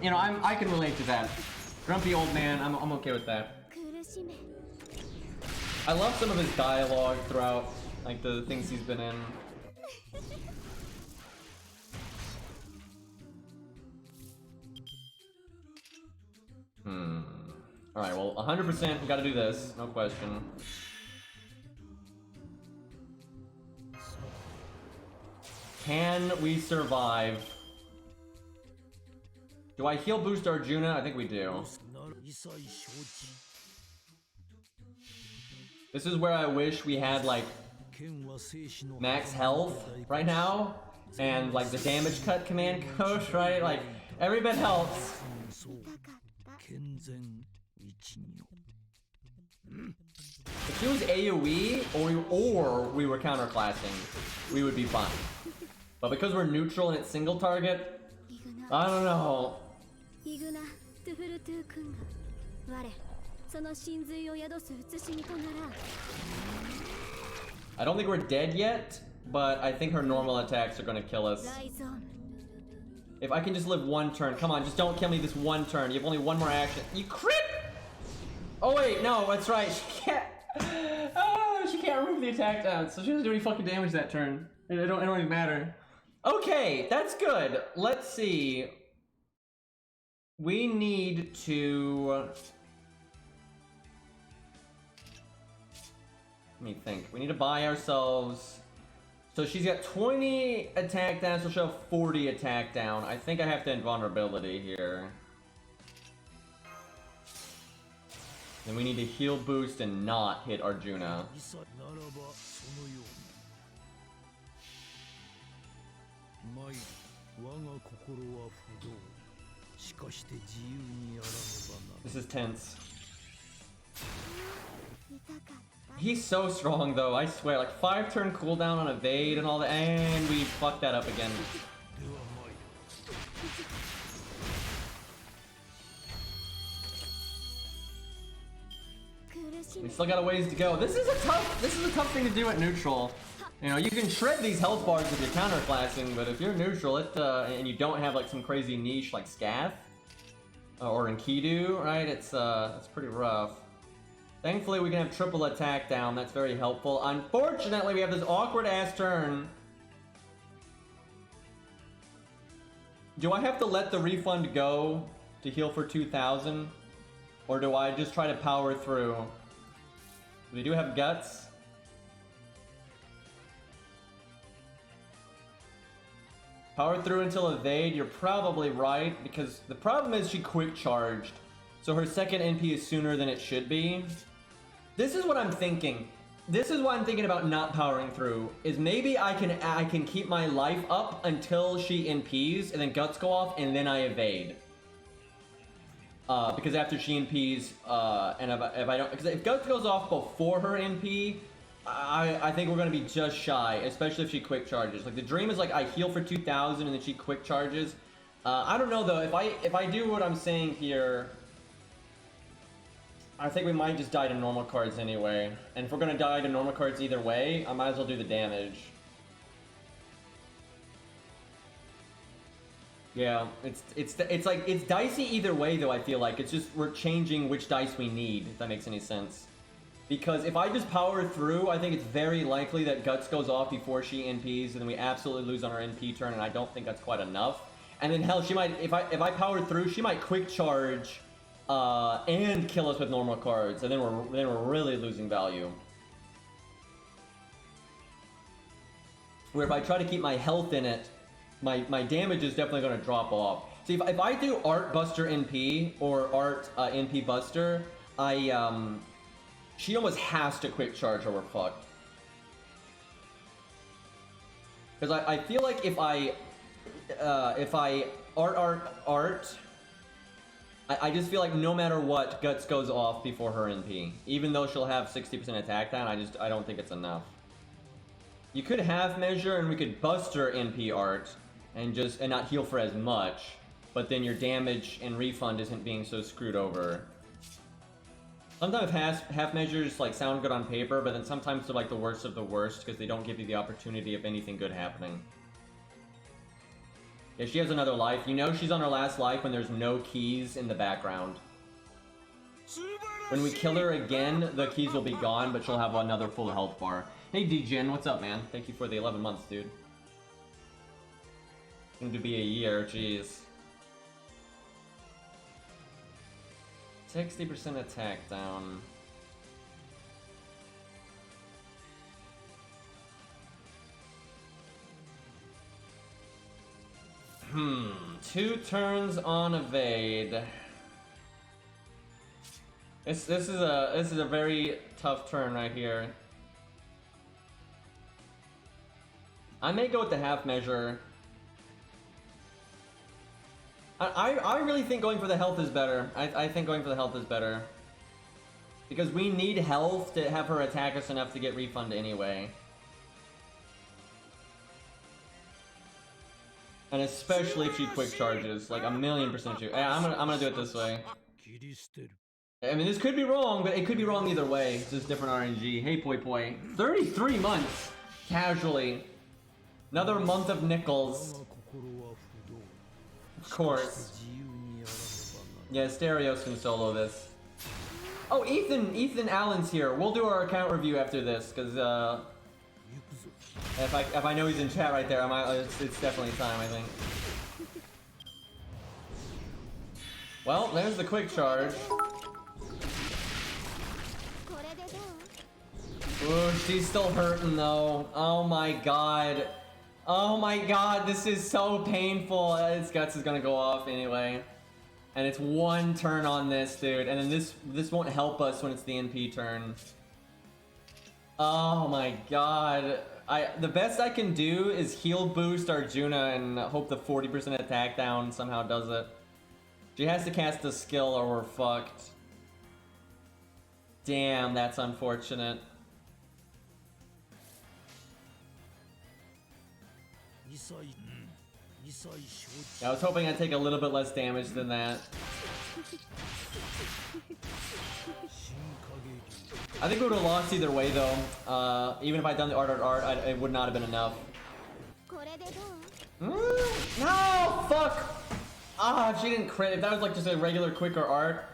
B: you know, I can relate to that. Grumpy old man, I'm okay with that. I love some of his dialogue throughout, like, the things he's been in. Alright, well, 100% we gotta do this, no question. Can we survive? Do I heal boost Arjuna? I think we do. This is where I wish we had like max health right now and like the damage cut command code, right? Like every bit helps. If it was AoE or we were counterclassing, we would be fine. But because we're neutral and it's single target, I don't know. I don't think we're dead yet, but I think her normal attacks are gonna kill us. If I can just live one turn, come on, just don't kill me this one turn. You have only one more action. You crit! Oh wait, no, that's right. She can't. Oh, she can't remove the attack down, so she doesn't do any fucking damage that turn. It don't even matter. Okay, that's good. Let's see. We need to... Let me think. We need to buy ourselves... So she's got 20 attack down, so she'll have 40 attack down. I think I have to invulnerability here. Then we need to heal boost and not hit Arjuna. This is tense. He's so strong though, I swear. Like 5-turn cooldown on evade and all that, and we fucked that up again. We still got a ways to go. This is a tough thing to do at neutral. You know, you can shred these health bars with your counterclassing, but if you're neutral, and you don't have like some crazy niche like Scath or Enkidu, right? It's pretty rough. Thankfully, we can have triple attack down. That's very helpful. Unfortunately, we have this awkward ass turn. Do I have to let the refund go to heal for 2,000, or do I just try to power through? We do have guts. Power through until evade, you're probably right, because the problem is she quick charged. So her second NP is sooner than it should be. This is what I'm thinking. This is why I'm thinking about not powering through, is maybe I can keep my life up until she NPs, and then guts go off, and then I evade. Because after she NPs, and if I don't, because if guts goes off before her NP, I think we're gonna be just shy, especially if she quick charges. Like the dream is like I heal for 2,000 and then she quick charges. I don't know though. If I do what I'm saying here, I think we might just die to normal cards anyway. And if we're gonna die to normal cards either way, I might as well do the damage. Yeah, it's like it's dicey either way though. I feel like it's just we're changing which dice we need. If that makes any sense. Because if I just power through, I think it's very likely that Guts goes off before she NPs, and then we absolutely lose on our NP turn, and I don't think that's quite enough. And then hell, she might, if I power through, she might quick charge, and kill us with normal cards, and then we're really losing value. Where if I try to keep my health in it, my damage is definitely going to drop off. See, if I do Art Buster NP or Art NP Buster, she almost has to quick charge or we're fucked. Because I feel like if I art, I just feel like no matter what, Guts goes off before her NP. Even though she'll have 60% attack down, I don't think it's enough. You could half measure and we could Buster NP art and not heal for as much, but then your damage and refund isn't being so screwed over. Sometimes half measures like sound good on paper, but then sometimes they're like the worst of the worst because they don't give you the opportunity of anything good happening. Yeah, she has another life. You know she's on her last life when there's no keys in the background. When we kill her again, the keys will be gone, but she'll have another full health bar. Hey D-Gen, what's up, man? Thank you for the 11 months, dude. Seemed to be a year, jeez. 60% attack down. Two turns on evade. This is a very tough turn right here. I may go with the half measure. I really think going for the health is better. I think going for the health is better. Because we need health to have her attack us enough to get refund anyway. And especially if she quick charges, like 1,000,000% sure. Yeah, I'm gonna do it this way. I mean, this could be wrong, but it could be wrong either way. It's just different RNG. Hey, Poi Poi. 33 months, casually. Another month of nickels. Of course. Yeah, Stereos can solo this. Oh, Ethan Allen's here. We'll do our account review after this, because if I know he's in chat right there, it's definitely time, I think. Well, there's the quick charge. Ooh, she's still hurting though. Oh my god. Oh my god, this is so painful. His guts is gonna go off anyway. And it's one turn on this, dude. And then this won't help us when it's the NP turn. Oh my god. The best I can do is heal boost Arjuna and hope the 40% attack down somehow does it. She has to cast a skill or we're fucked. Damn, that's unfortunate. I was hoping I'd take a little bit less damage than that. I think we would have lost either way though. Even if I'd done the art, it would not have been enough. No, fuck! Ah, if she didn't crit, if that was like just a regular quicker art,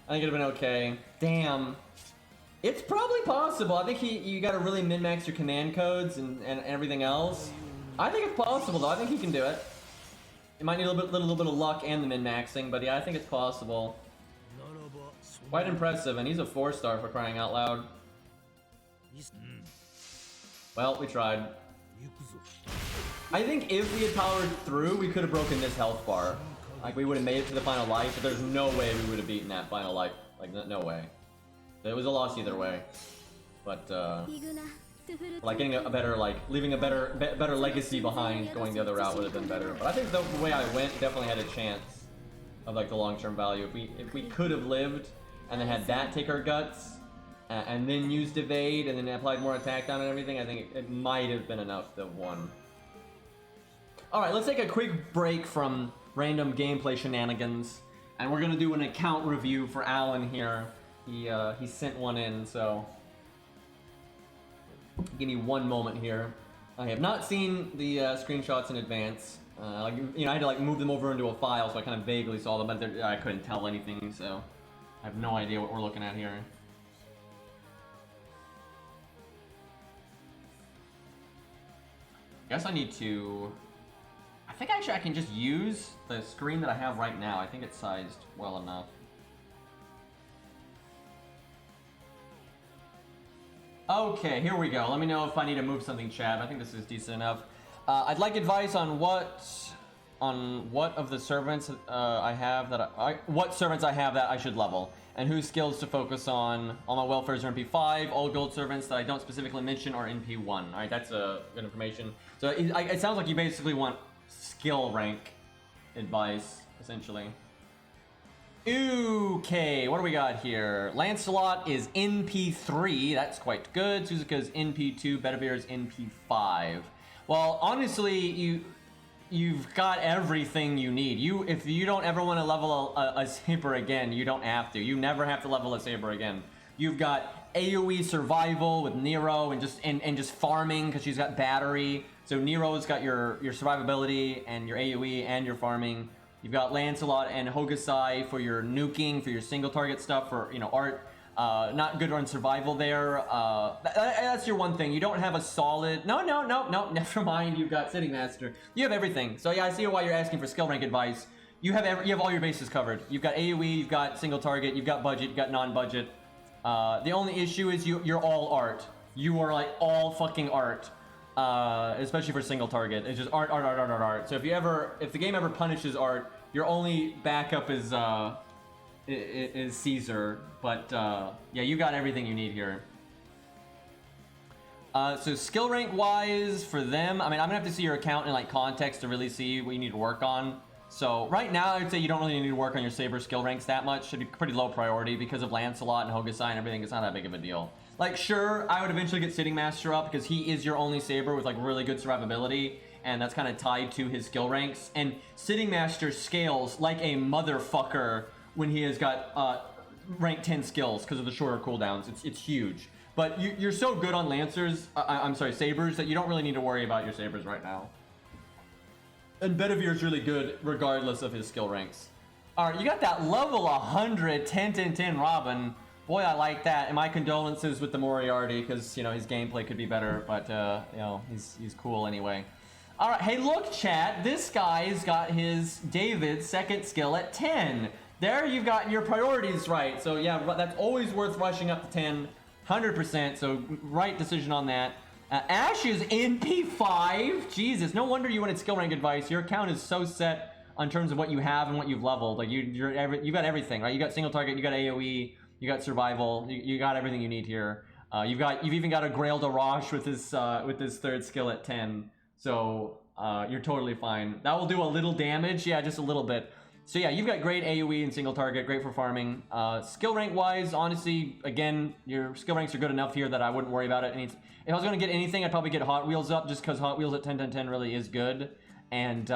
B: I think it'd have been okay. Damn. It's probably possible. I think you gotta really min-max your command codes and everything else. I think it's possible though. I think he can do it. It might need a little bit of luck and the min-maxing, but yeah, I think it's possible. Quite impressive, and he's a 4-star for crying out loud. Well, we tried. I think if we had powered through, we could have broken this health bar. Like, we would have made it to the final life, but there's no way we would have beaten that final life. Like, no way. It was a loss either way. But, like, getting a better, like, leaving a better legacy behind, going the other route would have been better. But I think the way I went definitely had a chance of, like, the long-term value. If we could have lived and then had that take our guts, and then used evade, and then applied more attack down and everything, I think it might have been enough to have won. Alright, let's take a quick break from random gameplay shenanigans, and we're gonna do an account review for Alan here. He sent one in, so give me one moment here. I have not seen the screenshots in advance. Like, you know, I had to like move them over into a file, so I kind of vaguely saw them, but I couldn't tell anything, so I have no idea what we're looking at here. I guess I need to... I think actually I can just use the screen that I have right now. I think it's sized well enough. Okay, here we go. Let me know if I need to move something, chat. I think this is decent enough. I'd like advice on what of the servants I have that what servants I have that I should level, and whose skills to focus on. All my welfares are NP5. All gold servants that I don't specifically mention are NP1. All right, that's good information. So it sounds like you basically want skill rank advice, essentially. Okay, what do we got here? Lancelot is NP3, that's quite good. Suzuka's NP2, Bedivir's NP5. Well, honestly, you've got everything you need. If you don't ever want to level a saber again, you don't have to. You never have to level a saber again. You've got AoE survival with Nero and just farming because she's got battery. So Nero's got your survivability and your AoE and your farming. You've got Lancelot and Hokusai for your nuking, for your single target stuff, for, you know, art. Not good on survival there. That's your one thing. You don't have a solid... No, never mind. You've got Sitting Master. You have everything. So yeah, I see why you're asking for skill rank advice. You have all your bases covered. You've got AoE, you've got single target, you've got budget, you've got non-budget. The only issue is you're all art. You are like all fucking art. Especially for single target. It's just art. So if the game ever punishes art, your only backup is Caesar. But yeah, you got everything you need here. So skill rank wise for them, I mean, I'm gonna have to see your account in like context to really see what you need to work on. So right now, I'd say you don't really need to work on your saber skill ranks that much. Should be pretty low priority because of Lancelot and Hokusai and everything. It's not that big of a deal. Like, sure, I would eventually get Sitting Master up because he is your only saber with like really good survivability, and that's kind of tied to his skill ranks. And Sitting Master scales like a motherfucker when he has got rank 10 skills because of the shorter cooldowns. It's huge. But you're so good on Lancers, I'm sorry, sabers, that you don't really need to worry about your sabers right now. And Bedivere is really good regardless of his skill ranks. All right, you got that level 100 10-10-10 Robin. Boy, I like that. And my condolences with the Moriarty because, you know, his gameplay could be better, but you know, he's cool anyway. All right, hey, look, chat. This guy's got his David's second skill at 10. There, you've gotten your priorities right. So yeah, that's always worth rushing up to 10, 100%. So right decision on that. Ash is NP5. Jesus, no wonder you wanted skill rank advice. Your account is so set on terms of what you have and what you've leveled. Like you got everything, right? You got single target, you got AoE, you got survival, you got everything you need here. You've even got a Grail de Roche with his third skill at 10. So you're totally fine. That will do a little damage, yeah, just a little bit. So yeah, you've got great AoE and single target, great for farming. Skill rank wise, honestly, again, your skill ranks are good enough here that I wouldn't worry about it. And if I was gonna get anything, I'd probably get Hot Wheels up just because Hot Wheels at 10-10-10 really is good. and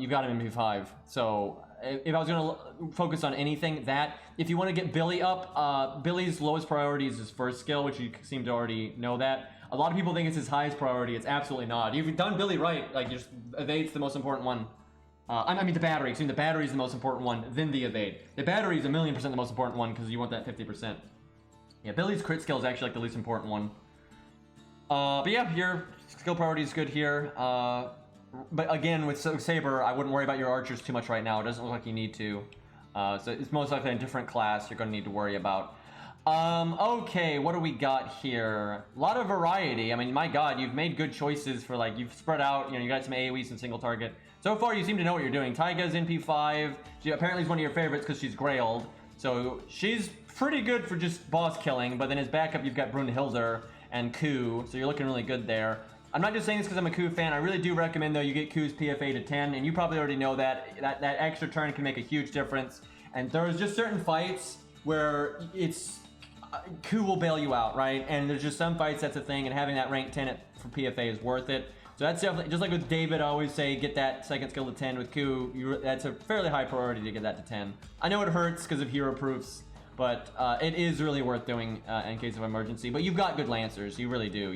B: you got him in MP5. So if I was gonna focus on anything, that if you want to get Billy up, Billy's lowest priority is his first skill, which you seem to already know that. A lot of people think it's his highest priority. It's absolutely not. You've done Billy right. Like, just evade's the most important one. I mean the battery. Excuse me, the battery is the most important one, then the evade. The battery is 1,000,000% the most important one because you want that 50%. Yeah, Billy's crit skill is actually like the least important one. But yeah, your skill priority is good here. But again, with Saber, I wouldn't worry about your archers too much right now. It doesn't look like you need to. So it's most likely a different class you're going to need to worry about. Okay, what do we got here? A lot of variety. I mean, my god, you've made good choices for, like, you've spread out, you know, you got some AoE, some single target. So far, you seem to know what you're doing. Taiga's NP5. She apparently is one of your favorites because she's grailed. So she's pretty good for just boss killing, but then as backup, you've got Brunhilde and Ku, so you're looking really good there. I'm not just saying this because I'm a Ku fan. I really do recommend, though, you get Ku's PFA to 10, and you probably already know that. That extra turn can make a huge difference. And there's just certain fights where it's... Ku will bail you out, right? And there's just some fights that's a thing, and having that rank 10 for PFA is worth it. So that's definitely, just like with David, I always say get that second skill to 10. With Ku, that's a fairly high priority to get that to 10. I know it hurts because of hero proofs, but it is really worth doing in case of emergency. But you've got good Lancers, you really do.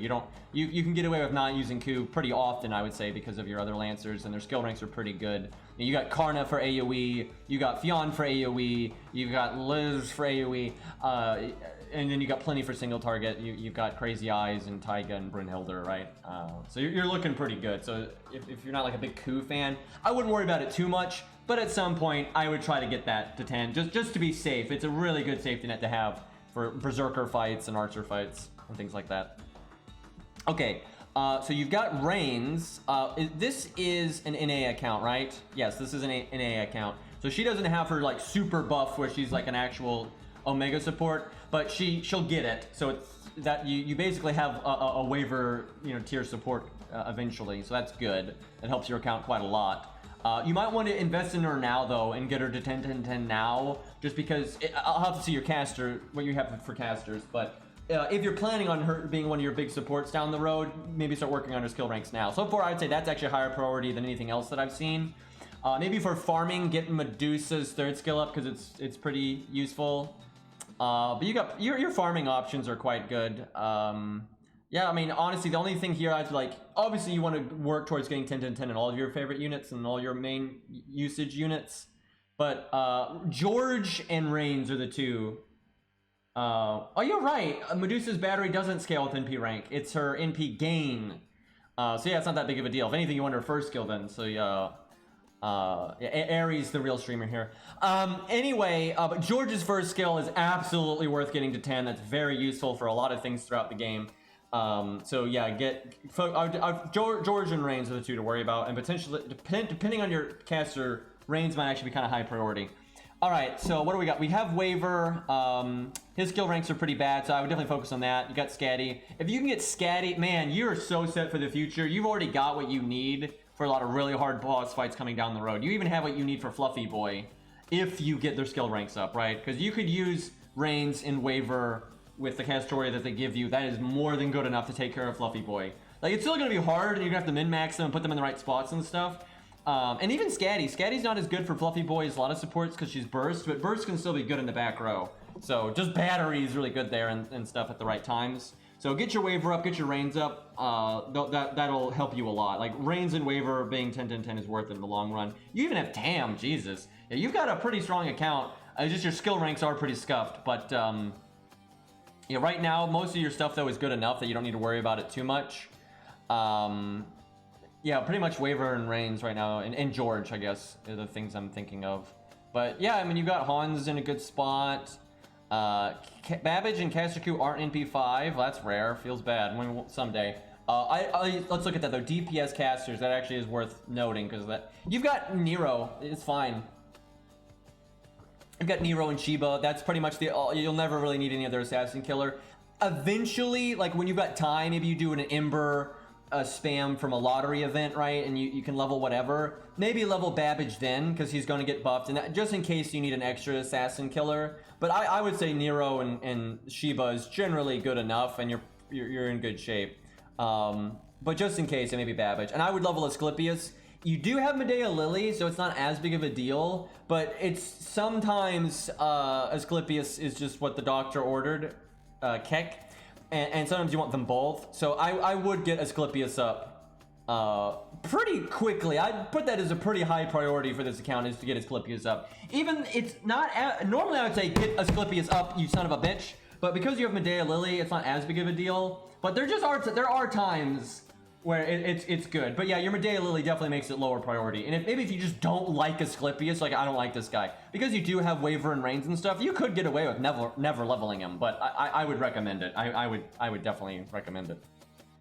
B: You can get away with not using Ku pretty often, I would say, because of your other Lancers, and their skill ranks are pretty good. You got Karna for AoE, you got Fionn for AoE, you've got Liz for AoE, and then you got plenty for single target. You've got Crazy Eyes and Taiga and Brunhilde, right? So you're looking pretty good. So if you're not like a big Ku fan, I wouldn't worry about it too much. But at some point, I would try to get that to 10, just to be safe. It's a really good safety net to have for Berserker fights and Archer fights and things like that. Okay, so you've got Reigns. This is an NA account, right? Yes, this is an NA account. So she doesn't have her like super buff where she's like an actual Omega support, but she'll get it. So it's that you basically have a waiver, you know, tier support eventually. So that's good. That helps your account quite a lot. You might want to invest in her now, though, and get her to 10, 10, 10 now, just because I'll have to see your caster, what you have for casters, but if you're planning on her being one of your big supports down the road, maybe start working on her skill ranks now. So far, I'd say that's actually a higher priority than anything else that I've seen. Maybe for farming, get Medusa's third skill up, because it's pretty useful. But you got your farming options are quite good. Yeah, I mean, honestly, the only thing here I'd like, obviously you want to work towards getting 10, 10, 10 in all of your favorite units and all your main usage units. But George and Reigns are the two. Oh, you're right. Medusa's battery doesn't scale with NP rank. It's her NP gain. So yeah, it's not that big of a deal. If anything, you want her first skill then. So yeah, Ares, the real streamer here. Anyway, but George's first skill is absolutely worth getting to 10. That's very useful for a lot of things throughout the game. So yeah, George and Reigns are the two to worry about, and potentially, depending on your caster, Reigns might actually be kind of high priority. All right, so what do we got? We have Waver. His skill ranks are pretty bad, so I would definitely focus on that. You got Scatty. If you can get Scatty, man, you're so set for the future. You've already got what you need for a lot of really hard boss fights coming down the road. You even have what you need for Fluffy Boy if you get their skill ranks up, right? Because you could use Reigns and Waver with the Castoria that they give you. That is more than good enough to take care of Fluffy Boy. Like, it's still going to be hard, and you're going to have to min-max them and put them in the right spots and stuff. And even Scatty. Scatty's not as good for Fluffy Boy as a lot of supports because she's Burst, but Burst can still be good in the back row. So just Battery is really good there and stuff at the right times. So get your Waver up, get your Reigns up. That'll help you a lot. Like, Reigns and Waver being 10, 10, 10 is worth it in the long run. You even have Tam, Jesus. Yeah, you've got a pretty strong account. Just your skill ranks are pretty scuffed, but yeah, right now, most of your stuff, though, is good enough that you don't need to worry about it too much. Yeah, pretty much Waver and Reigns right now, and George, I guess, are the things I'm thinking of. But yeah, I mean, you've got Hans in a good spot. Babbage and Caster aren't NP5. Well, that's rare. Feels bad. Someday. Let's look at that, though. DPS casters, that actually is worth noting, because you've got Nero. It's fine. You've got Nero and Sheba. That's pretty much you'll never really need any other assassin killer. Eventually, like when you've got time, maybe you do an Ember spam from a lottery event, right? And you can level whatever. Maybe level Babbage then, because he's going to get buffed, and that, just in case you need an extra assassin killer. But I would say Nero and Sheba is generally good enough, and you're in good shape. But just in case, maybe Babbage. And I would level Asclepius. You do have Medea Lily, so it's not as big of a deal, but it's sometimes Asclepius is just what the doctor ordered, Keck, and sometimes you want them both. So I would get Asclepius up pretty quickly. I'd put that as a pretty high priority for this account, is to get Asclepius up. Even it's not normally I would say get Asclepius up, you son of a bitch, but because you have Medea Lily, it's not as big of a deal. But there are times where it's good. But yeah, your Medea Lily definitely makes it lower priority. And maybe if you just don't like Asclepius, like I don't like this guy, because you do have Waver and Reigns and stuff, you could get away with never leveling him. But I would recommend it. I would definitely recommend it.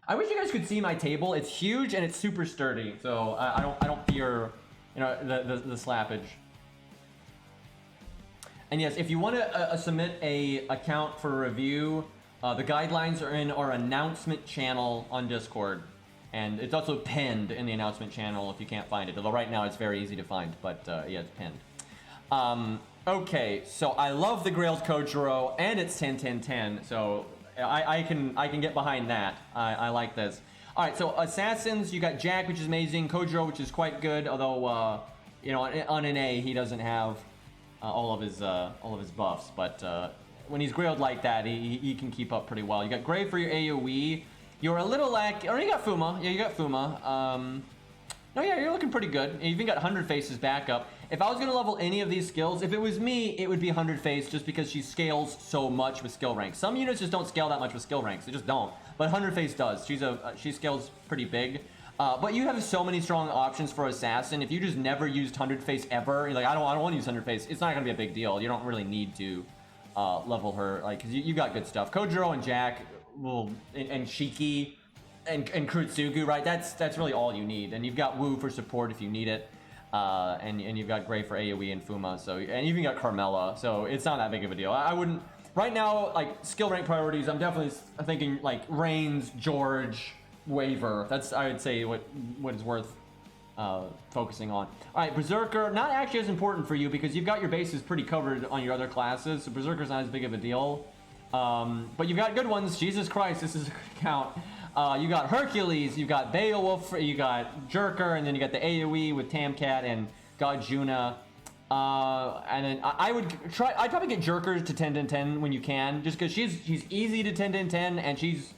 B: I wish you guys could see my table. It's huge and it's super sturdy, so I don't fear, you know, the slappage. And yes, if you want to submit a account for review, the guidelines are in our announcement channel on Discord. And it's also pinned in the announcement channel if you can't find it. Although right now it's very easy to find, but yeah, it's pinned. Okay, so I love the Grails Kojiro, and it's 10-10-10, so I can get behind that. I like this. All right, so Assassins, you got Jack, which is amazing, Kojiro, which is quite good, although you know, on an A he doesn't have all of his buffs, but when he's grailed like that, he can keep up pretty well. You got Gray for your AoE. You're a little or you got Fuma. Yeah, you got Fuma. No, yeah, you're looking pretty good. You even got 100 Face's backup. If I was going to level any of these skills, if it was me, it would be 100 Face, just because she scales so much with skill ranks. Some units just don't scale that much with skill ranks. They just don't. But 100 Face does. She scales pretty big. But you have so many strong options for Assassin. If you just never used 100 Face ever, you're like, I don't want to use 100 Face, it's not going to be a big deal. You don't really need to level her, like, because you got good stuff. Kojiro and Jack and Shiki and Kurutsugu, right? That's really all you need. And you've got Wu for support if you need it, and you've got Gray for AoE and Fuma. So, and you've even got Carmella. So it's not that big of a deal. I wouldn't right now, like skill rank priorities. I'm definitely thinking like Reigns, George, Waver. That's, I would say, what is worth focusing on. All right, Berserker, not actually as important for you because you've got your bases pretty covered on your other classes. So Berserker's not as big of a deal. But you've got good ones. Jesus Christ, this is a good count. You got Hercules, you got Beowulf, you got Jerker, and then you got the AoE with Tamcat and God Juna. And then I'd probably get Jerker to 10-10 when you can, just because she's easy to 10-10 and she's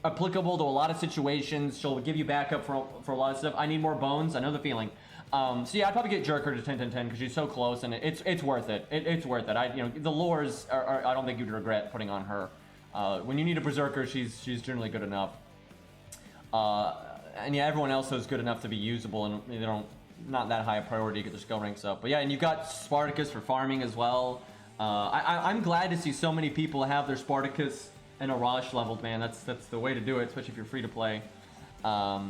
B: applicable to a lot of situations. She'll give you backup for a lot of stuff. I need more bones. I know the feeling. So yeah, I'd probably get Jerker to 10-10-10 because she's so close, and it's worth it. It's worth it. You know, the lures are I don't think you'd regret putting on her. When you need a Berserker, she's generally good enough. And yeah, everyone else is good enough to be usable, and they don't not that high a priority to get their skill ranks up. But yeah, and you've got Spartacus for farming as well. I'm glad to see so many people have their Spartacus and Arash leveled, man. That's the way to do it, especially if you're free to play. All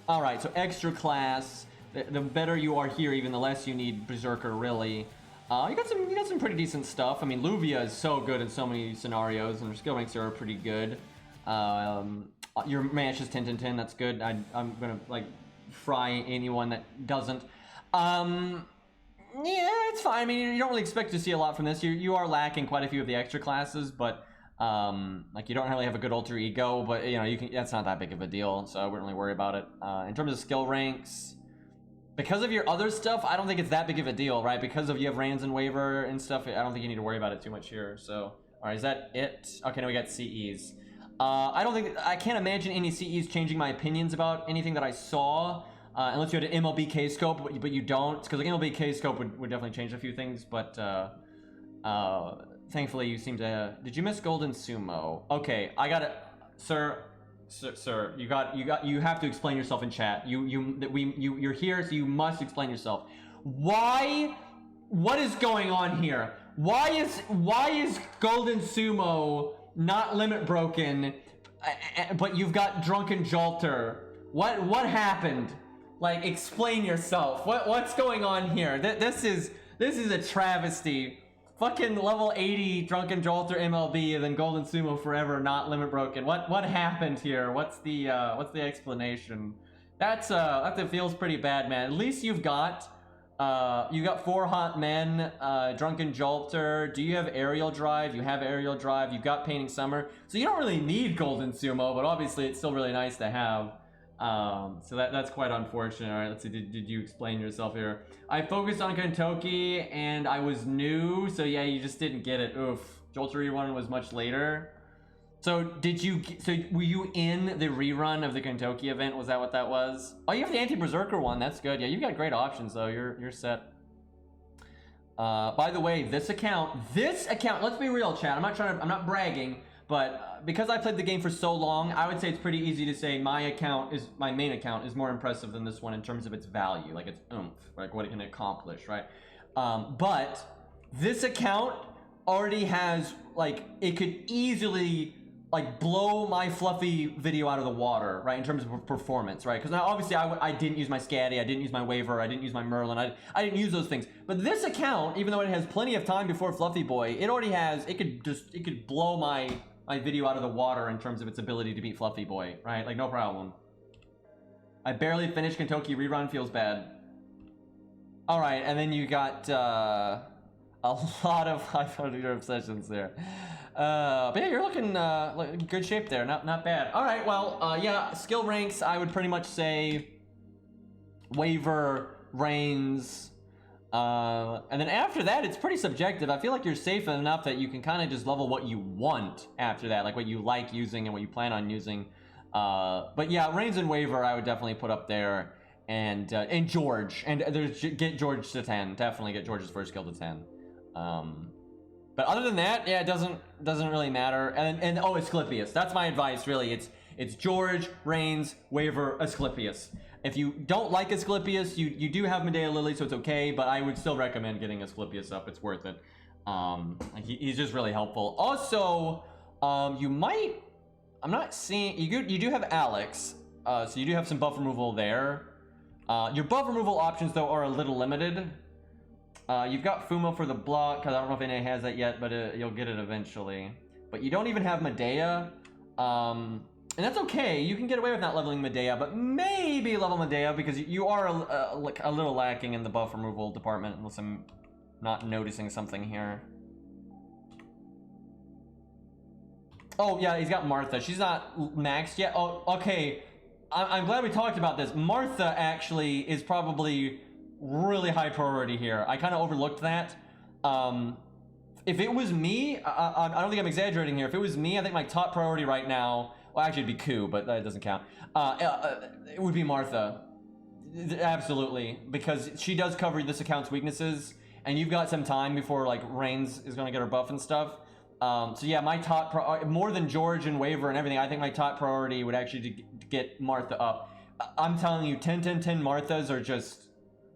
B: right, so extra class. The better you are here, even the less you need Berserker, really. You got some pretty decent stuff. I mean, Luvia is so good in so many scenarios, and her skill ranks are pretty good. Your Mash is 10-10, that's good. I'm gonna like fry anyone that doesn't. Yeah, it's fine. I mean, you don't really expect to see a lot from this. You are lacking quite a few of the extra classes, but like you don't really have a good alter ego. But you know, you can. That's not that big of a deal, so I wouldn't really worry about it. In terms of skill ranks, because of your other stuff, I don't think it's that big of a deal, right? Because of you have Rands and Waver and stuff, I don't think you need to worry about it too much here. So, all right, is that it? Okay, now we got CEs. I can't imagine any CEs changing my opinions about anything that I saw, unless you had an MLB K-scope, but you don't, because like MLB K-scope would definitely change a few things, but thankfully you seem to. Did you miss Golden Sumo? Okay, I got it, sir. You have to explain yourself in chat. You're here, so you must explain yourself. Why? What is going on here? Why is Golden Sumo not limit broken, but you've got Drunken Jolter? What happened? Like, explain yourself. What's going on here? This is a travesty. Fucking level 80 Drunken Jolter MLB and then Golden Sumo forever not limit broken. What happened here? What's the explanation? That feels pretty bad, man. At least you've got 4 hot men, Drunken Jolter. Do you have aerial drive? You have aerial drive. You've got Painting Summer. So you don't really need Golden Sumo, but obviously it's still really nice to have. So that's quite unfortunate. All right, let's see. Did you explain yourself here? I focused on Kentucky and I was new, so yeah, you just didn't get it. Oof. Jolter rerun was much later. So were you in the rerun of the Kentucky event? Was that what that was? Oh, you have the anti-berserker one. That's good. Yeah, you've got great options though. You're set. By the way, this account, let's be real, chat. I'm not bragging, but because I played the game for so long, I would say it's pretty easy to say my main account is more impressive than this one in terms of its value, like its oomph, like what it can accomplish, right? But this account already has, like, it could easily like blow my fluffy video out of the water, right, in terms of performance, right? Because now obviously I didn't use my Scatty, I didn't use my Waver, I didn't use my Merlin, I didn't use those things. But this account, even though it has plenty of time before Fluffy Boy, it already has, it could blow my video out of the water in terms of its ability to beat Fluffy Boy, right? Like, no problem. I barely finished Kentucky rerun, feels bad. All right, and then you got a lot of 500 obsessions there. But yeah, you're looking good shape there. Not bad. All right, well, yeah, skill ranks, I would pretty much say Waver, Reigns, and then after that, it's pretty subjective. I feel like you're safe enough that you can kind of just level what you want after that, like what you like using and what you plan on using. But yeah, Reigns and Waver, I would definitely put up there, and George, and get George to 10. Definitely get George's first skill to 10. But other than that, yeah, it doesn't really matter. And oh, Asclepius. That's my advice, really. It's George, Reigns, Waver, Asclepius. If you don't like Asclepius, you do have Medea Lily, so it's okay. But I would still recommend getting Asclepius up. It's worth it. He's just really helpful. Also, you might. I'm not seeing you do have Alex, so you do have some buff removal there. Your buff removal options though are a little limited. You've got Fumo for the block, because I don't know if NA has that yet, but you'll get it eventually. But you don't even have Medea, and that's okay. You can get away with not leveling Medea, but maybe level Medea, because you are a little lacking in the buff removal department, unless I'm not noticing something here. Oh, yeah, he's got Martha. She's not maxed yet. Oh, okay. I'm glad we talked about this. Martha, actually, is probably really high priority here. I kind of overlooked that. If it was me, I don't think I'm exaggerating here. If it was me, I think my top priority right now, well, actually it'd be Ku, but that doesn't count. It would be Martha. Absolutely, because she does cover this account's weaknesses, and you've got some time before like Reigns is gonna get her buff and stuff. So yeah, my top more than George and Waver and everything, I think my top priority would actually get Martha up. I'm telling you, 10-10-10 Marthas are just,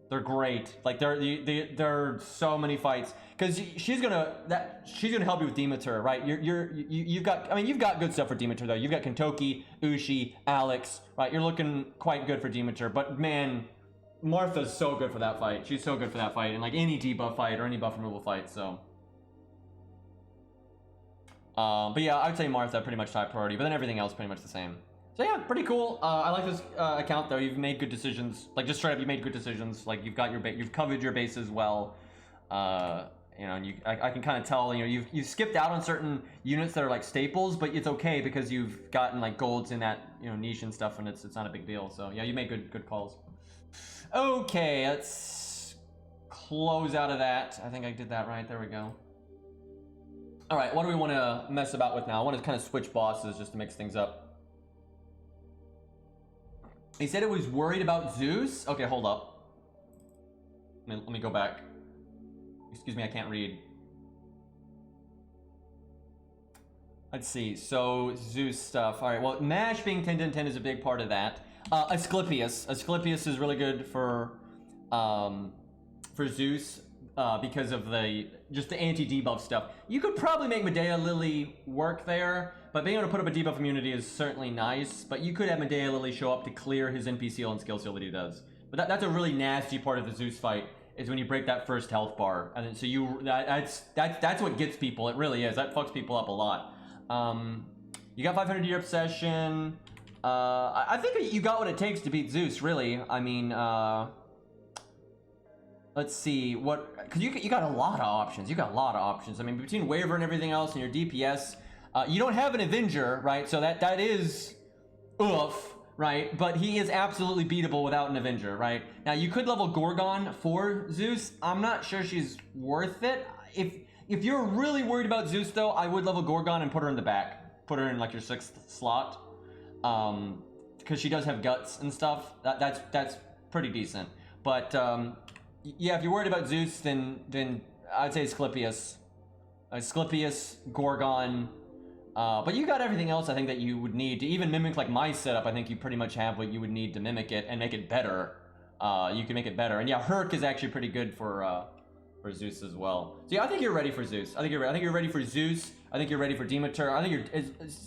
B: they're great. Like there are so many fights because she's gonna help you with Demeter, right? You've got good stuff for Demeter though. You've got Kentoki, Ushi, Alex, right? You're looking quite good for Demeter, but man, Martha's so good for that fight. She's so good for that fight, and like any debuff fight or any buff removal fight. So, but yeah, I would say Martha pretty much top priority, but then everything else pretty much the same. So yeah, pretty cool. I like this account though. You've made good decisions. Like just straight up, you made good decisions. Like you've got you've covered your bases well. You know, and I can kind of tell. You know, you've skipped out on certain units that are like staples, but it's okay because you've gotten like golds in that niche and stuff, and it's not a big deal. So yeah, you made good calls. Okay, let's close out of that. I think I did that right. There we go. All right, what do we want to mess about with now? I want to kind of switch bosses just to mix things up. He said it was worried about Zeus. Okay, hold up. Let me go back. Excuse me, I can't read. Let's see. So Zeus stuff. All right. Well, Mash being 10-10-10 is a big part of that. Asclepius. Asclepius is really good for Zeus because of the anti-debuff stuff. You could probably make Medea Lily work there. But being able to put up a debuff immunity is certainly nice, but you could have Medea Lily show up to clear his NP seal and skill seal that he does. But that's a really nasty part of the Zeus fight, is when you break that first health bar. And then, so that's what gets people, it really is. That fucks people up a lot. You got 500 year obsession. I think you got what it takes to beat Zeus, really. I mean, let's see, because you got a lot of options. You got a lot of options. I mean, between Waver and everything else and your DPS, you don't have an Avenger, right? So that is oof. right? But he is absolutely beatable without an Avenger, right? Now, you could level Gorgon for Zeus. I'm not sure she's worth it. If you're really worried about Zeus, though, I would level Gorgon and put her in the back. Put her in, like, your 6th slot. Because she does have guts and stuff. That's pretty decent. But, yeah, if you're worried about Zeus, then I'd say Asclepius. Asclepius, Gorgon... but you got everything else I think that you would need to even mimic like my setup. I think you pretty much have what you would need to mimic it and make it better. You can make it better. And yeah, Herc is actually pretty good for Zeus as well. So yeah, I think you're ready for Zeus. I think you're ready for Zeus. I think you're ready for Demeter. I think you're,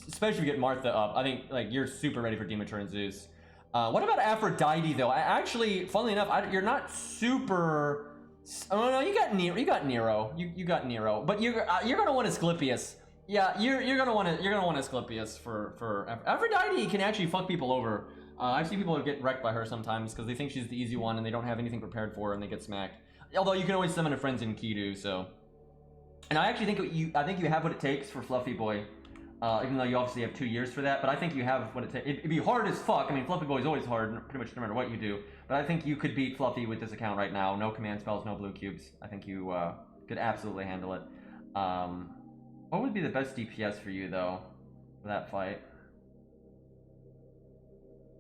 B: especially if you get Martha up, I think like you're super ready for Demeter and Zeus. What about Aphrodite though? I actually, funnily enough, you're not super. Oh no, you got Nero. You got Nero. But you're gonna want Asclepius. Yeah, you're gonna want Asclepius for Aphrodite can actually fuck people over. I've seen people get wrecked by her sometimes because they think she's the easy one and they don't have anything prepared for her and they get smacked. Although you can always summon a friends in Kidu, so. And I actually think you have what it takes for Fluffy Boy, even though you obviously have 2 years for that. But I think you have what it takes. It'd be hard as fuck. I mean, Fluffy Boy is always hard, pretty much no matter what you do. But I think you could beat Fluffy with this account right now. No command spells, no blue cubes. I think you could absolutely handle it. What would be the best DPS for you, though, for that fight?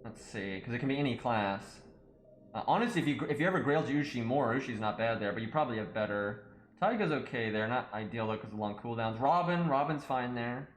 B: Let's see, because it can be any class. Honestly, if you ever grailed Ushi more, Ushi's not bad there, but you probably have better. Taiga's okay there, not ideal though because of long cooldowns. Robin's fine there.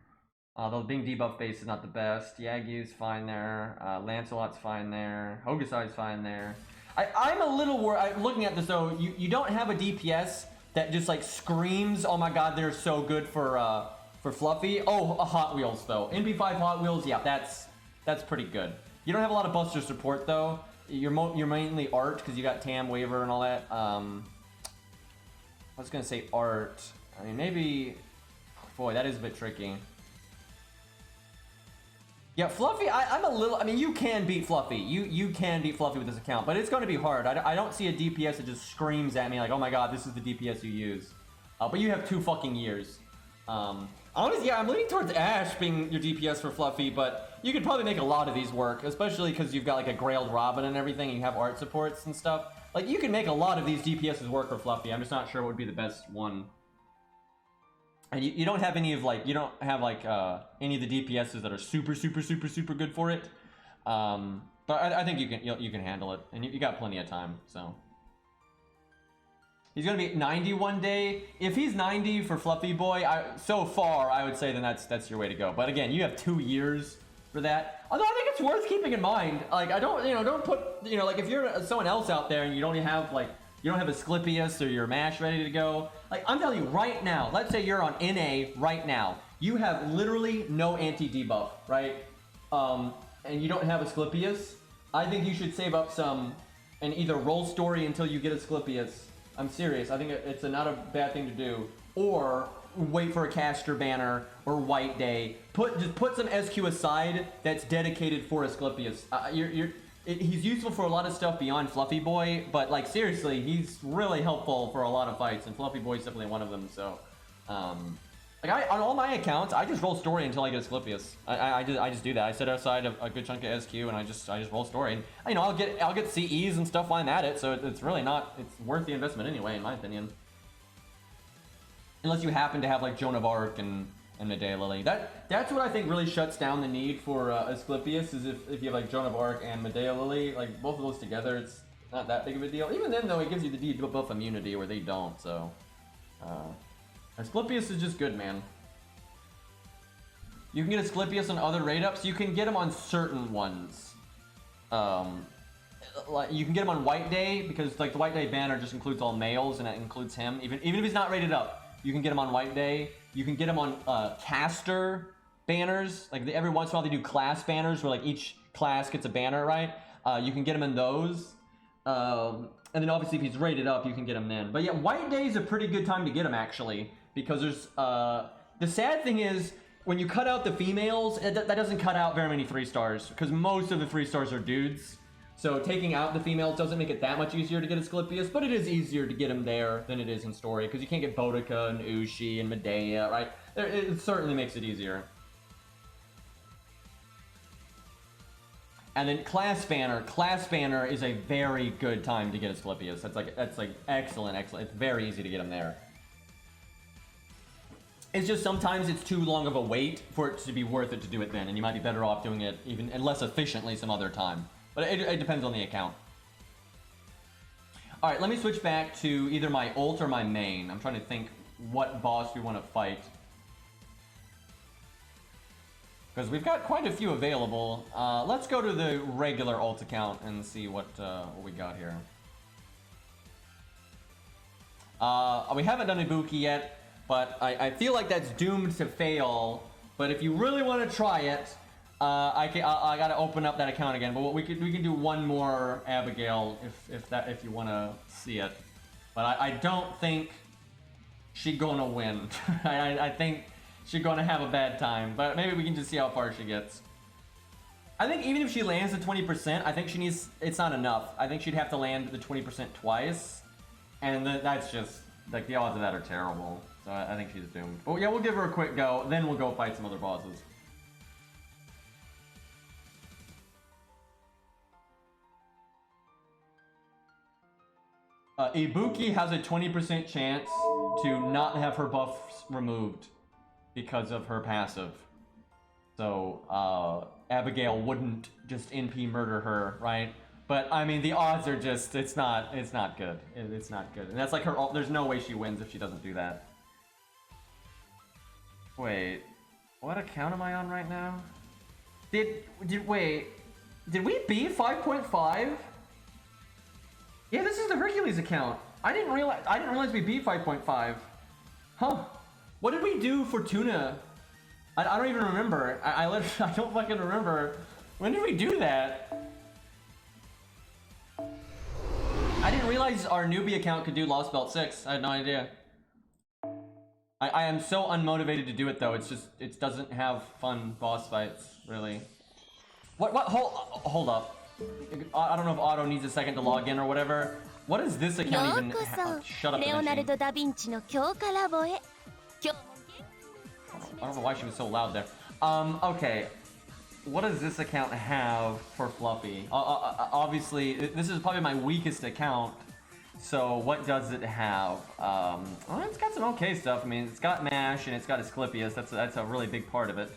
B: Though being debuff based is not the best. Yagyu's fine there. Lancelot's fine there. Hokusai's fine there. I'm a little worried. Looking at this though, you don't have a DPS that just like screams, oh my god, they're so good for Fluffy. Oh, Hot Wheels though. NP5 Hot Wheels, yeah, that's pretty good. You don't have a lot of Buster support though. You're mainly Art because you got Tam, Waver, and all that. I was gonna say Art. I mean, maybe. Boy, that is a bit tricky. Yeah, Fluffy. I'm a little. I mean, you can beat Fluffy. You can beat Fluffy with this account, but it's going to be hard. I don't see a DPS that just screams at me like, oh my god, this is the DPS you use. But you have 2 fucking years. Honestly, yeah, I'm leaning towards Ash being your DPS for Fluffy, but you could probably make a lot of these work, especially because you've got like a Grailed Robin and everything, and you have art supports and stuff. Like, you can make a lot of these DPSs work for Fluffy. I'm just not sure what would be the best one. And you don't have any of like, you don't have like any of the DPSs that are super good for it. But I think you can handle it, and you got plenty of time, so. He's gonna be 90 one day. If he's 90 for Fluffy Boy, so far I would say then that's your way to go. But again, you have 2 years for that. Although I think it's worth keeping in mind. Like don't put like if you're someone else out there and you don't have Asclepius or your Mash ready to go. Like I'm telling you right now, let's say you're on NA right now. You have literally no anti-debuff, right? And you don't have Asclepius. I think you should save up some and either roll story until you get Asclepius. I'm serious. I think it's not a bad thing to do. Or wait for a caster banner or White Day. Just put some SQ aside that's dedicated for Asclepius. He's useful for a lot of stuff beyond Fluffy Boy, but like seriously, he's really helpful for a lot of fights, and Fluffy Boy's definitely one of them. So, like on all my accounts, I just roll story until I get Asclepius. I just do that. I set aside a good chunk of SQ and I just roll story. And I'll get CEs and stuff while I'm at it. So it's really not. It's worth the investment anyway, in my opinion. Unless you happen to have like Joan of Arc and Medea Lily. That's what I think really shuts down the need for Asclepius. Is if you have like Joan of Arc and Medea Lily, like both of those together, it's not that big of a deal. Even then though, it gives you the debuff immunity where they don't. So. Asclepius is just good, man. You can get Asclepius on other raid ups. You can get him on certain ones. Like you can get him on White Day because like the White Day banner just includes all males and it includes him. Even if he's not rated up, you can get him on White Day. You can get him on caster banners. Like every once in a while they do class banners where like each class gets a banner, right? You can get him in those. And then obviously if he's rated up, you can get him then. But yeah, White Day is a pretty good time to get him actually. Because there's, the sad thing is, when you cut out the females, that doesn't cut out very many 3-stars. Because most of the 3-stars are dudes. So taking out the females doesn't make it that much easier to get Asclepius. But it is easier to get him there than it is in story. Because you can't get Boudica and Ushi and Medea, right? It certainly makes it easier. And then Class Banner. Class Banner is a very good time to get Asclepius. That's like excellent. It's very easy to get him there. It's just sometimes it's too long of a wait for it to be worth it to do it then, and you might be better off doing it even and less efficiently some other time. But it depends on the account. All right, let me switch back to either my ult or my main. I'm trying to think what boss we want to fight. Because we've got quite a few available. Let's go to the regular ult account and see what we got here. We haven't done Ibuki yet, but I feel like that's doomed to fail. But if you really want to try it, I gotta open up that account again. But we can do one more Abigail if you want to see it. But I don't think she's gonna win. I think she's gonna have a bad time. But maybe we can just see how far she gets. I think even if she lands the 20%, I think it's not enough. I think she'd have to land the 20% twice, and that's just like the odds of that are terrible. So I think she's doomed. But yeah, we'll give her a quick go. Then we'll go fight some other bosses. Ibuki has a 20% chance to not have her buffs removed because of her passive. So, Abigail wouldn't just NP murder her, right? But, I mean, the odds are just, it's not good. It's not good. And that's like her, there's no way she wins if she doesn't do that. Wait, what account am I on right now? Wait, did we beat 5.5? Yeah, this is the Hercules account. I didn't realize we beat 5.5. Huh. What did we do for Tuna? I don't even remember. I don't fucking remember. When did we do that? I didn't realize our newbie account could do Lost Belt 6. I had no idea. I am so unmotivated to do it though. It's just, it doesn't have fun boss fights, really. What, hold up. I don't know if Otto needs a second to log in or whatever. What does this account even have? Shut up, I don't know why she was so loud there. Okay. What does this account have for Fluffy? Obviously, this is probably my weakest account. So what does it have? Well, it's got some okay stuff. I mean, it's got MASH and it's got Asclepius. That's a really big part of it.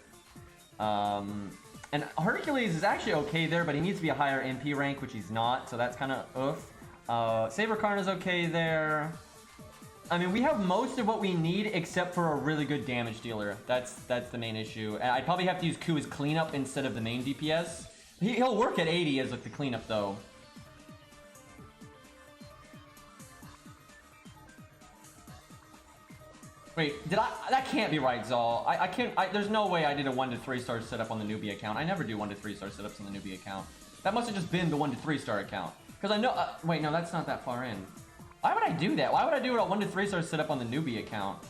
B: And Hercules is actually okay there, but he needs to be a higher MP rank, which he's not. So that's kind of oof. Saber Karna's okay there. I mean, we have most of what we need except for a really good damage dealer. That's the main issue. I'd probably have to use Ku as cleanup instead of the main DPS. He'll work at 80 as like the cleanup though. Wait, that can't be right, Zal. I can't, there's no way I did a 1 to 3 star setup on the newbie account. I never do 1 to 3 star setups on the newbie account. That must have just been the 1 to 3 star account. Because I know, wait, no, that's not that far in. Why would I do that? Why would I do a 1 to 3 star setup on the newbie account?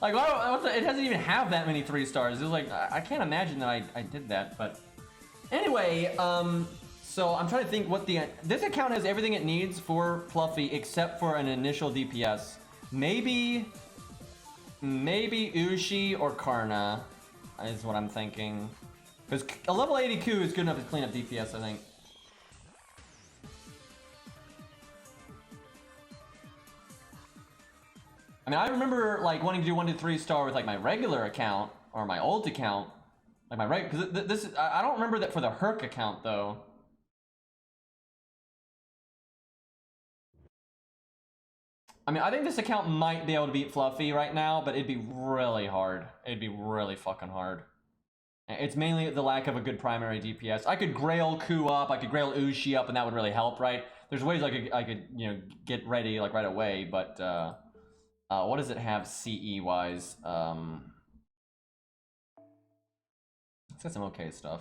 B: Like, it doesn't even have that many 3 stars. It was like, I can't imagine that I did that, but... Anyway, so I'm trying to think what this account has everything it needs for Fluffy except for an initial DPS. Maybe Ushi or Karna is what I'm thinking. Because a level 80 Ku is good enough to clean up DPS, I think. I mean, I remember like wanting to do 1 to 3 star with like my regular account or my old account, like my because this is, I don't remember that for the Herc account though. I mean, I think this account might be able to beat Fluffy right now, but it'd be really hard. It'd be really fucking hard. It's mainly the lack of a good primary DPS. I could Grail Ku up, I could Grail Ushi up, and that would really help, right? There's ways I could you know, get ready like right away, but what does it have CE wise? It's got some okay stuff.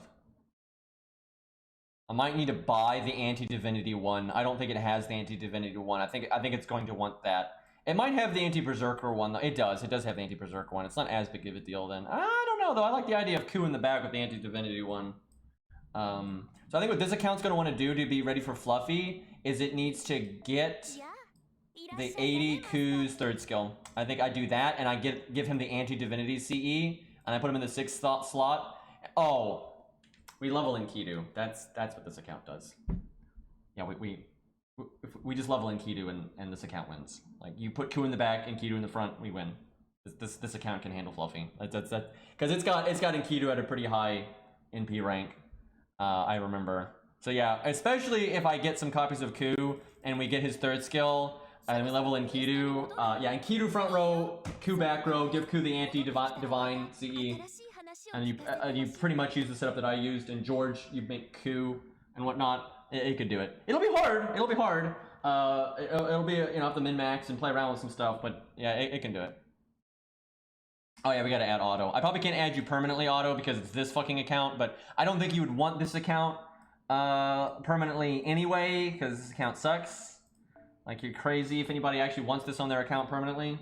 B: I might need to buy the Anti-Divinity one. I don't think it has the Anti-Divinity one. I think it's going to want that. It might have the Anti-Berserker one though. It does have the Anti-Berserker one. It's not as big of a deal then. I don't know though. I like the idea of Ku in the back with the Anti-Divinity one. So I think what this account's gonna want to do to be ready for Fluffy is it needs to get the 80 Ku's 3rd skill. I think I do that and I give him the Anti-Divinity CE and I put him in the 6th slot. Oh, We level Enkidu. That's what this account does. Yeah, we just level Enkidu and this account wins. Like, you put Ku in the back, Enkidu in the front, we win. This account can handle Fluffy. That's because it's got Enkidu at a pretty high NP rank. I remember. So yeah, especially if I get some copies of Ku and we get his third skill and we level Enkidu. Yeah, Enkidu front row, Ku back row, give Ku the anti-divine CE. And you pretty much use the setup that I used, and George, you make Ku and whatnot. It could do it. It'll be hard. It'll be hard. It'll be, you know, have to min-max and play around with some stuff, but yeah, it can do it. Oh yeah, we gotta add auto. I probably can't add you permanently, auto, because it's this fucking account, but I don't think you would want this account permanently anyway, because this account sucks. Like, you're crazy if anybody actually wants this on their account permanently.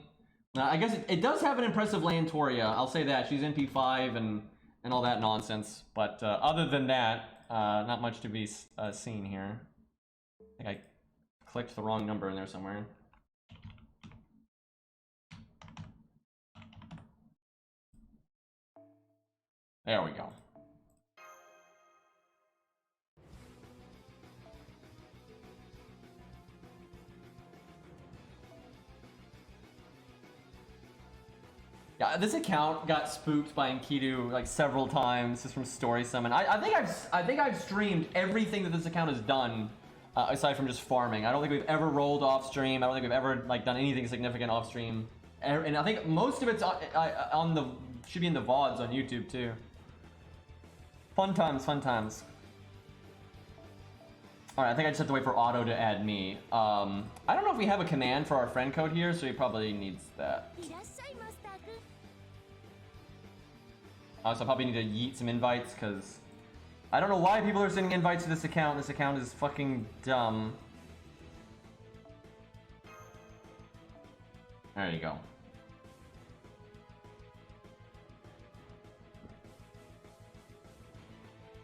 B: I guess it does have an impressive Lantoria. I'll say that. She's NP5 and all that nonsense. But other than that, not much to be seen here. I think I clicked the wrong number in there somewhere. There we go. Yeah, this account got spooked by Enkidu like several times just from story summon. I think I've streamed everything that this account has done, aside from just farming. I don't think we've ever rolled off stream. I don't think we've ever like done anything significant off stream. And I think most of it's on the should be in the VODs on YouTube too. Fun times, fun times. All right, I think I just have to wait for Otto to add me. I don't know if we have a command for our friend code here, so he probably needs that. So I probably need to yeet some invites, because I don't know why people are sending invites to this account. This account is fucking dumb. There you go.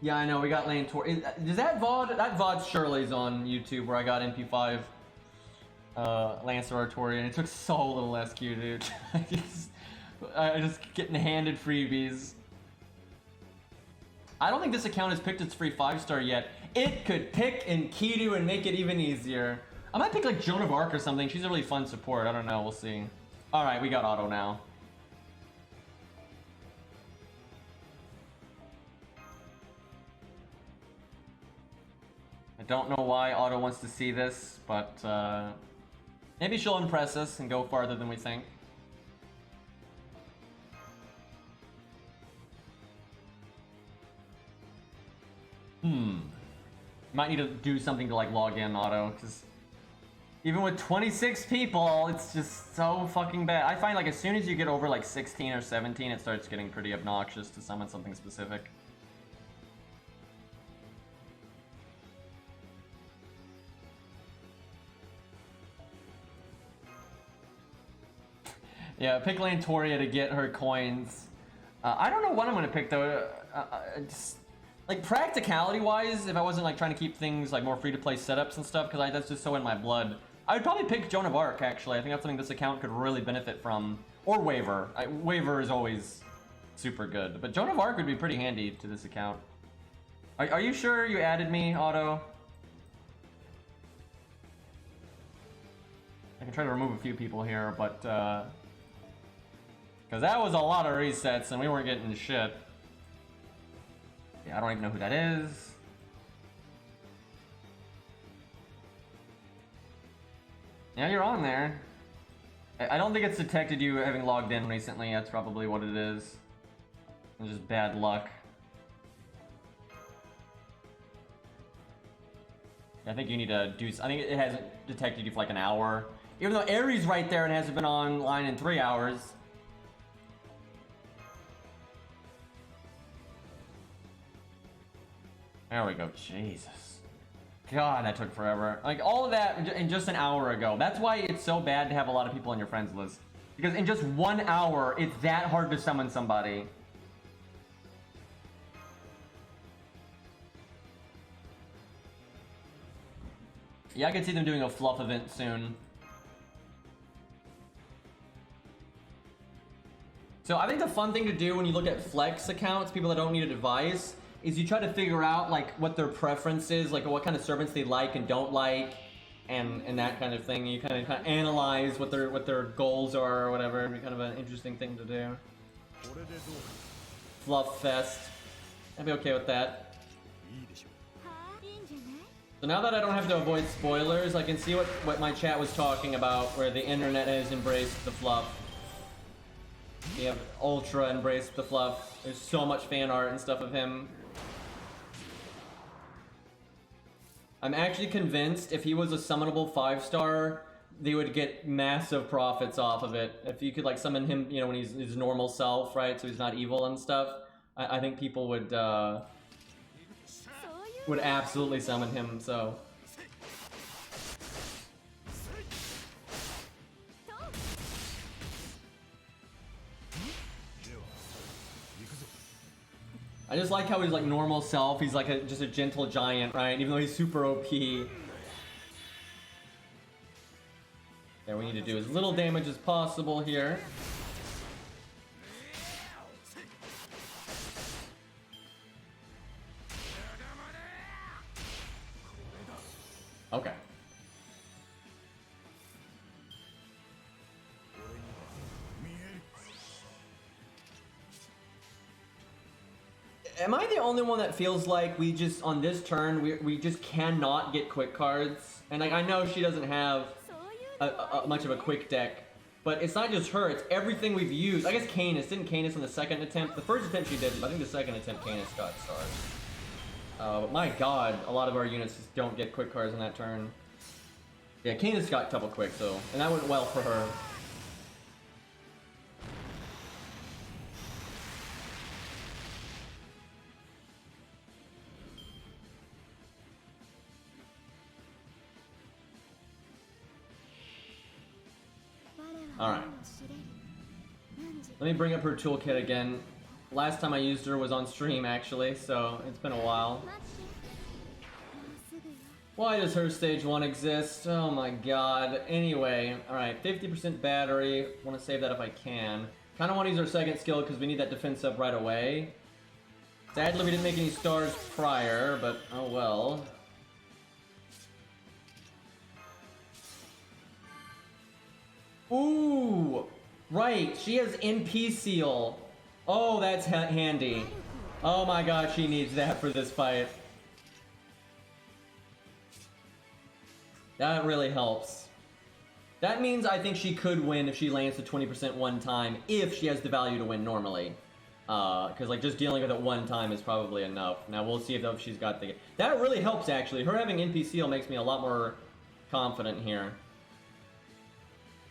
B: Yeah, I know, we got Lane Tor. Does that VOD? That VOD surely's on YouTube, where I got NP5 Lancer Artorian. It took so little SQ, dude. I just getting handed freebies. I don't think this account has picked its free 5-star yet. It could pick Enkidu and make it even easier. I might pick like Joan of Arc or something. She's a really fun support. I don't know. We'll see. All right, we got Otto now. I don't know why Otto wants to see this, but maybe she'll impress us and go farther than we think. Might need to do something to like log in, Auto, because even with 26 people, it's just so fucking bad. I find like as soon as you get over like 16 or 17, it starts getting pretty obnoxious to summon something specific. Yeah, pick Lantoria to get her coins. I don't know what I'm gonna pick though. Just like practicality-wise, if I wasn't like trying to keep things like more free-to-play setups and stuff, because that's just so in my blood, I would probably pick Joan of Arc. Actually, I think that's something this account could really benefit from. Or Waver. Waver is always super good, but Joan of Arc would be pretty handy to this account. Are you sure you added me, Otto? I can try to remove a few people here, but because that was a lot of resets and we weren't getting shit. Yeah, I don't even know who that is. Yeah, you're on there. I don't think it's detected you having logged in recently. That's probably what it is. It's just bad luck. I think you need to do... I think it hasn't detected you for like an hour. Even though Aries right there and hasn't been online in 3 hours. There we go. Jesus. God, that took forever. Like, all of that in just an hour ago. That's why it's so bad to have a lot of people on your friends list. Because in just 1 hour, it's that hard to summon somebody. Yeah, I could see them doing a fluff event soon. So I think the fun thing to do when you look at flex accounts, people that don't need a device, is you try to figure out like what their preference is, like what kind of servants they like and don't like, and that kind of thing. You kind of analyze what their goals are or whatever. It'd be kind of an interesting thing to do. Fluff fest. I'd be okay with that. So now that I don't have to avoid spoilers, I can see what my chat was talking about, where the internet has embraced the fluff. We have Ultra embraced the fluff. There's so much fan art and stuff of him. I'm actually convinced if he was a summonable 5-star, they would get massive profits off of it. If you could like summon him, you know, when he's his normal self, right? So he's not evil and stuff. I think people would absolutely summon him, so. I just like how he's like normal self. He's like just a gentle giant, right? Even though he's super OP. Yeah, we need to do as little damage as possible here. Okay. Am I the only one that feels like we just, on this turn, we just cannot get quick cards? And I know she doesn't have much of a quick deck, but it's not just her, it's everything we've used. I guess Canis, didn't Canis on the second attempt? The first attempt she didn't, but I think the second attempt Canis got stars. But my god, a lot of our units just don't get quick cards on that turn. Yeah, Canis got double quick though, and that went well for her. Alright. Let me bring up her toolkit again. Last time I used her was on stream actually, so it's been a while. Why does her stage 1 exist? Oh my god. Anyway, alright, 50% battery. Want to save that if I can. Kind of want to use our second skill because we need that defense up right away. Sadly, we didn't make any stars prior, but oh well. Ooh! Right, she has NP seal. Oh, that's handy. Oh my god, she needs that for this fight. That really helps. That means I think she could win if she lands the 20% one time, if she has the value to win normally. Because like just dealing with it one time is probably enough. Now we'll see if she's got the... That really helps actually. Her having NP seal makes me a lot more confident here.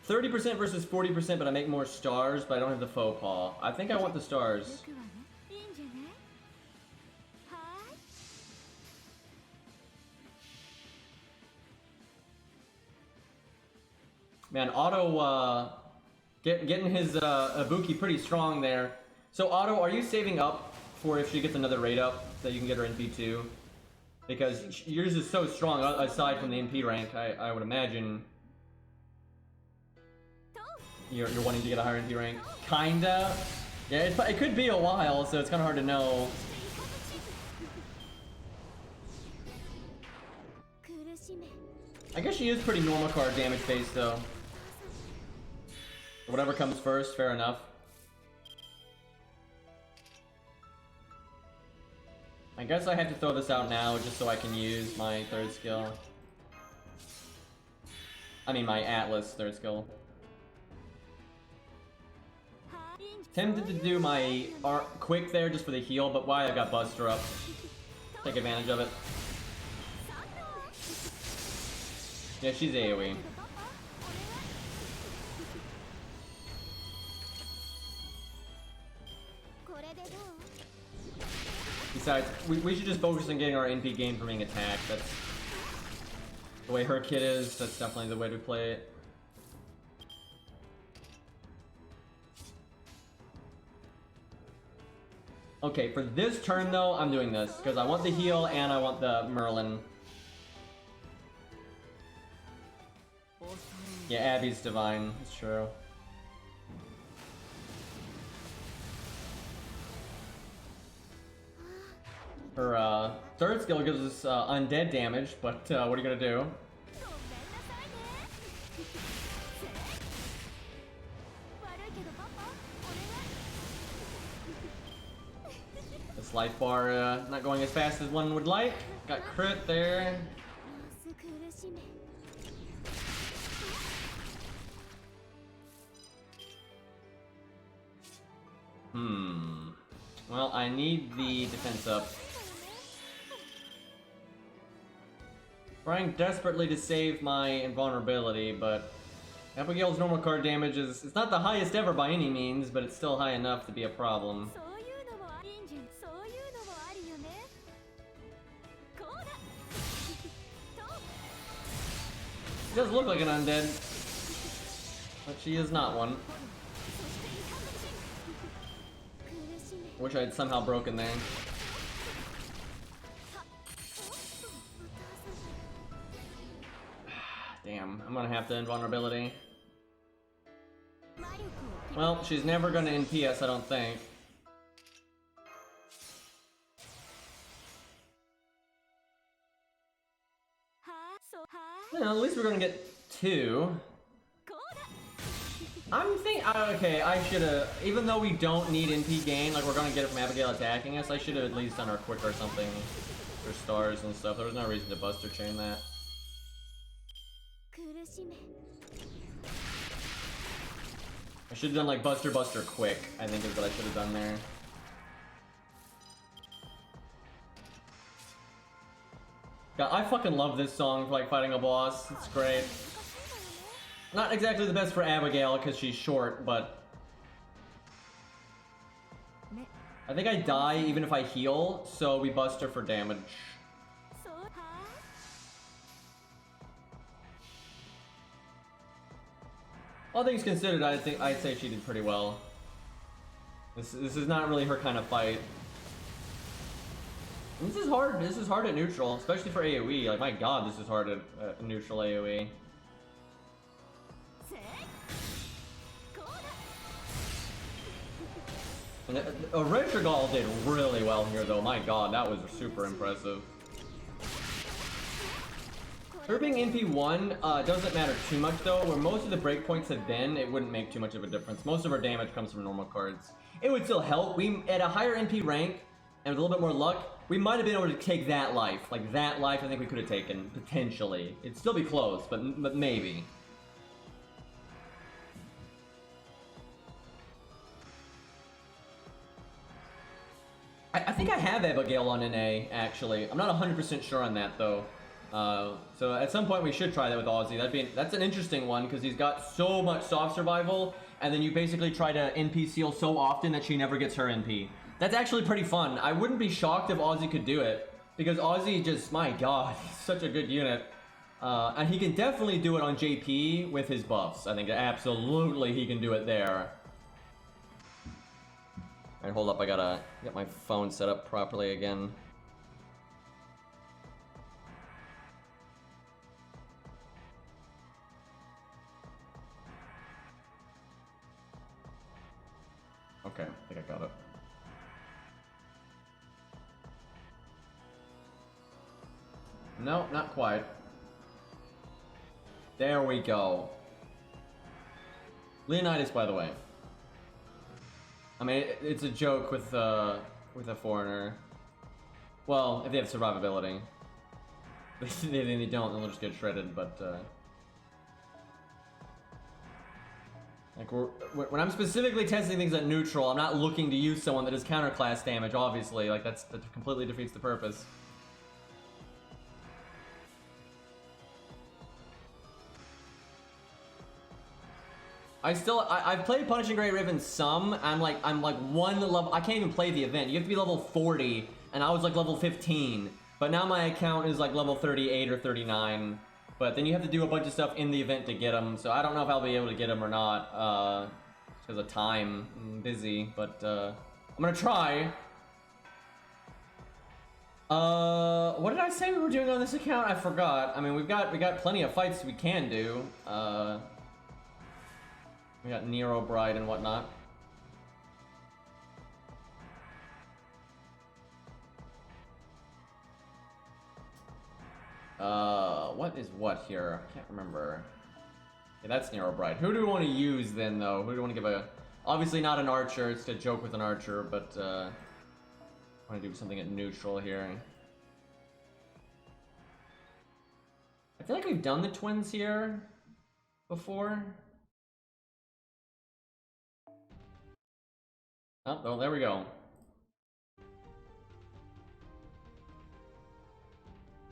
B: 30% versus 40%, but I make more stars, but I don't have the faux pas. I think I want the stars. Man, Otto, getting his Ibuki pretty strong there. So Otto, are you saving up for if she gets another raid up, that you can get her NP2? Because yours is so strong, aside from the NP rank, I would imagine you're wanting to get a higher NP rank. Kinda. Yeah, it could be a while, so it's kind of hard to know. I guess she is pretty normal card damage based though. Whatever comes first, fair enough. I guess I have to throw this out now just so I can use my third skill. I mean my Atlas third skill. Tempted to do my quick there just for the heal, but why? I got Buster up. Take advantage of it. Yeah, she's AoE. Besides, we should just focus on getting our NP game from being attacked. That's the way her kit is. That's definitely the way to play it. Okay, for this turn though, I'm doing this because I want the heal and I want the Merlin. Yeah, Abby's divine. It's true. Her third skill gives us undead damage, but what are you gonna do? This life bar not going as fast as one would like. Got crit there. Well, I need the defense up. Trying desperately to save my invulnerability, but Abigail's normal card damage is it's not the highest ever by any means, but it's still high enough to be a problem. She does look like an undead, but she is not one. Wish I had somehow broken there. Damn, I'm gonna have to invulnerability. Well, she's never gonna NP us, I don't think. You know, at least we're gonna get 2. Okay, I should've, even though we don't need NP gain, like we're gonna get it from Abigail attacking us, I should've at least done our quick or something for stars and stuff. There was no reason to Buster Chain that. I should've done like Buster quick, I think is what I should've done there. God, I fucking love this song for like fighting a boss, it's great. Not exactly the best for Abigail because she's short, but I think I die even if I heal, so we bust her for damage. All things considered, I'd say she did pretty well. This is not really her kind of fight. And this is hard. This is hard at neutral, especially for AoE. Like my god, this is hard at neutral AoE. And Retrigal did really well here, though. My god, that was super impressive. Her being NP1 doesn't matter too much, though. Where most of the breakpoints have been, it wouldn't make too much of a difference. Most of our damage comes from normal cards. It would still help. We, at a higher NP rank, and with a little bit more luck, we might have been able to take that life. Like, that life I think we could have taken, potentially. It'd still be close, but maybe. I think I have Abigail on NA, actually. I'm not 100% sure on that, though. So at some point we should try that with Aussie. That's an interesting one, because he's got so much soft survival, and then you basically try to NP seal so often that she never gets her NP. That's actually pretty fun. I wouldn't be shocked if Aussie could do it, because Aussie just, my god, he's such a good unit. And he can definitely do it on JP with his buffs. I think absolutely he can do it there. Alright, hold up, I gotta get my phone set up properly again. Okay, I think I got it. No, not quite. There we go. Leonidas, by the way. I mean, it's a joke with a foreigner. Well, if they have survivability. If they don't, then they'll just get shredded, but, like, when I'm specifically testing things at neutral, I'm not looking to use someone that does counterclass damage, obviously. Like, that completely defeats the purpose. I've played Punishing Great Riven some. I'm like one level. I can't even play the event. You have to be level 40, and I was like level 15. But now my account is like level 38 or 39. But then you have to do a bunch of stuff in the event to get them. So I don't know if I'll be able to get them or not. Because of time, I'm busy. But I'm gonna try. What did I say we were doing on this account? I forgot. I mean, we got plenty of fights we can do. We got Nero Bride and whatnot. What is what here? I can't remember. Yeah, that's Narrow Bright. Who do we want to use then, though? Who do we want to give a... Obviously not an archer, it's to joke with an archer, but, I want to do something at neutral here. I feel like we've done the twins here before. Oh, there we go.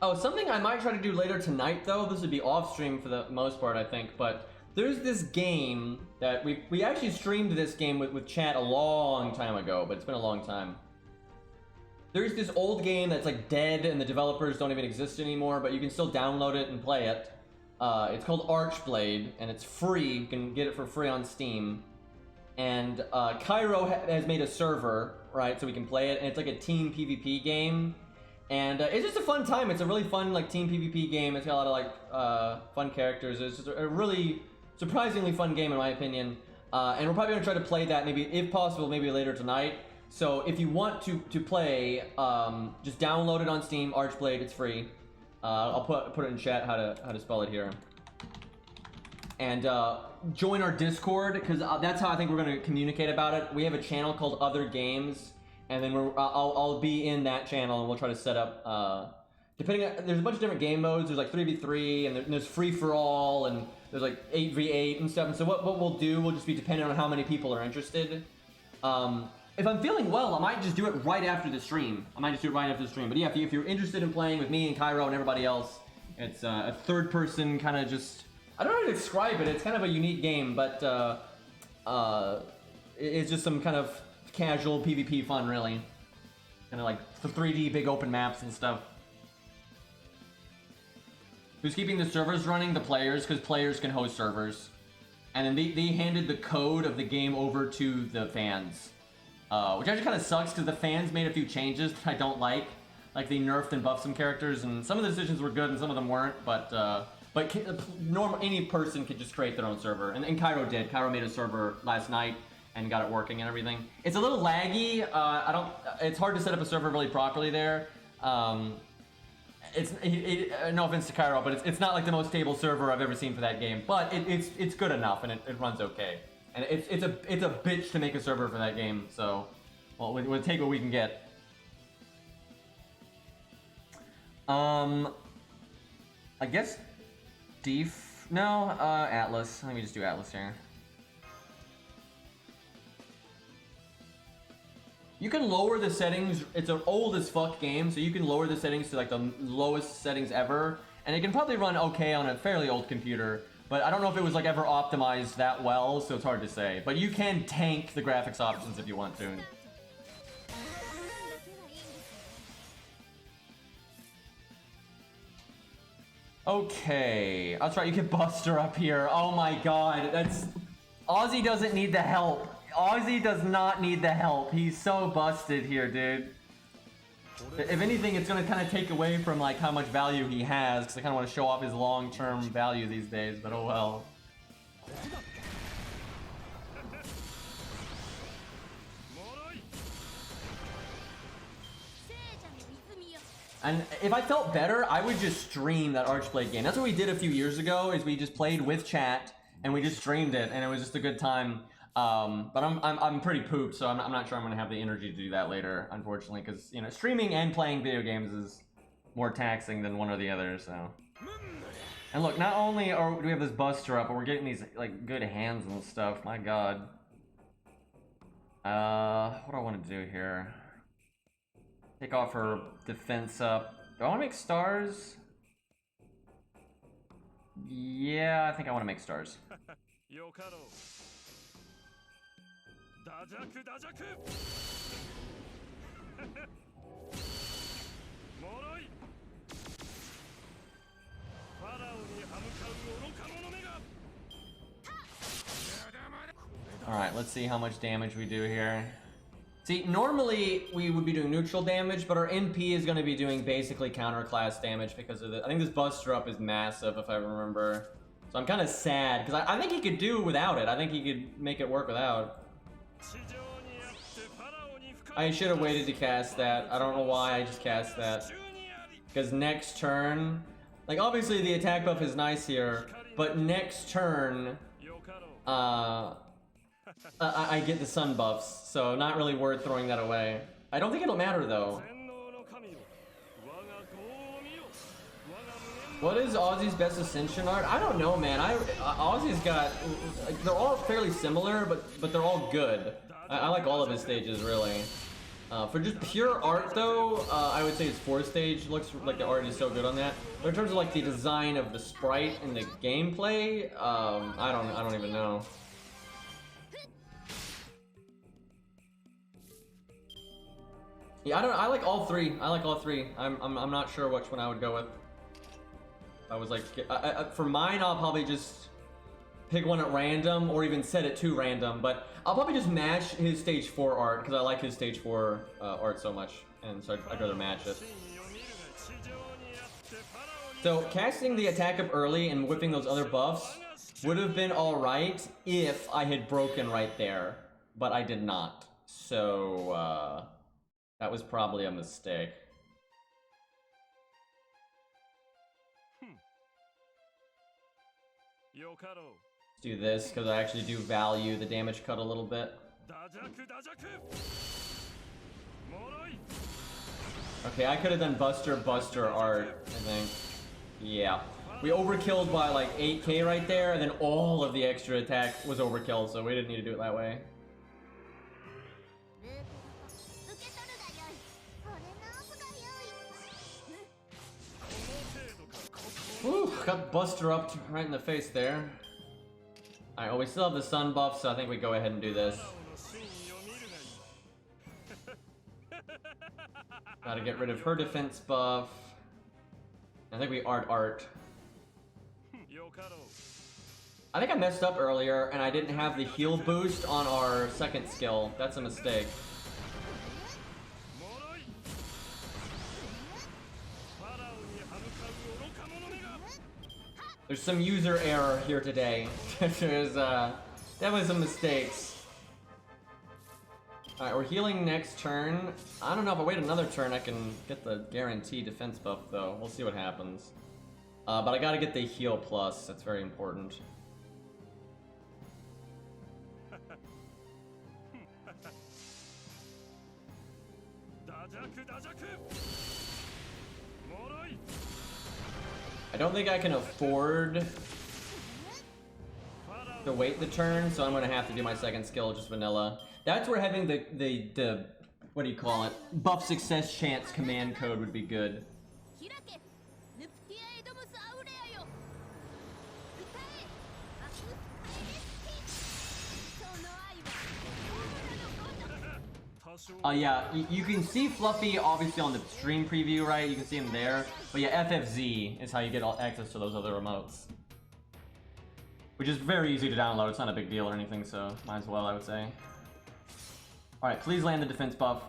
B: Oh, something I might try to do later tonight, though. This would be off stream for the most part, I think. But there's this game that we actually streamed this game with chat a long time ago, but it's been a long time. There's this old game that's like dead and the developers don't even exist anymore, but you can still download it and play it. It's called Archblade, and it's free. You can get it for free on Steam. And Cairo has made a server, right, so we can play it, and it's like a team PvP game. And it's just a fun time. It's a really fun like team PvP game. It's got a lot of like fun characters. It's just a really surprisingly fun game in my opinion. And we're probably gonna try to play that maybe, if possible, maybe later tonight. So if you want to play, just download it on Steam. Archblade, it's free. I'll put it in chat how to spell it here. And join our Discord, because that's how I think we're gonna communicate about it. We have a channel called Other Games. And then I'll be in that channel, and we'll try to set up. There's a bunch of different game modes. There's like 3v3, and there's free for all, and there's like 8v8 and stuff. And so what we'll do will just be dependent on how many people are interested. If I'm feeling well, I might just do it right after the stream. But yeah, if you're interested in playing with me and Cairo and everybody else, it's a third-person kind of just. I don't know how to describe it. It's kind of a unique game, but it's just some kind of casual PvP fun, really. Kind of like the 3D big open maps and stuff. Who's keeping the servers running? The players, because players can host servers. And then they handed the code of the game over to the fans. Which actually kind of sucks, because the fans made a few changes that I don't like. Like, they nerfed and buffed some characters, and some of the decisions were good and some of them weren't, but any person could just create their own server. And Cairo did. Cairo made a server last night and got it working and everything. It's a little laggy. It's hard to set up a server really properly there. No offense to Cairo, but it's not like the most stable server I've ever seen for that game. But it's good enough, and it runs okay. And it's a bitch to make a server for that game. So, well, we'll take what we can get. I guess Atlas. Let me just do Atlas here. You can lower the settings. It's an old as fuck game, so you can lower the settings to like the lowest settings ever, and it can probably run okay on a fairly old computer. But I don't know if it was like ever optimized that well, so it's hard to say. But you can tank the graphics options if you want to. Okay, that's right. You can Buster up here. Oh my god, Ozzy doesn't need the help. Ozzy does not need the help. He's so busted here, dude. If anything, it's gonna kind of take away from like how much value he has, because I kind of want to show off his long-term value these days. But oh well. And if I felt better, I would just stream that Archblade game. That's what we did a few years ago. Is we just played with chat and we just streamed it, and it was just a good time. But I'm pretty pooped, so I'm not sure I'm gonna have the energy to do that later, unfortunately, because you know streaming and playing video games is more taxing than one or the other. So, and look, not only do we have this Buster up, but we're getting these like good hands and stuff. My God. What do I want to do here? Take off her defense up. Do I want to make stars? Yeah, I think I want to make stars. Alright, let's see how much damage we do here. See, normally we would be doing neutral damage, but our NP is going to be doing basically counterclass damage because of I think this Buster up is massive, if I remember. So I'm kind of sad, because I think he could do without it. I think he could make it work without. I should have waited to cast that. I don't know why I just cast that. Because next turn, Like, obviously the attack buff is nice here, but next turn, I get the sun buffs, so not really worth throwing that away. I don't think it'll matter though. What is Ozzy's best Ascension art? I don't know, man. Ozzy's got, they're all fairly similar, but they're all good. I like all of his stages, really. For just pure art, though, I would say his 4th stage looks like the art is so good on that. But in terms of like the design of the sprite and the gameplay, I don't even know. Yeah, I like all three. I like all three. I'm not sure which one I would go with. I was like, for mine, I'll probably just pick one at random or even set it to random, but I'll probably just match his stage 4 art because I like his stage 4 art so much, and so I'd rather match it. So casting the attack up early and whipping those other buffs would have been alright if I had broken right there, but I did not. So that was probably a mistake. Let's do this, because I actually do value the damage cut a little bit. Okay, I could have done Buster art, I think. Yeah. We overkilled by like 8k right there, and then all of the extra attack was overkill, so we didn't need to do it that way. Whew, got Buster up right in the face there. Alright, well we still have the sun buff, so I think we go ahead and do this. Gotta get rid of her defense buff. I think we art. I think I messed up earlier and I didn't have the heal boost on our second skill. That's a mistake. There's some user error here today. There's definitely some mistakes. Alright, we're healing next turn. I don't know if I wait another turn I can get the guaranteed defense buff though. We'll see what happens. But I gotta get the heal plus, that's very important. I don't think I can afford to wait the turn, so I'm gonna have to do my second skill just vanilla. That's where having the what do you call it? Buff success chance command code would be good. Yeah, you can see Fluffy obviously on the stream preview, right? You can see him there. But yeah, FFZ is how you get access to those other remotes. Which is very easy to download, it's not a big deal or anything, so might as well, I would say. Alright, please land the defense buff.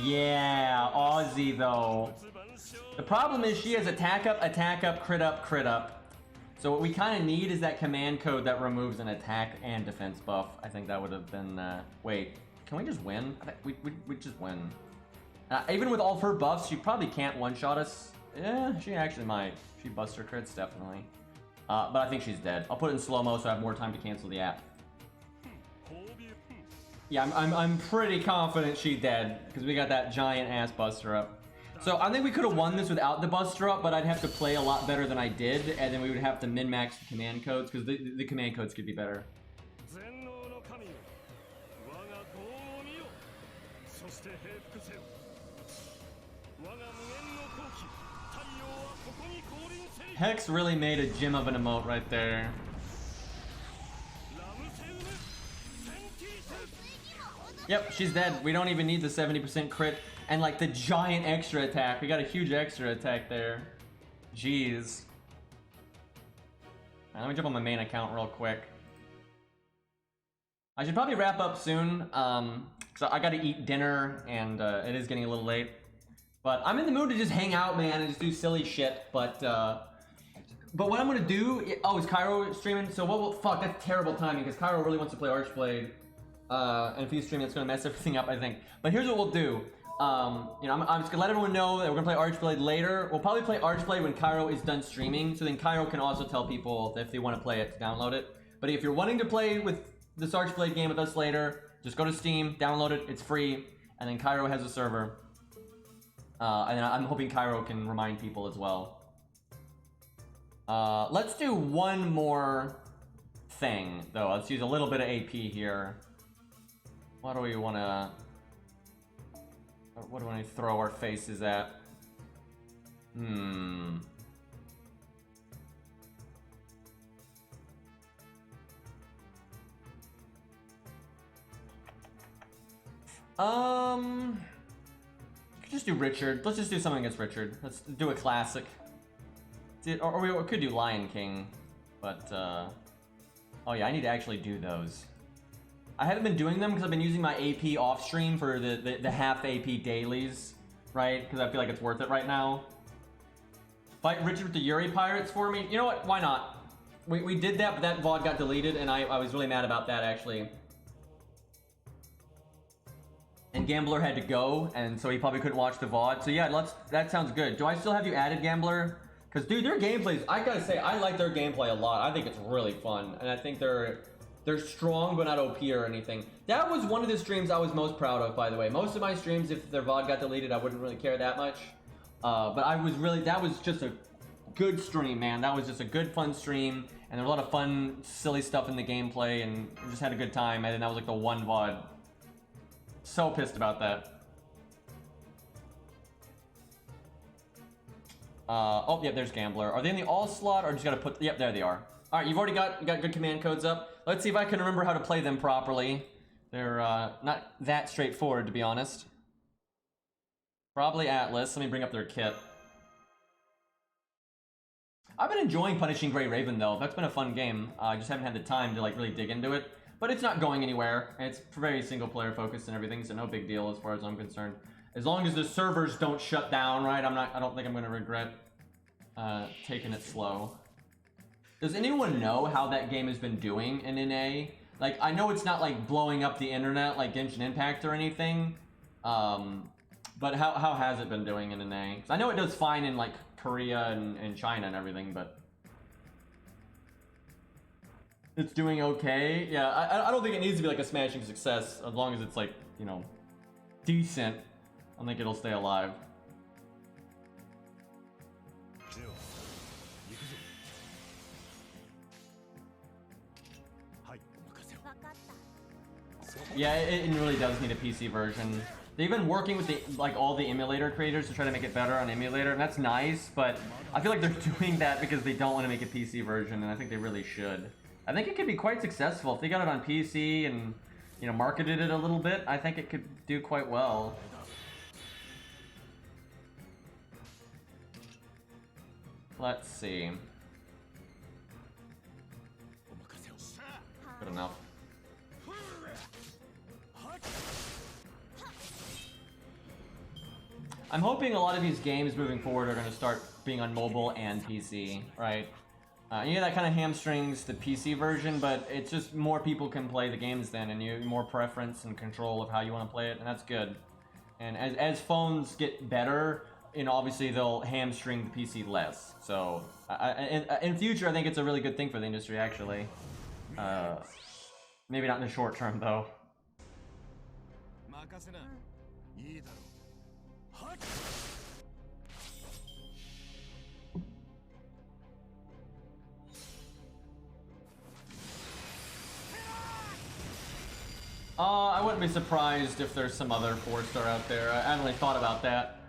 B: Yeah, Aussie though. The problem is she has attack up, crit up, crit up. So what we kind of need is that command code that removes an attack and defense buff. I think that would have been, wait. Can we just win? We just win. Even with all of her buffs, she probably can't one-shot us. Yeah, she actually might. She busts her crits, definitely. But I think she's dead. I'll put it in slow-mo so I have more time to cancel the app. Yeah, I'm pretty confident she's dead, because we got that giant-ass buster up. So I think we could have won this without the buster up, but I'd have to play a lot better than I did, and then we would have to min-max the command codes, because the command codes could be better. Hex really made a gem of an emote right there. Yep, she's dead. We don't even need the 70% crit and like the giant extra attack. We got a huge extra attack there. Jeez. Let me jump on my main account real quick. I should probably wrap up soon, so I gotta eat dinner, and it is getting a little late. But I'm in the mood to just hang out, man, and just do silly shit, but what I'm gonna do, oh, is Cairo streaming? So fuck, that's terrible timing, because Cairo really wants to play Archblade, and if he's streaming, it's gonna mess everything up, I think. But here's what we'll do. You know, I'm just gonna let everyone know that we're gonna play Archblade later. We'll probably play Archblade when Cairo is done streaming, so then Cairo can also tell people if they want to play it to download it. But if you're wanting to play with this Archblade game with us later, just go to Steam, download it, it's free, and then Cairo has a server. And then I'm hoping Cairo can remind people as well. Let's do one more thing, though. Let's use a little bit of AP here. What do we want to... What do we want to throw our faces at? Just do Richard. Let's just do something against Richard. Let's do a classic. Or we could do Lion King, but oh yeah, I need to actually do those. I haven't been doing them because I've been using my AP off stream for the half AP dailies, right? Because I feel like it's worth it right now. Fight Richard with the Yuri Pirates for me. You know what? Why not? We did that, but that VOD got deleted, and I was really mad about that actually. And Gambler had to go, and so he probably couldn't watch the VOD. So yeah, that sounds good. Do I still have you added, Gambler? Because dude, their gameplays, I gotta say, I like their gameplay a lot. I think it's really fun, and I think they're strong but not OP or anything. That was one of the streams I was most proud of, by the way. Most of my streams, if their VOD got deleted, I wouldn't really care that much. But that was just a good stream, man. That was just a good, fun stream, and there was a lot of fun, silly stuff in the gameplay, and we just had a good time, and that was like the one VOD. So pissed about that. Oh, yeah, there's Gambler. Are they in the all slot, or just gotta put... Yep, there they are. All right, you've already got good command codes up. Let's see if I can remember how to play them properly. They're not that straightforward, to be honest. Probably Atlas. Let me bring up their kit. I've been enjoying Punishing Grey Raven, though. That's been a fun game. I just haven't had the time to like really dig into it. But it's not going anywhere. It's very single-player focused and everything, so no big deal as far as I'm concerned. As long as the servers don't shut down, right? I don't think I'm gonna regret taking it slow. Does anyone know how that game has been doing in NA? Like, I know it's not like blowing up the internet like Genshin Impact or anything, but how has it been doing in NA? 'Cause I know it does fine in like Korea and China and everything, but it's doing okay. Yeah, I don't think it needs to be like a smashing success as long as it's like, you know, decent. I think it'll stay alive. Yeah, it really does need a PC version. They've been working with all the emulator creators to try to make it better on emulator, and that's nice, but I feel like they're doing that because they don't want to make a PC version, and I think they really should. I think it could be quite successful if they got it on PC and, you know, marketed it a little bit. I think it could do quite well. Let's see. Good enough. I'm hoping a lot of these games moving forward are going to start being on mobile and PC, right? Yeah, that kind of hamstrings the PC version, but it's just more people can play the games then, and you have more preference and control of how you want to play it, and that's good. And as phones get better, you know, obviously they'll hamstring the PC less. So in future, I think it's a really good thing for the industry, actually. Maybe not in the short term, though. I wouldn't be surprised if there's some other 4-star out there. I haven't really thought about that.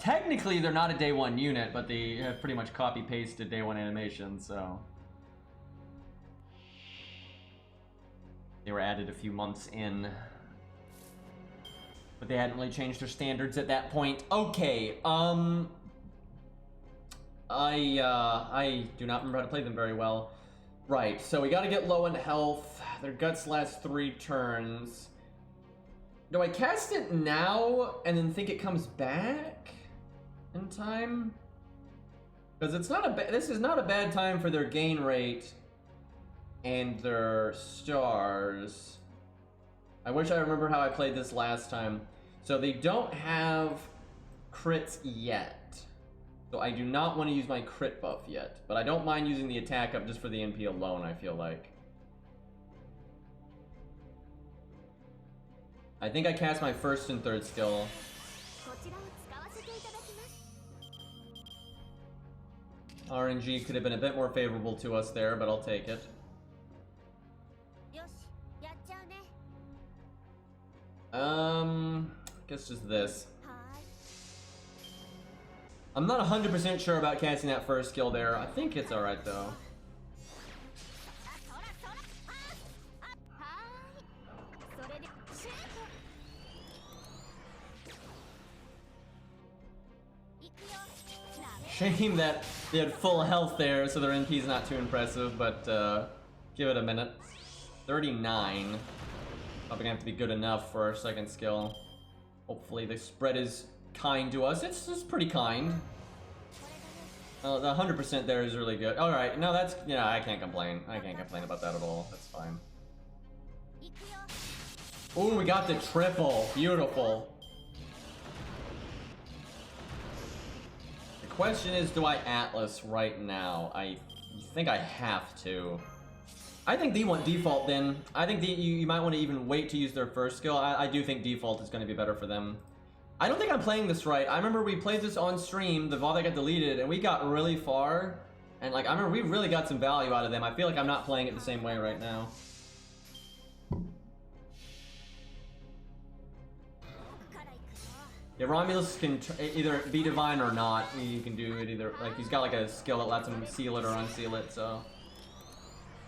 B: Technically, they're not a day 1 unit, but they have pretty much copy-pasted day 1 animation, so... They were added a few months in. But they hadn't really changed their standards at that point. Okay, I do not remember how to play them very well. Right, so we gotta get low in health. Their guts last 3 turns. Do I cast it now and then think it comes back in time? Because it's not this is not a bad time for their gain rate and their stars. I wish I remember how I played this last time. So they don't have crits yet. So I do not want to use my crit buff yet. But I don't mind using the attack up just for the NP alone, I feel like. I think I cast my first and third skill. RNG could have been a bit more favorable to us there, but I'll take it. Guess just this. I'm not 100% sure about casting that first skill there. I think it's alright though. Shame that they had full health there, so their NP is not too impressive, but give it a minute. 39. Probably gonna have to be good enough for our second skill. Hopefully the spread is kind to us. It's pretty kind. The 100% there is really good. Alright, no, that's, yeah, I can't complain. I can't complain about that at all. That's fine. Ooh, we got the triple. Beautiful. The question is, do I Atlas right now? I think I have to. I think they want default then. I think you might want to even wait to use their first skill. I do think default is going to be better for them. I don't think I'm playing this right. I remember we played this on stream, the VOD that got deleted, and we got really far. And like, I remember we really got some value out of them. I feel like I'm not playing it the same way right now. Yeah, Romulus can either be divine or not. He can do it either, like he's got like a skill that lets him seal it or unseal it, so.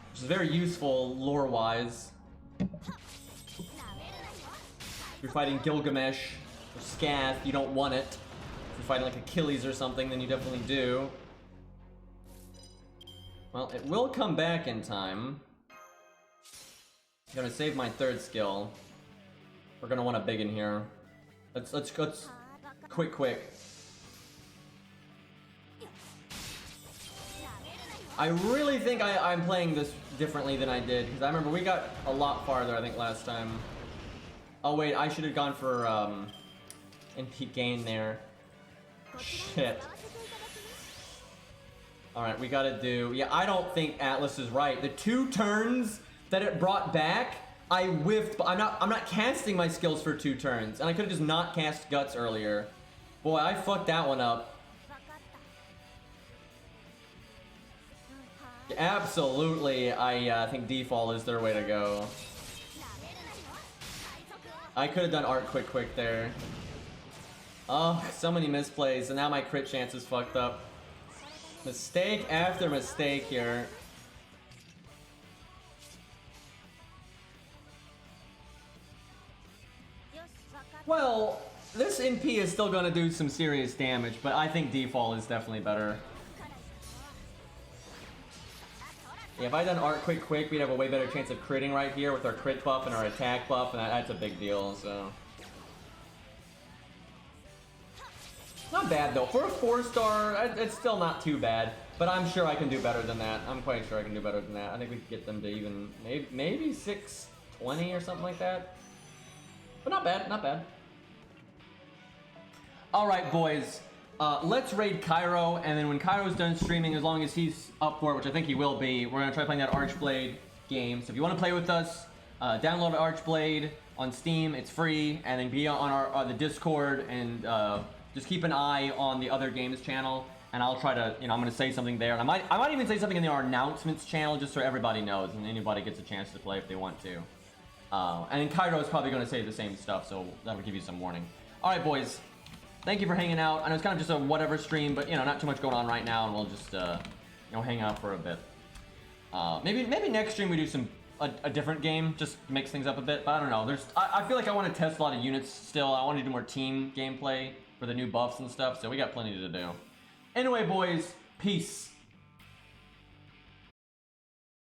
B: Which is very useful lore-wise. If you're fighting Gilgamesh or Scath, you don't want it. If you're fighting like Achilles or something, then you definitely do. Well, it will come back in time. I'm gonna save my third skill. We're gonna want a big in here. Let's quick. I really think I'm playing this differently than I did, because I remember we got a lot farther, I think, last time. Oh wait, I should have gone for NP gain there. Shit. Alright, we gotta do... Yeah, I don't think Atlas is right. The 2 turns that it brought back, I whiffed, but I'm not casting my skills for 2 turns. And I could have just not cast Guts earlier. Boy, I fucked that one up. Absolutely, I think default is their way to go. I could have done art quick there. Oh, so many misplays, and now my crit chance is fucked up. Mistake after mistake here. Well, this NP is still gonna do some serious damage, but I think default is definitely better. Yeah, if I done art quick, we'd have a way better chance of critting right here with our crit buff and our attack buff, and that's a big deal, so. Not bad though. For a 4-star, it's still not too bad, but I'm sure I can do better than that. I'm quite sure I can do better than that. I think we could get them to even, maybe 620 or something like that. But not bad, not bad. Alright, boys. Let's raid Cairo, and then when Cairo's done streaming, as long as he's up for it, which I think he will be, we're gonna try playing that Archblade game. So if you want to play with us, download Archblade on Steam. It's free, and then be on our the Discord, and just keep an eye on the other games channel. And I'll try to, I'm gonna say something there, and I might even say something in our announcements channel, just so everybody knows, and anybody gets a chance to play if they want to. And then Cairo is probably gonna say the same stuff, so that would give you some warning. All right, boys. Thank you for hanging out. I know it's kind of just a whatever stream, but not too much going on right now, and we'll just hang out for a bit. Maybe next stream we do a different game, just mix things up a bit. But I don't know. I feel like I want to test a lot of units still. I want to do more team gameplay for the new buffs and stuff. So we got plenty to do. Anyway, boys, peace.